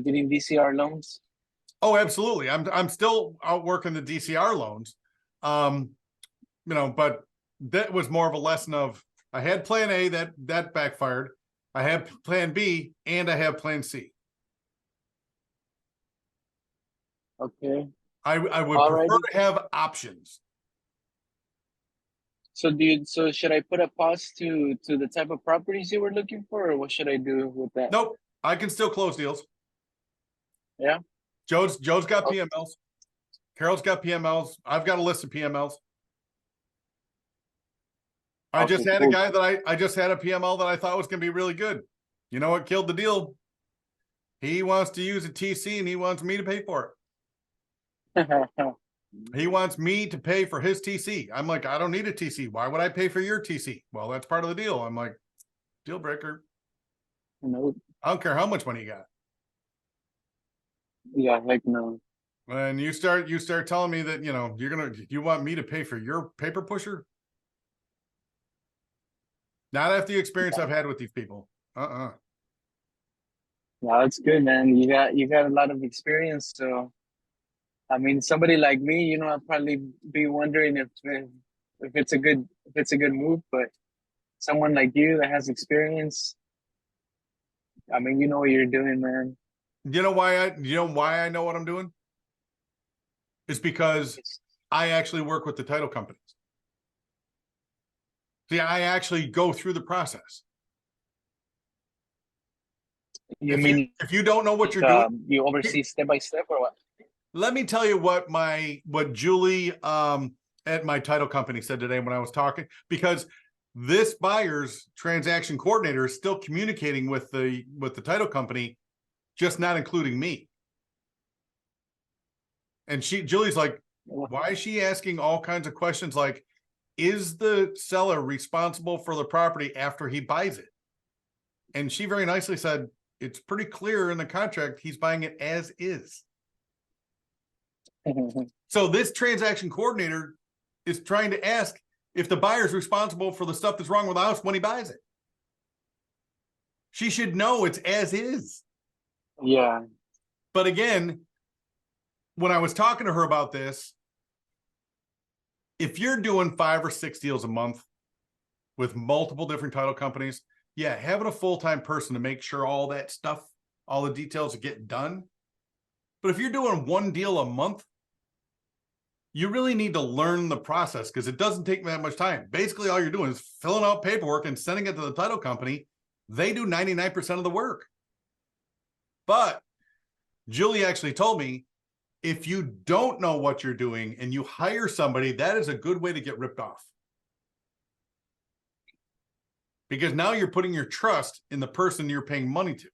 getting DCR loans? Oh, absolutely. I'm still out working the DCR loans. But that was more of a lesson of I had plan A that backfired. I have plan B and I have plan C. Okay. I would Alrighty. prefer to have options. So should I put a pause to the type of properties you were looking for, or what should I do with that? Nope, I can still close deals. Yeah. Joe's got PMLs. Carol's got PMLs. I've got a list of PMLs. I just had a guy that I just had a PML that I thought was going to be really good. You know what killed the deal? He wants to use a TC and he wants me to pay for it. He wants me to pay for his TC. I'm like, I don't need a TC. Why would I pay for your TC? Well, that's part of the deal. I'm like, deal breaker. No, I don't care how much money you got. yeah, heck no. And you start telling me that, you know, you want me to pay for your paper pusher? Not after the experience I've had with these people. No, that's good, man. You got a lot of experience, so I mean, somebody like me, you know, I'd probably be wondering if it's a good move, but someone like you that has experience, I mean, you know what you're doing, man. You know why I know what I'm doing? It's because I actually work with the title companies. See, I actually go through the process. You mean if you don't know what you're doing, you oversee step by step or what? let me tell you what Julie at my title company said today when I was talking, because this buyer's transaction coordinator is still communicating with the title company, just not including me. And Julie's like, why is she asking all kinds of questions like, is the seller responsible for the property after he buys it? And she very nicely said, it's pretty clear in the contract he's buying it as is. So this transaction coordinator is trying to ask if the buyer is responsible for the stuff that's wrong with the house when he buys it. She should know it's as is. Yeah. But again, when I was talking to her about this, if you're doing 5 or 6 deals a month with multiple different title companies, yeah, having a full-time person to make sure all that stuff, all the details get done. But if you're doing 1 deal a month, you really need to learn the process because it doesn't take that much time. Basically, all you're doing is filling out paperwork and sending it to the title company. They do 99% of the work. But Julie actually told me, if you don't know what you're doing and you hire somebody, that is a good way to get ripped off. Because now you're putting your trust in the person you're paying money to.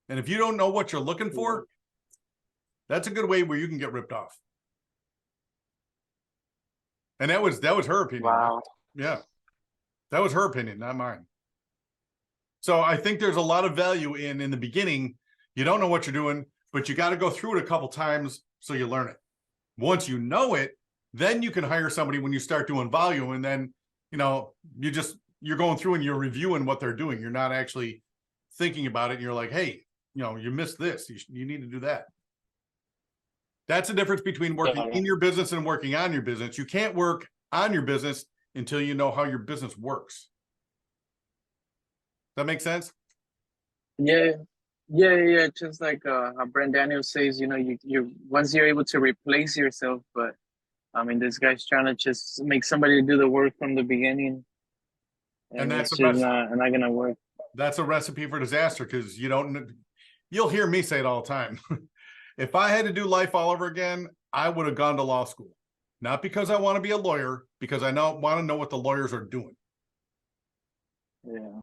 And if you don't know what you're looking for, that's a good way where you can get ripped off. And that was her opinion. Wow. Yeah. That was her opinion, not mine. So I think there's a lot of value in the beginning. You don't know what you're doing, but you got to go through it a couple times so you learn it. Once you know it, then you can hire somebody when you start doing volume. And then, you know, you're going through and you're reviewing what they're doing. You're not actually thinking about it. And you're like, hey, you know, you missed this. You need to do that. That's the difference between working in your business and working on your business. You can't work on your business until you know how your business works. Does that make sense? Yeah. Just like how Brent Daniels says, you know, you once you're able to replace yourself, but I mean, this guy's trying to just make somebody do the work from the beginning, And that's it's just not gonna work. That's a recipe for disaster because you'll hear me say it all the time. If I had to do life all over again, I would have gone to law school. Not because I want to be a lawyer, because I want to know what the lawyers are doing. Yeah.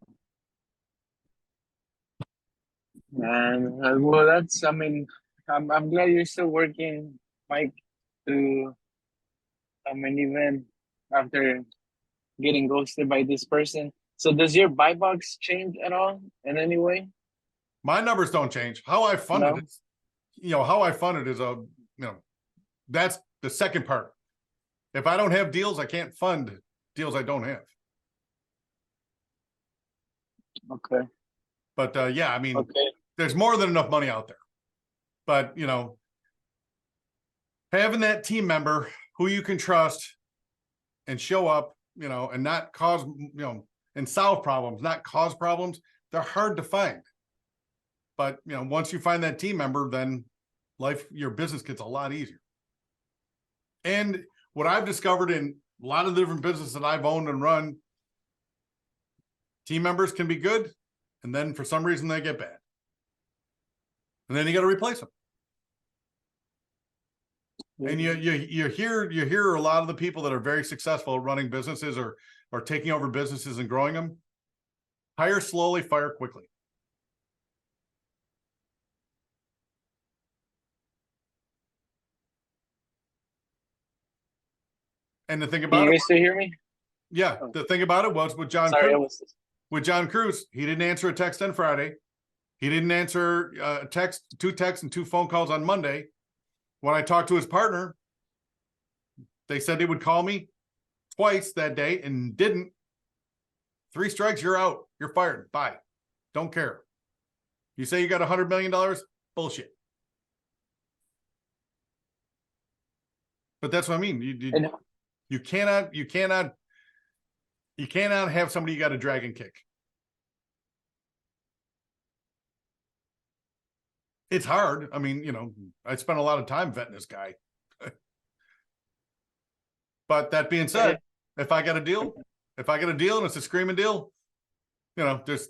And well, I mean, I'm glad you're still working, Mike, to, I mean, even after getting ghosted by this person. So does your buy box change at all in any way? My numbers don't change. How I fund it is, that's the second part. If I don't have deals, I can't fund deals I don't have. Okay. But yeah, I mean, Okay. there's more than enough money out there. But, you know, having that team member who you can trust and show up, you know, and not cause, you know, and solve problems, not cause problems, they're hard to find. But, you know, once you find that team member, then your business gets a lot easier. And what I've discovered in a lot of the different businesses that I've owned and run, team members can be good, and then for some reason they get bad. And then you got to replace them. And you hear a lot of the people that are very successful at running businesses or taking over businesses and growing them. Hire slowly, fire quickly. And the thing Can about you it, guys still hear me? yeah, Oh. the thing about it was with John Sorry, I Cruz, was. he didn't answer a text on Friday. He didn't answer a text, 2 texts and 2 phone calls on Monday. When I talked to his partner, they said they would call me twice that day and didn't. 3 strikes, you're out. You're fired. Bye. Don't care. You say you got $100 million? Bullshit. But that's what I mean. You cannot have somebody you got to drag and kick. It's hard. I mean, I spent a lot of time vetting this guy. But that being said, if I got a deal and it's a screaming deal, there's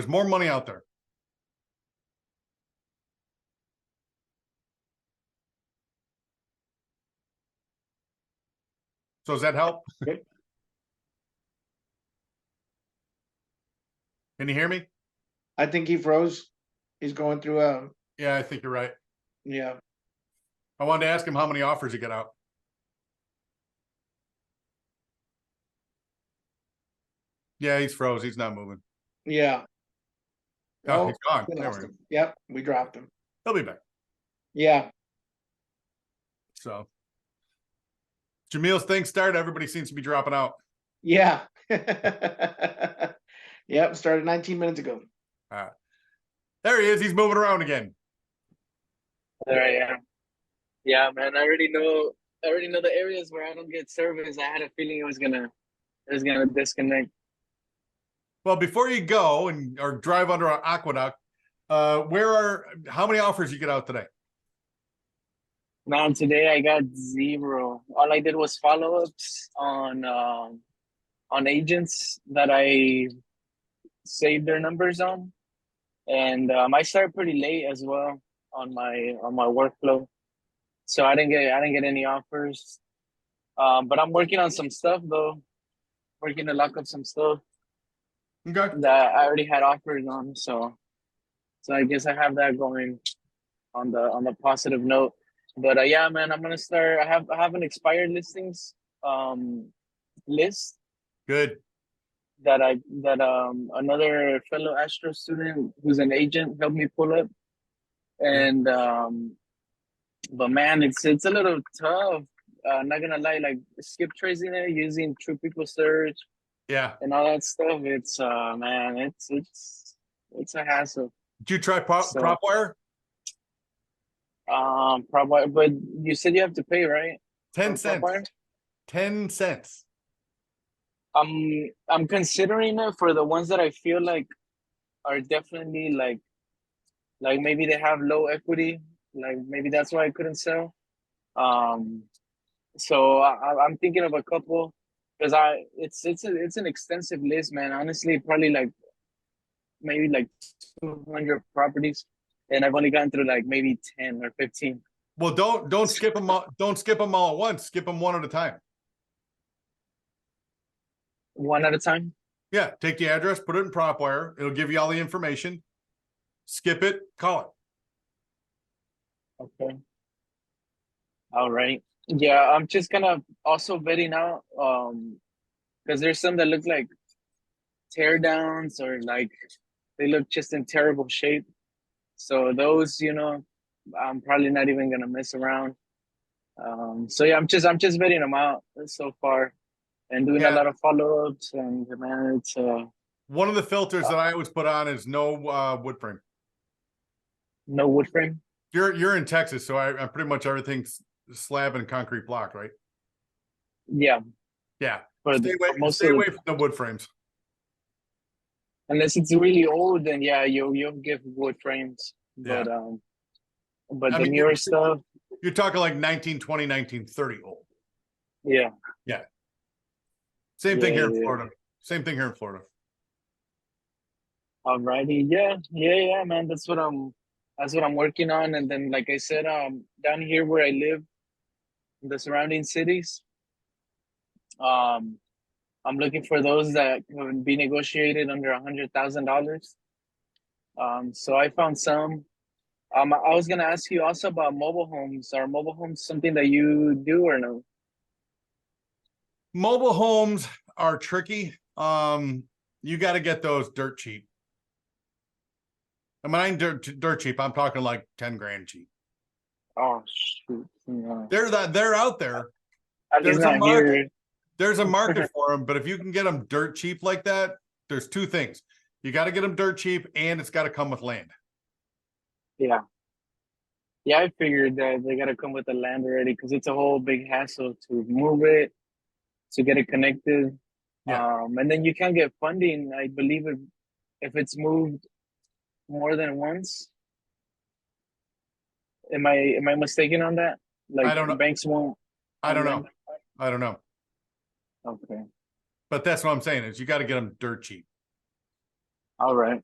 more money out there. So does that help? Yep. Can you hear me? I think he froze. He's going through Yeah, I think you're right. yeah. I wanted to ask him how many offers he got out. Yeah, he's froze. He's not moving. Yeah. Oh, he's gone. We There lost we go. him. Yep, we dropped him. He'll be back. Yeah. So Jamil's thing started. Everybody seems to be dropping out. Yeah. Yep, started 19 minutes ago. There he is. He's moving around again. There I am. Yeah, man. I already know the areas where I don't get service. I had a feeling it was gonna disconnect. Well, before you go or drive under an aqueduct, how many offers you get out today? Man, today I got 0. All I did was follow-ups on agents that I saved their numbers on, and I started pretty late as well on my workflow, so I didn't get any offers. But I'm working on some stuff though, working to lock up some stuff Okay. that I already had offers on. So I guess I have that going on the positive note. But yeah, man, I'm gonna start. I have an expired listings list Good. that another fellow Astro student who's an agent helped me pull up, and but man, it's a little tough. Not gonna lie, like skip tracing it using True People Search Yeah. and all that stuff. It's man, it's a hassle. Did you try PropWire? Probably, but you said you have to pay, right? 10 on cents. PropWire? 10 cents. I'm considering it for the ones that I feel like are definitely like maybe they have low equity, like maybe that's why I couldn't sell. So I'm thinking of a couple because it's an extensive list, man. Honestly, probably maybe 200 properties, and I've only gone through maybe 10 or 15. Well, don't skip them all. Don't skip them all at once. Skip them one at a time. One at a time. Yeah, take the address, put it in PropWire. It'll give you all the information. Skip it, call it. Okay. All right. Yeah, I'm just gonna also vetting out because there's some that look like tear downs or they look just in terrible shape. So those, I'm probably not even gonna mess around. So yeah, I'm just vetting them out so far and doing a lot of follow-ups, and man, it's one of the filters that I always put on is no wood frame. No wood frame. You're in Texas, so I'm pretty much everything's slab and concrete block, right? Yeah. Yeah. But Stay away from the wood frames. Unless it's really old, then yeah, you'll give wood frames. Yeah. But the newer stuff. You're talking like 1920, 1930 old. Yeah. Yeah. Same thing here in Florida. Same thing here in Florida. Alrighty. Yeah, man. That's what I'm working on. And then, like I said, down here where I live, in the surrounding cities, I'm looking for those that can be negotiated under $100,000. So I found some. I was gonna ask you also about mobile homes. Are mobile homes something that you do or no? Mobile homes are tricky. You got to get those dirt cheap. I mean, dirt cheap. I'm talking like 10 grand cheap. Oh shoot. No. They're out there. At least There's a not market. here. There's a market for them, but if you can get them dirt cheap like that, there's two things. You got to get them dirt cheap, and it's got to come with land. Yeah. Yeah, I figured that they gotta come with the land already because it's a whole big hassle to move it, to get it connected. Yeah. And then you can't get funding, I believe, if it's moved more than once. Am I mistaken on that? Like I don't know. banks won't. I don't know. I don't know. Okay. But that's what I'm saying is you got to get them dirt cheap. All right.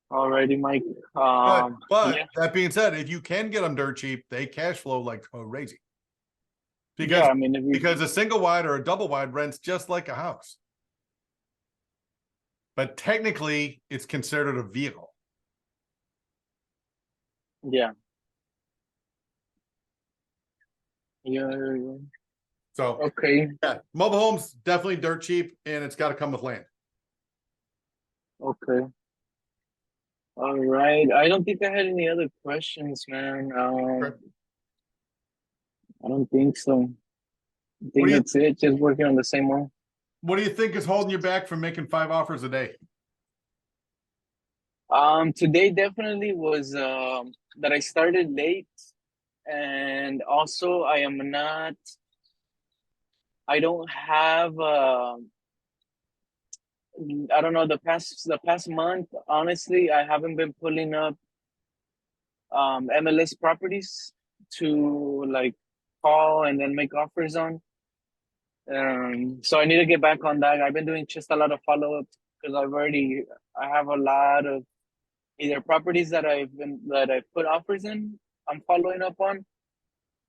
Alrighty, Mike. But Yeah. that being said, if you can get them dirt cheap, they cash flow like crazy. Because Yeah, I mean, if you, because a single wide or a double wide rents just like a house. But technically, it's considered a vehicle. yeah. Yeah. So Okay. yeah, mobile homes definitely dirt cheap, and it's got to come with land. Okay. All right. I don't think I had any other questions, man. Okay. I don't think so. I What think do you- that's it. Just working on the same one. What do you think is holding you back from making 5 offers a day? Today definitely was that I started late, and also I don't have I don't know, the past month, honestly, I haven't been pulling up MLS properties to like call and then make offers on. So I need to get back on that. I've been doing just a lot of follow-ups because I have a lot of either properties that I've put offers in, I'm following up on,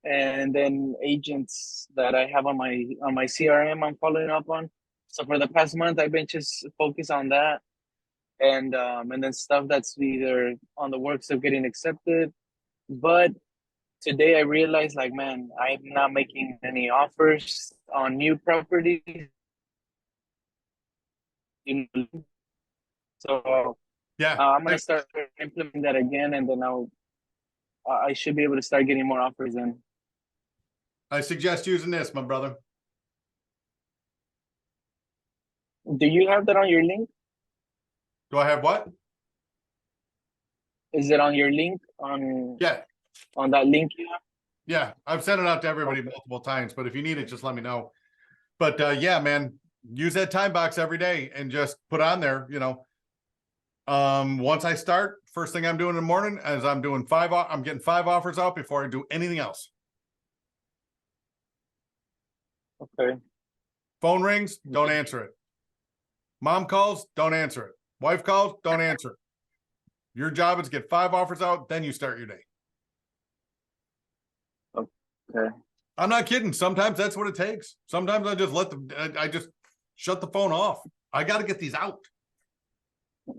and then agents that I have on my CRM I'm following up on. So for the past month, I've been just focused on that, and then stuff that's either on the works of getting accepted. But today I realized, like, man, I'm not making any offers on new properties. You know, so Yeah, I'm gonna start implementing that again, and then I should be able to start getting more offers in. I suggest using this, my brother. Do you have that on your link? Do I have what? Is it on your link on Yeah, that link you have? yeah. I've sent it out to everybody multiple times, but if you need it, just let me know. But yeah, man, use that time box every day and just put on there, once I start, first thing I'm doing in the morning is I'm getting 5 offers out before I do anything else. Okay. Phone rings, don't answer it. Mom calls, don't answer it. Wife calls, don't answer it. Your job is to get 5 offers out, then you start your day. Okay. I'm not kidding. Sometimes that's what it takes. Sometimes I just I just shut the phone off. I got to get these out.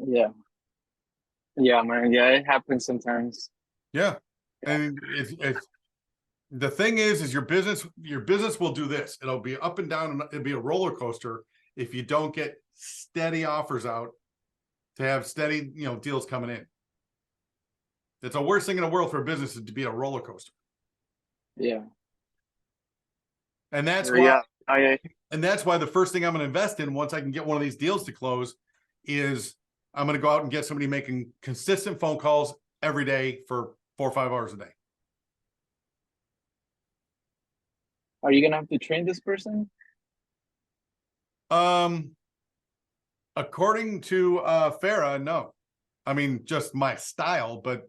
Yeah. Yeah, man. Yeah, it happens sometimes. Yeah. And it's the thing is your business will do this. It'll be up and down. It'll be a roller coaster if you don't get steady offers out to have steady, deals coming in. It's the worst thing in the world for a business is to be a roller coaster. Yeah. And that's Yeah. and that's why the first thing I'm going to invest in once I can get one of these deals to close is I'm going to go out and get somebody making consistent phone calls every day for 4 or 5 hours a day. Are you gonna have to train this person? According to Farah, no. I mean, just my style, but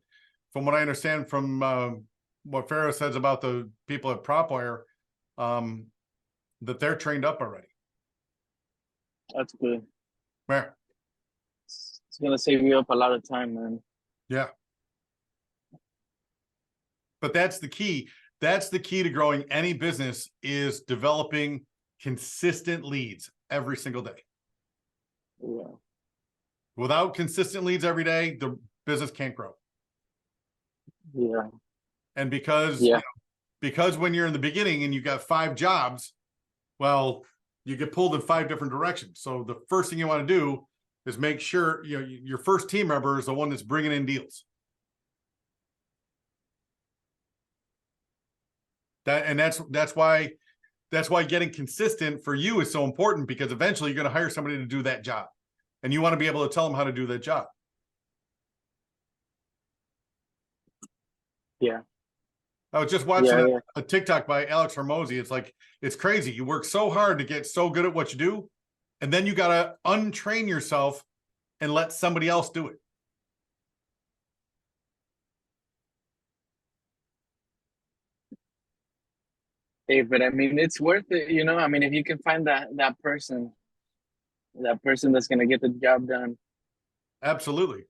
from what I understand from what Farah says about the people at PropWire, that they're trained up already. That's good. Where? It's gonna save you up a lot of time, man. Yeah. But that's the key. That's the key to growing any business is developing consistent leads every single day. Yeah. Without consistent leads every day, the business can't grow. Yeah. And because Yeah. because when you're in the beginning and you've got 5 jobs, Well, you get pulled in 5 different directions. So the first thing you want to do is make sure your first team member is the one that's bringing in deals. That's why getting consistent for you is so important, because eventually you're going to hire somebody to do that job, and you want to be able to tell them how to do that job. Yeah. I was just watching Yeah. a TikTok by Alex Hormozy. It's like, it's crazy. You work so hard to get so good at what you do, and then you got to untrain yourself and let somebody else do it. Hey, but I mean, it's worth it, you know. I mean, if you can find that person that's gonna get the job done. Absolutely.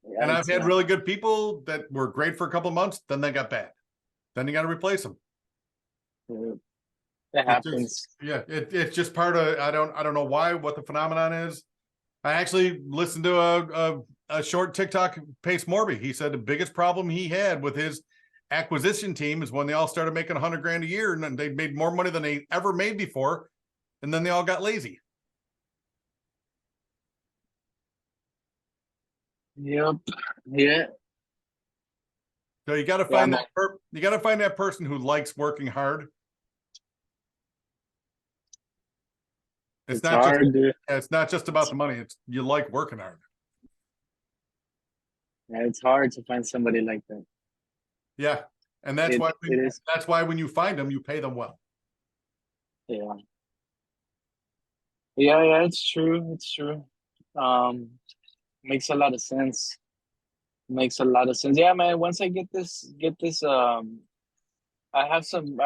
Yeah, And I've it's, had really good people that were great for a couple of months, then they got bad. Then you got to replace them. it happens. It's just part of, I don't know what the phenomenon is. I actually listened to a short TikTok, Pace Morby. He said the biggest problem he had with his acquisition team is when they all started making 100 grand a year, and then they made more money than they ever made before, and then they all got lazy. Yep. Yeah. So you got to find that person who likes working hard. It's hard, dude. It's not just about the money. It's you like working hard. Yeah, it's hard to find somebody like that. Yeah, and that's It why is. that's why when you find them, you pay them well. Yeah. Yeah, it's true. It's true. Makes a lot of sense. Makes a lot of sense. Yeah, man. Once I get this, I have some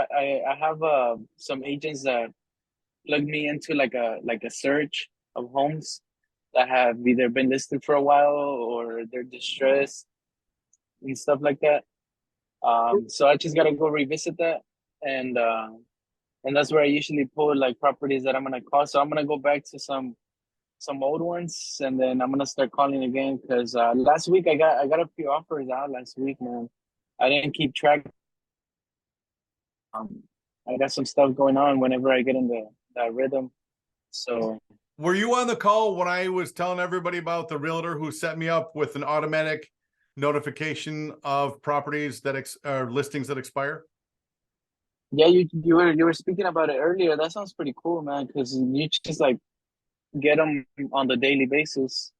agents that plug me into like a search of homes that have either been listed for a while or they're distressed and stuff like that. So I just gotta go revisit that, and that's where I usually pull like properties that I'm gonna call. So I'm gonna go back to some old ones, and then I'm gonna start calling again, because last week I got a few offers out last week, man. I didn't keep track. I got some stuff going on whenever I get in that rhythm. So Were you on the call when I was telling everybody about the realtor who set me up with an automatic notification of properties that are listings that expire? yeah, you were speaking about it earlier. That sounds pretty cool, man, because you just like get them on the daily basis.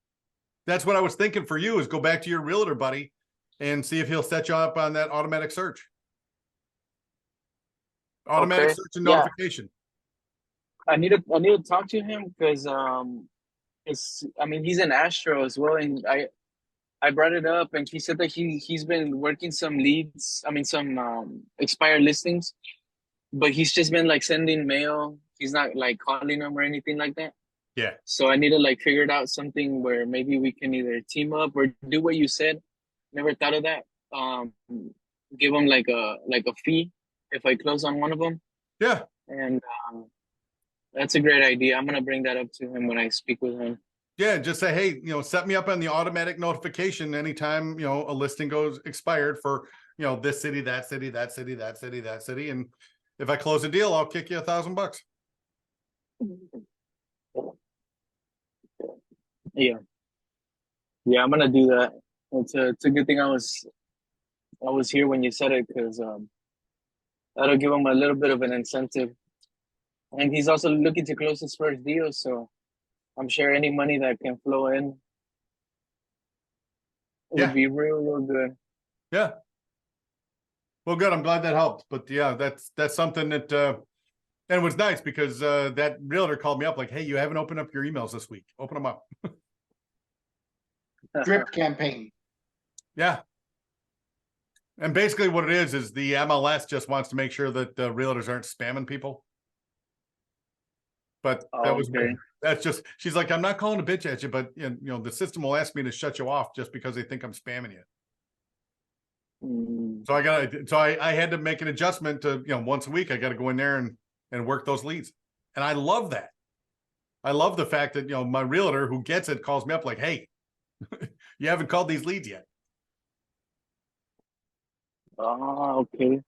That's what I was thinking for you, is go back to your realtor buddy and see if he'll set you up on that automatic search. Automatic Okay. search and Yeah. notification. I need to talk to him, because I mean, he's an Astro as well, and I brought it up, and he said that he's been working some leads. I mean, some expired listings, but he's just been like sending mail. He's not like calling them or anything like that. Yeah. So I need to like figure it out something where maybe we can either team up or do what you said. Never thought of that. Give him like a fee if I close on one of them. Yeah. And that's a great idea. I'm gonna bring that up to him when I speak with him. Yeah, just say, hey, set me up on the automatic notification anytime, a listing goes expired for, this city, that city, that city, that city, that city. And if I close a deal, I'll kick you $1,000. Yeah. Yeah, I'm gonna do that. It's a good thing I was here when you said it, because that'll give him a little bit of an incentive. And he's also looking to close his first deal, so I'm sure any money that can flow in would be real good. Yeah. Well, good. I'm glad that helped. But yeah, that's something that and it was nice because that realtor called me up like, hey, you haven't opened up your emails this week. Open them up. Drip campaign. Yeah. And basically what it is the MLS just wants to make sure that the realtors aren't spamming people. But that was okay. That's just, she's like, I'm not calling a bitch at you, but the system will ask me to shut you off just because they think I'm spamming you. So I had to make an adjustment to, once a week, I got to go in there and work those leads. And I love that. I love the fact that, my realtor who gets it calls me up like, hey, you haven't called these leads yet. Oh, okay.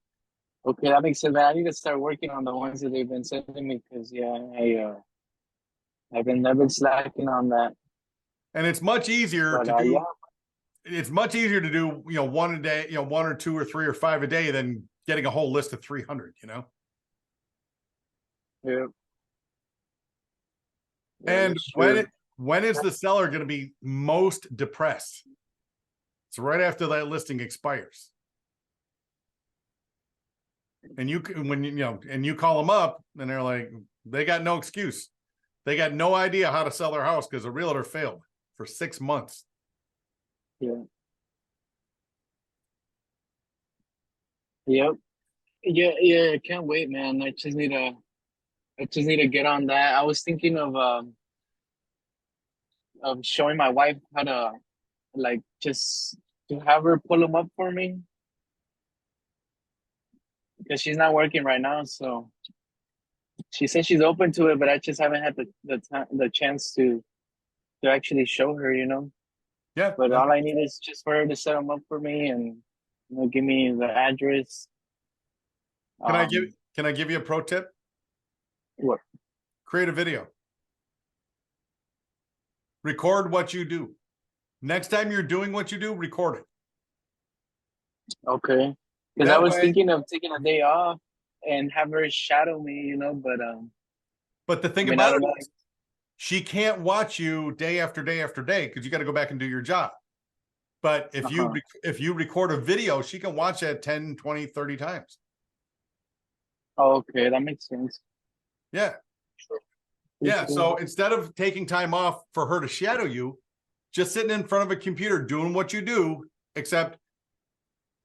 Okay, that makes sense. Man, I need to start working on the ones that they've been sending me because I've been slacking on that. And it's much easier But to do. yeah, It's much easier to do, one a day, one or two or three or five a day than getting a whole list of 300, yeah. And That's true. when is the seller going to be most depressed? It's right after that listing expires. And you call them up and they're like, they got no excuse. They got no idea how to sell their house because a realtor failed for 6 months. Yeah. Yep. Yeah. I can't wait, man. I just need to get on that. I was thinking of showing my wife how to like just to have her pull them up for me because she's not working right now. So she said she's open to it, but I just haven't had the chance to actually show her, Yeah. But all I need is just for her to set them up for me and give me the address. Can I give you a pro tip? What? Create a video. Record what you do. Next time you're doing what you do, record it. Okay. Because I was thinking of taking a day off and have her shadow me, But the thing about it is, she can't watch you day after day after day because you got to go back and do your job. But if you record a video, she can watch that 10, 20, 30 times. Okay, that makes sense. Yeah. Yeah. So instead of taking time off for her to shadow you, just sitting in front of a computer doing what you do, except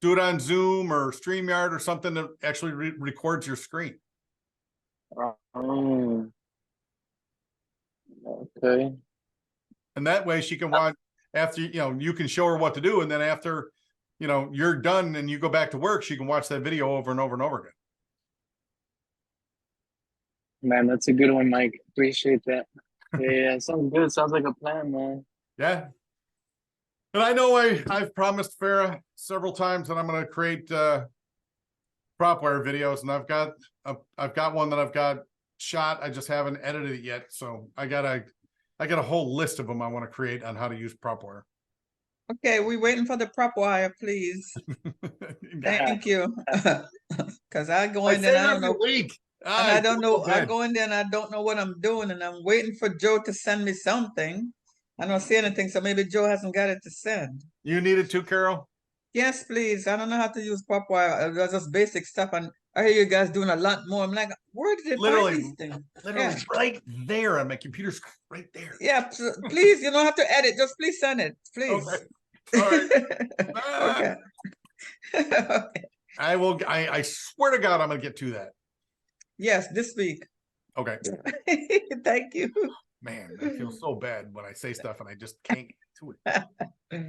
do it on Zoom or StreamYard or something that actually records your screen. Okay. And that way she can watch after, you can show her what to do. And then after, you're done and you go back to work, she can watch that video over and over and over again. Man, that's a good one, Mike. Appreciate that. Yeah, sounds good. Sounds like a plan, man. Yeah. And I know I've promised Farah several times that I'm going to create PropWire videos, and I've got one that I've got shot. I just haven't edited it yet. So I got a whole list of them I want to create on how to use PropWire. Okay, we're waiting for the PropWire, please. Thank you. Because I go in there and I don't know. And I don't know. I go in there and I don't know what I'm doing, and I'm waiting for Joe to send me something. I don't see anything, so maybe Joe hasn't got it to send. You need it too, Carol? Yes, please. I don't know how to use PropWire. That's just basic stuff, and I hear you guys doing a lot more. I'm like, where did they find these things? Literally right there on my computer's right there. Yeah, please. You don't have to edit. Just please send it, please. Okay. All right. Okay. Okay. I will. I swear to God, I'm going to get to that. Yes, this week. Okay. Thank you. Man, I feel so bad when I say stuff and I just can't get to it.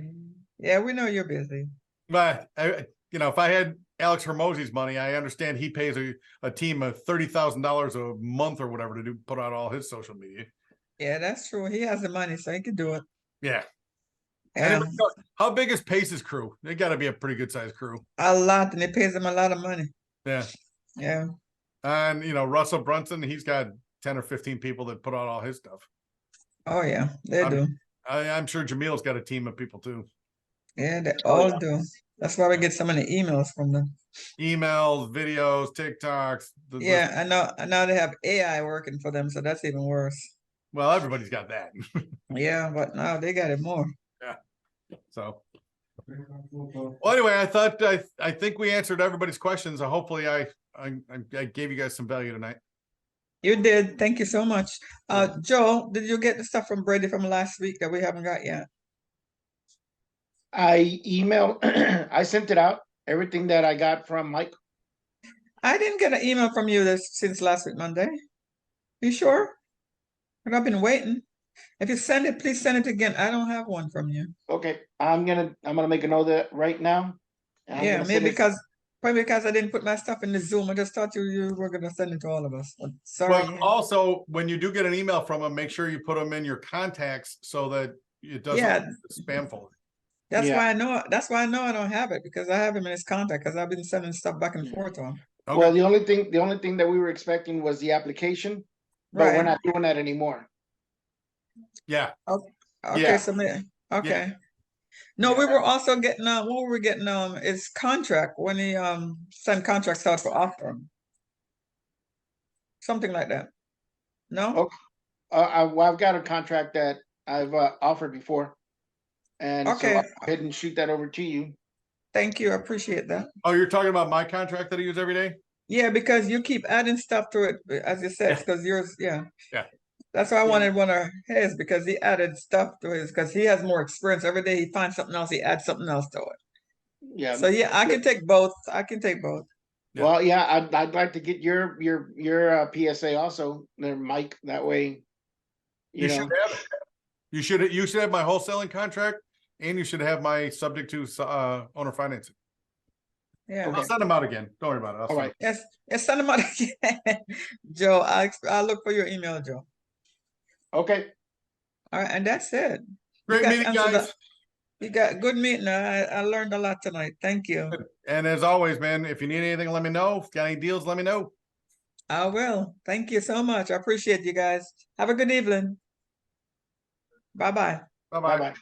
Yeah, we know you're busy. But if I had Alex Hermosi's money, I understand he pays a team of $30,000 a month or whatever to put out all his social media. Yeah, that's true. He has the money, so he can do it. Yeah. And how big is Pace's crew? They got to be a pretty good sized crew. A lot, and it pays them a lot of money. Yeah. Yeah. And Russell Brunson, he's got 10 or 15 people that put out all his stuff. Oh yeah, they do. I'm sure Jamil's got a team of people too. Yeah, they all do. That's why we get so many emails from them. Emails, videos, TikToks. Yeah, I know. Now they have AI working for them, so that's even worse. Well, everybody's got that. Yeah, but now they got it more. Yeah. So. Well, anyway, I think we answered everybody's questions. Hopefully, I gave you guys some value tonight. You did. Thank you so much. Joe, did you get the stuff from Brady from last week that we haven't got yet? I emailed, I sent it out, everything that I got from Mike. I didn't get an email from you since last week, Monday. You sure? But I've been waiting. If you send it, please send it again. I don't have one from you. Okay, I'm gonna make a note of that right now. Yeah, maybe because I didn't put my stuff in the Zoom. I just thought you were gonna send it to all of us. But sorry. Well, also, when you do get an email from them, make sure you put them in your contacts so that it doesn't spam folder. That's why I know. That's why I know I don't have it, because I have him in his contact, because I've been sending stuff back and forth to him. Well, Okay, the only thing that we were expecting was the application, but we're Right. not doing that anymore. yeah, Okay, Yeah. okay. No, we were also getting, what were we getting, is contract, when he, sent contracts out for offering. Something like that. No? Okay. Well, I've got a contract that I've offered before. And so Okay. I'll go ahead and shoot that over to you. Thank you, I appreciate that. oh, you're talking about my contract that I use every day? Yeah, because you keep adding stuff to it, as you said, Yeah. because yours, yeah. Yeah. That's why I Yeah. wanted one of his, because he added stuff to his, because he has more experience. Every day he finds something else, he adds something else to it. Yeah. So yeah, I can take both. I can take both. Yeah. Well, yeah, I'd like to get your PSA also, there, Mike. That way, You you know. should have it. You should have my wholesaling contract, and you should have my subject to owner financing. Yeah. Okay. I'll send them out again. Don't worry about it. I'll All send right. Yes, yes, send them out again. Joe, I'll look for your email, Joe. Okay. All right, and that's it. them. Great got meeting, answered guys. You got good meeting. I learned a lot tonight. Thank you. And as always, man, if you need anything, let me know. If you got any deals, let me know. I will. Thank you so much. I appreciate you guys. Have a good evening. Bye-bye. Bye-bye. Bye-bye.